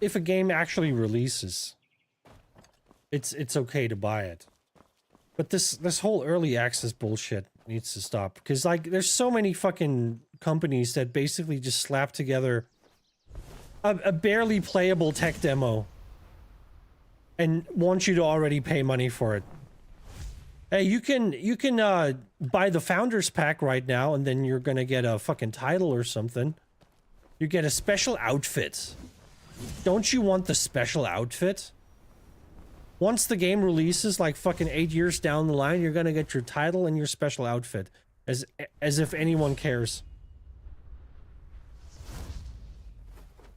if a game actually releases, it's okay to buy it. But this whole early access bullshit needs to stop, because like there's so many fucking companies that basically just slap together a barely playable tech demo and want you to already pay money for it. Hey, you can buy the Founders Pack right now, and then you're gonna get a fucking title or something. You get a special outfit. Don't you want the special outfit? Once the game releases, like fucking 8 years down the line, you're gonna get your title and your special outfit. As if anyone cares.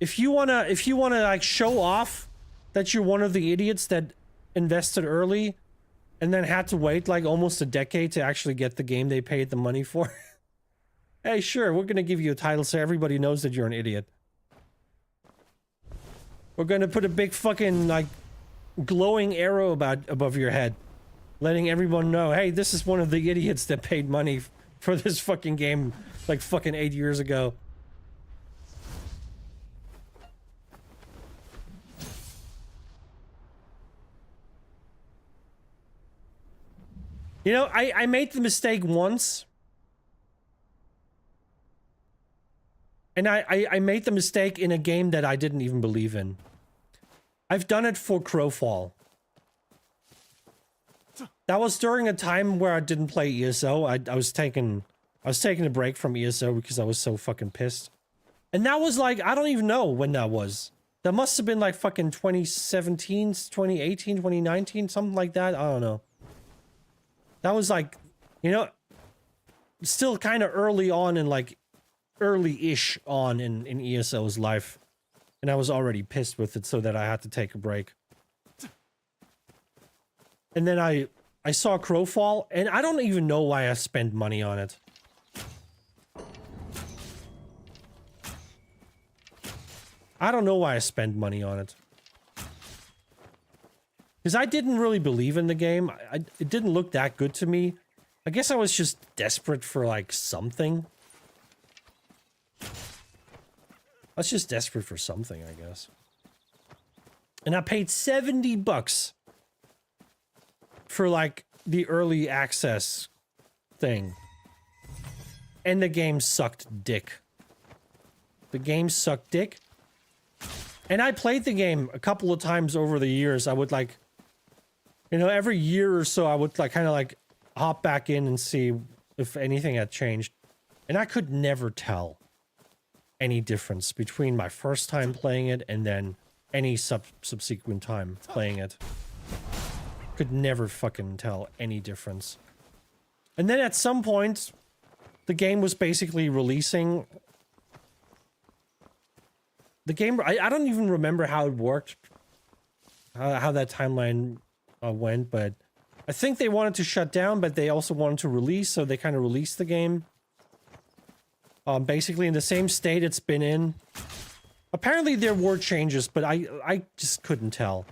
If you wanna like show off that you're one of the idiots that invested early and then had to wait like almost a decade to actually get the game they paid the money for. Hey, sure, we're gonna give you a title so everybody knows that you're an idiot. We're gonna put a big fucking, like, glowing arrow above your head, letting everyone know, hey, this is one of the idiots that paid money for this fucking game like fucking 8 years ago. You know, I made the mistake once. And I made the mistake in a game that I didn't even believe in. I've done it for Crowfall. That was during a time where I didn't play ESO. I was taking a break from ESO because I was so fucking pissed. And that was like, I don't even know when that was. That must have been like fucking 2017, 2018, 2019, something like that. I don't know. That was like, you know, still kind of early on in like, early-ish on in ESO's life. And I was already pissed with it so that I had to take a break. And then I saw Crowfall, and I don't even know why I spent money on it. I don't know why I spent money on it. Because I didn't really believe in the game. It didn't look that good to me. I guess I was just desperate for, like, something. I was just desperate for something, I guess. And I paid $70 for, like, the early access thing. And the game sucked dick. The game sucked dick. And I played the game a couple of times over the years. I would, like, you know, every year or so, I would, like, kind of, like, hop back in and see if anything had changed. And I could never tell any difference between my first time playing it and then any subsequent time playing it. Could never fucking tell any difference. And then at some point, the game was basically releasing. The game, I don't even remember how it worked, how that timeline went, but I think they wanted to shut down, but they also wanted to release, so they kind of released the game. Basically in the same state it's been in. Apparently there were changes, but I just couldn't tell.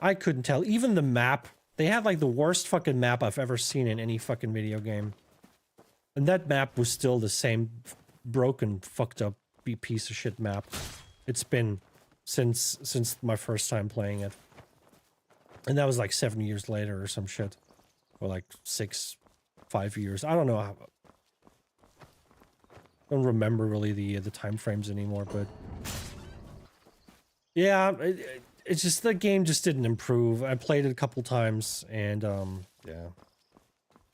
I couldn't tell. Even the map, they had like the worst fucking map I've ever seen in any fucking video game. And that map was still the same broken, fucked up piece of shit map. It's been since my first time playing it. And that was like 7 years later or some shit. Or like 5 years. I don't know how. I don't remember really the time frames anymore, but yeah, it's just the game just didn't improve. I played it a couple times, and yeah,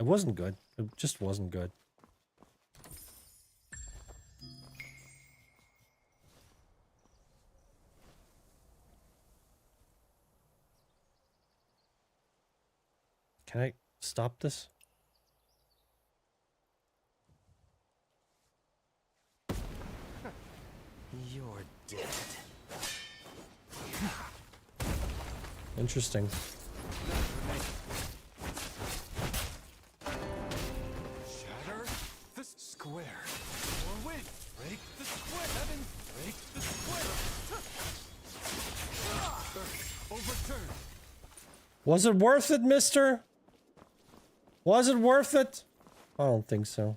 it wasn't good. It just wasn't good. Can I stop this? You're dead. Interesting. Shatter the square. Or win. Break the square. Heaven, break the square. Earth, overturn. Was it worth it, mister? Was it worth it? I don't think so.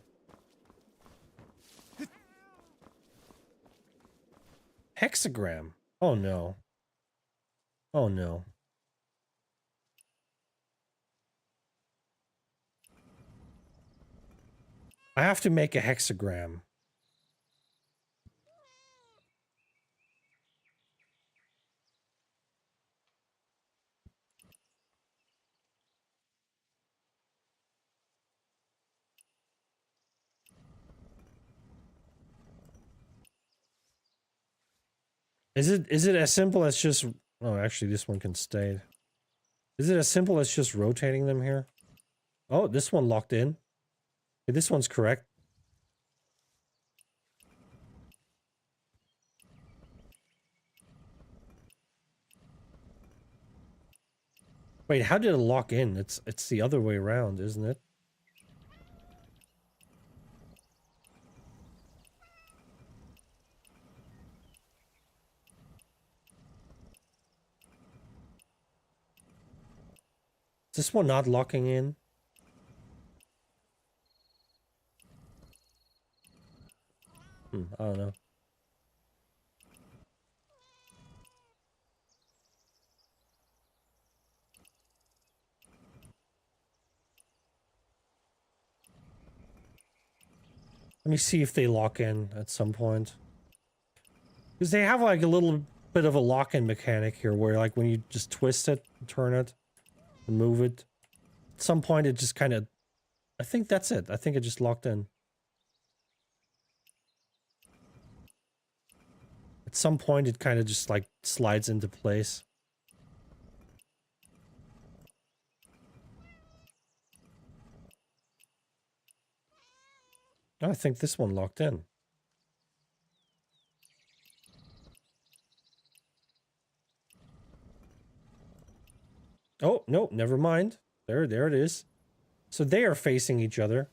Hexagram. Oh no. Oh no. I have to make a hexagram. Is it as simple as just... Oh, actually, this one can stay. Is it as simple as just rotating them here? Oh, this one locked in. Okay, this one's correct. Wait, how did it lock in? It's the other way around, isn't it? Is this one not locking in? I don't know. Let me see if they lock in at some point. Because they have like a little bit of a lock-in mechanic here where like when you just twist it, turn it, and move it. At some point it just kind of... I think that's it. I think it just locked in. At some point it kind of just like slides into place. I think this one locked in. Oh, no, never mind. There it is. So they are facing each other.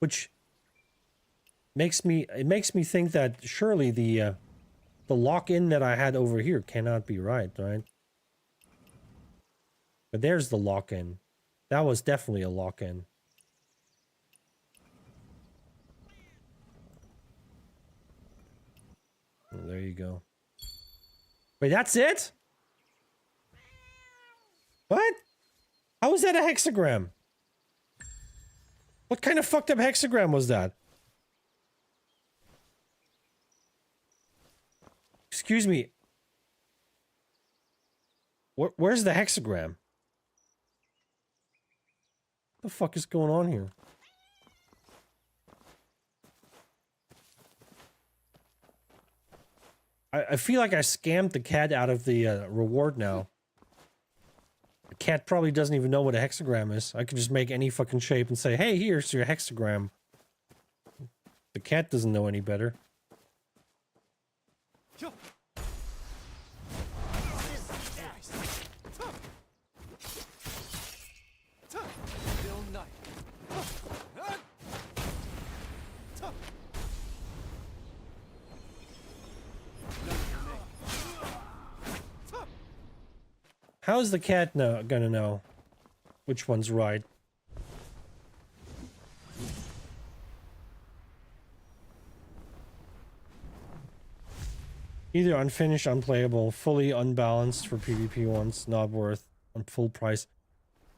Which makes me think that surely the lock-in that I had over here cannot be right? But there's the lock-in. That was definitely a lock-in. Oh, there you go. Wait, that's it? What? How is that a hexagram? What kind of fucked up hexagram was that? Excuse me. Where's the hexagram? What the fuck is going on here? I feel like I scammed the cat out of the reward now. The cat probably doesn't even know what a hexagram is. I could just make any fucking shape and say, hey, here's your hexagram. The cat doesn't know any better. How's the cat gonna know which one's right? Either unfinished, unplayable, fully unbalanced for PvP ones, not worth, on full price.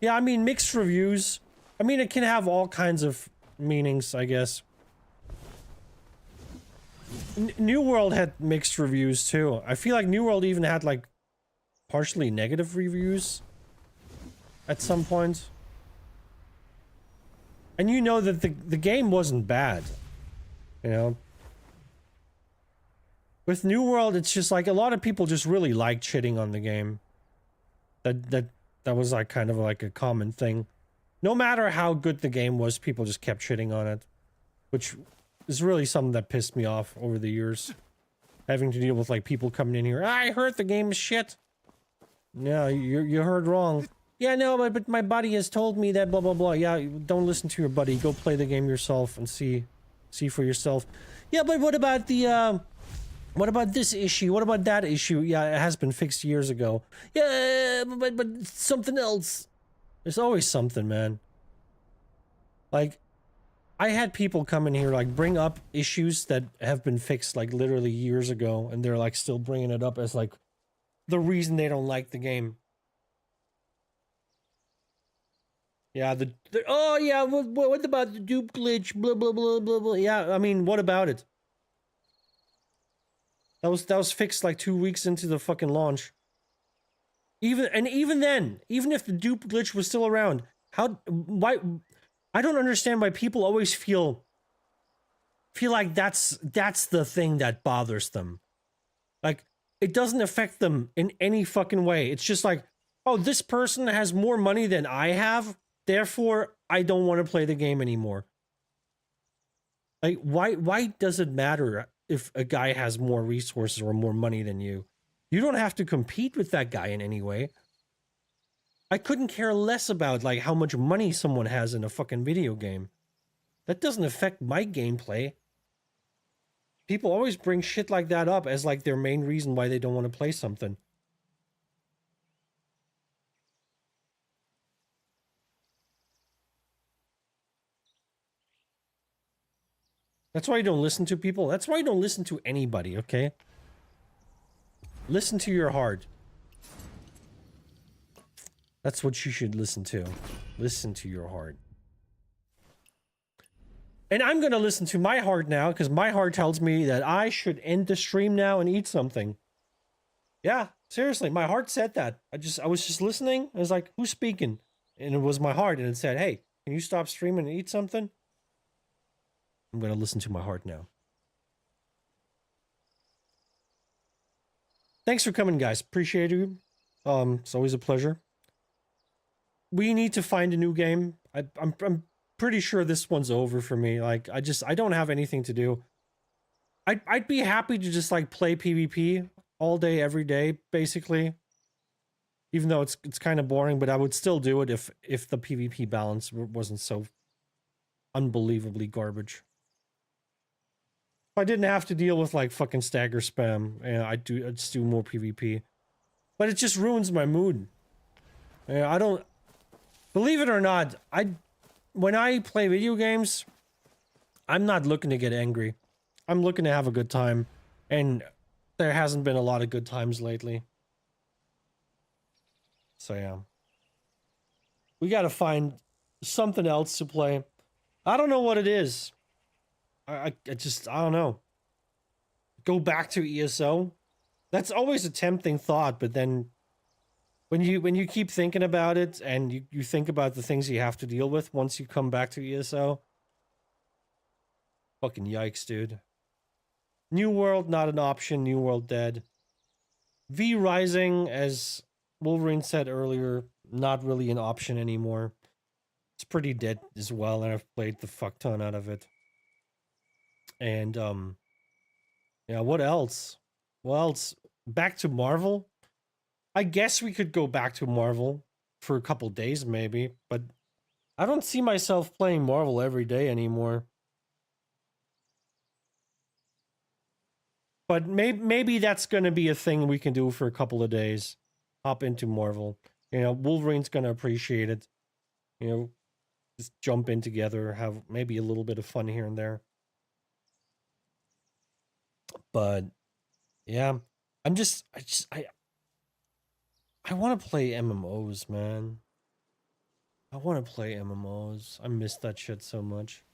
Yeah, I mean, mixed reviews. I mean, it can have all kinds of meanings, I guess. New World had mixed reviews, too. I feel like New World even had, like, partially negative reviews at some point. And you know that the game wasn't bad, you know? With New World, it's just like a lot of people just really liked shitting on the game. That was like kind of like a common thing. No matter how good the game was, people just kept shitting on it. Which is really something that pissed me off over the years. Having to deal with like people coming in here, I heard the game is shit. No, you heard wrong. Yeah, no, but my buddy has told me that blah blah blah. Yeah, don't listen to your buddy. Go play the game yourself and see for yourself. Yeah, but what about the what about this issue? What about that issue? Yeah, it has been fixed years ago. Yeah, but something else. There's always something, man. Like, I had people come in here, like, bring up issues that have been fixed, like, literally years ago, and they're, like, still bringing it up as, like, the reason they don't like the game. Yeah, oh yeah, what about the dupe glitch? Blah blah blah blah blah. Yeah, I mean, what about it? That was fixed like 2 weeks into the fucking launch. Even then, even if the dupe glitch was still around, why I don't understand why people always feel like that's the thing that bothers them. Like, it doesn't affect them in any fucking way. It's just like, oh, this person has more money than I have, therefore I don't want to play the game anymore. Like, why does it matter if a guy has more resources or more money than you? You don't have to compete with that guy in any way. I couldn't care less about like how much money someone has in a fucking video game. That doesn't affect my gameplay. People always bring shit like that up as like their main reason why they don't want to play something. That's why you don't listen to people. That's why you don't listen to anybody, okay? Listen to your heart. That's what you should listen to. Listen to your heart. And I'm gonna listen to my heart now, because my heart tells me that I should end the stream now and eat something. Yeah, seriously, my heart said that. I was just listening. I was like, who's speaking? And it was my heart, and it said, hey, can you stop streaming and eat something? I'm gonna listen to my heart now. Thanks for coming, guys. Appreciate you. It's always a pleasure. We need to find a new game. I'm pretty sure this one's over for me. Like, I don't have anything to do. I'd be happy to just like play PvP all day, every day, basically. Even though it's kind of boring, but I would still do it if the PvP balance wasn't so unbelievably garbage. If I didn't have to deal with like fucking stagger spam, yeah, I'd just do more PvP. But it just ruins my mood. Yeah, I don't, believe it or not, when I play video games, I'm not looking to get angry. I'm looking to have a good time, and there hasn't been a lot of good times lately. So yeah. We gotta find something else to play. I don't know what it is. I don't know. Go back to ESO? That's always a tempting thought, but then when you keep thinking about it and you think about the things you have to deal with once you come back to ESO, fucking yikes, dude. New World, not an option. New World dead. V Rising, as Wolverine said earlier, not really an option anymore. It's pretty dead as well, and I've played the fuck ton out of it. And yeah, what else? Well, back to Marvel. I guess we could go back to Marvel for a couple days maybe, but I don't see myself playing Marvel every day anymore. But maybe that's going to be a thing we can do for a couple of days. Hop into Marvel. You know, Wolverine's going to appreciate it. You know, just jump in together, have maybe a little bit of fun here and there. But yeah, I want to play MMOs, man. I want to play MMOs. I miss that shit so much.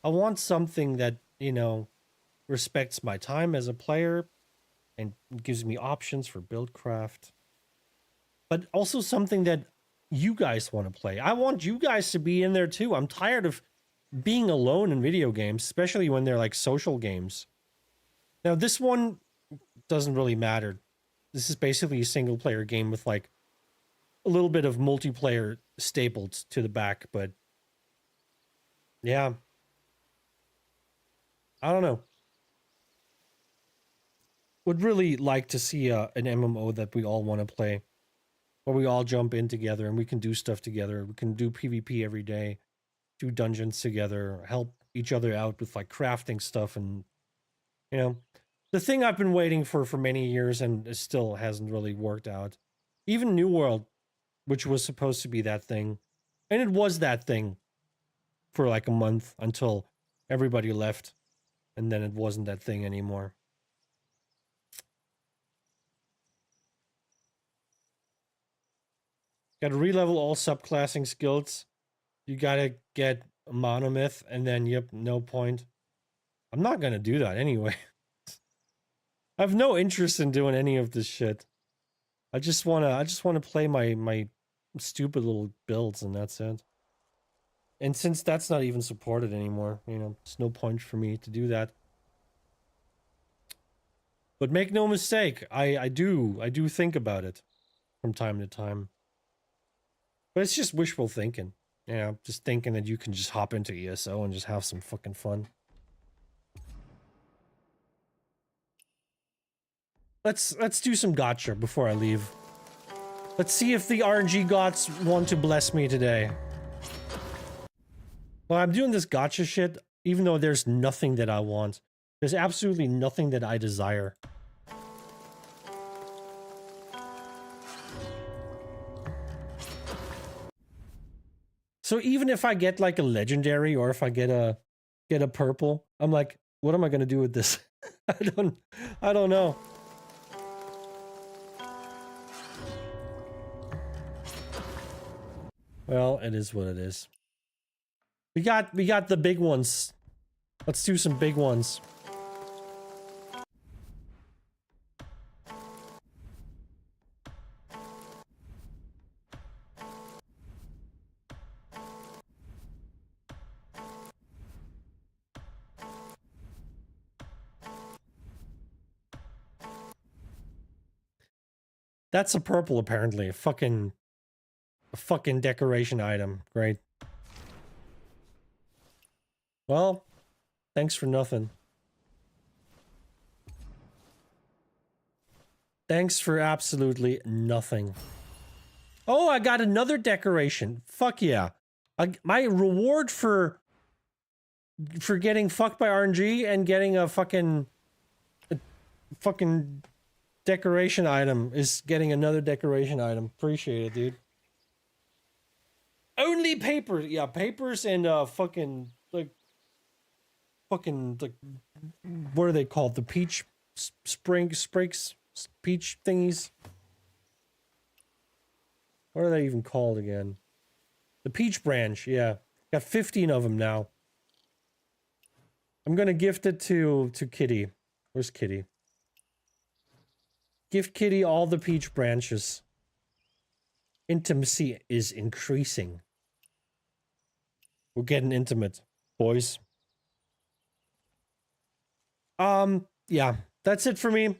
I want something that, you know, respects my time as a player and gives me options for buildcraft. But also something that you guys want to play. I want you guys to be in there too. I'm tired of being alone in video games, especially when they're like social games. Now, this one doesn't really matter. This is basically a single player game with like a little bit of multiplayer stapled to the back, but yeah. I don't know. Would really like to see an MMO that we all want to play, where we all jump in together and we can do stuff together. We can do PvP every day, do dungeons together, help each other out with like crafting stuff, and you know, the thing I've been waiting for many years and it still hasn't really worked out. Even New World, which was supposed to be that thing, and it was that thing for like a month until everybody left, and then it wasn't that thing anymore. Gotta relevel all subclassing skills. You gotta get a monomyth, and then, yep, no point. I'm not gonna do that anyway. I have no interest in doing any of this shit. I just wanna play my stupid little builds, and that's it. And since that's not even supported anymore, you know, it's no point for me to do that. But make no mistake, I do think about it from time to time. But it's just wishful thinking. You know, just thinking that you can just hop into ESO and just have some fucking fun. Let's do some gacha before I leave. Let's see if the RNG gods want to bless me today. Well, I'm doing this gacha shit, even though there's nothing that I want. There's absolutely nothing that I desire. So even if I get like a legendary, or if I get a purple, I'm like, what am I gonna do with this? I don't know. Well, it is what it is. We got the big ones. Let's do some big ones. That's a purple, apparently. A fucking decoration item. Great. Well, thanks for nothing. Thanks for absolutely nothing. Oh, I got another decoration. Fuck yeah. My reward for getting fucked by RNG and getting a fucking decoration item is getting another decoration item. Appreciate it, dude. Only papers. Yeah, papers and fucking like what are they called? The peach sprigs, peach thingies. What are they even called again? The peach branch, yeah. Got 15 of them now. I'm gonna gift it to Kitty. Where's Kitty? Gift Kitty all the peach branches. Intimacy is increasing. We're getting intimate, boys. Yeah, that's it for me.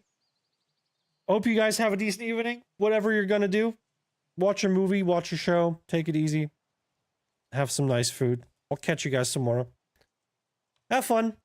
Hope you guys have a decent evening. Whatever you're gonna do. Watch a movie, watch a show, take it easy. Have some nice food. I'll catch you guys tomorrow. Have fun.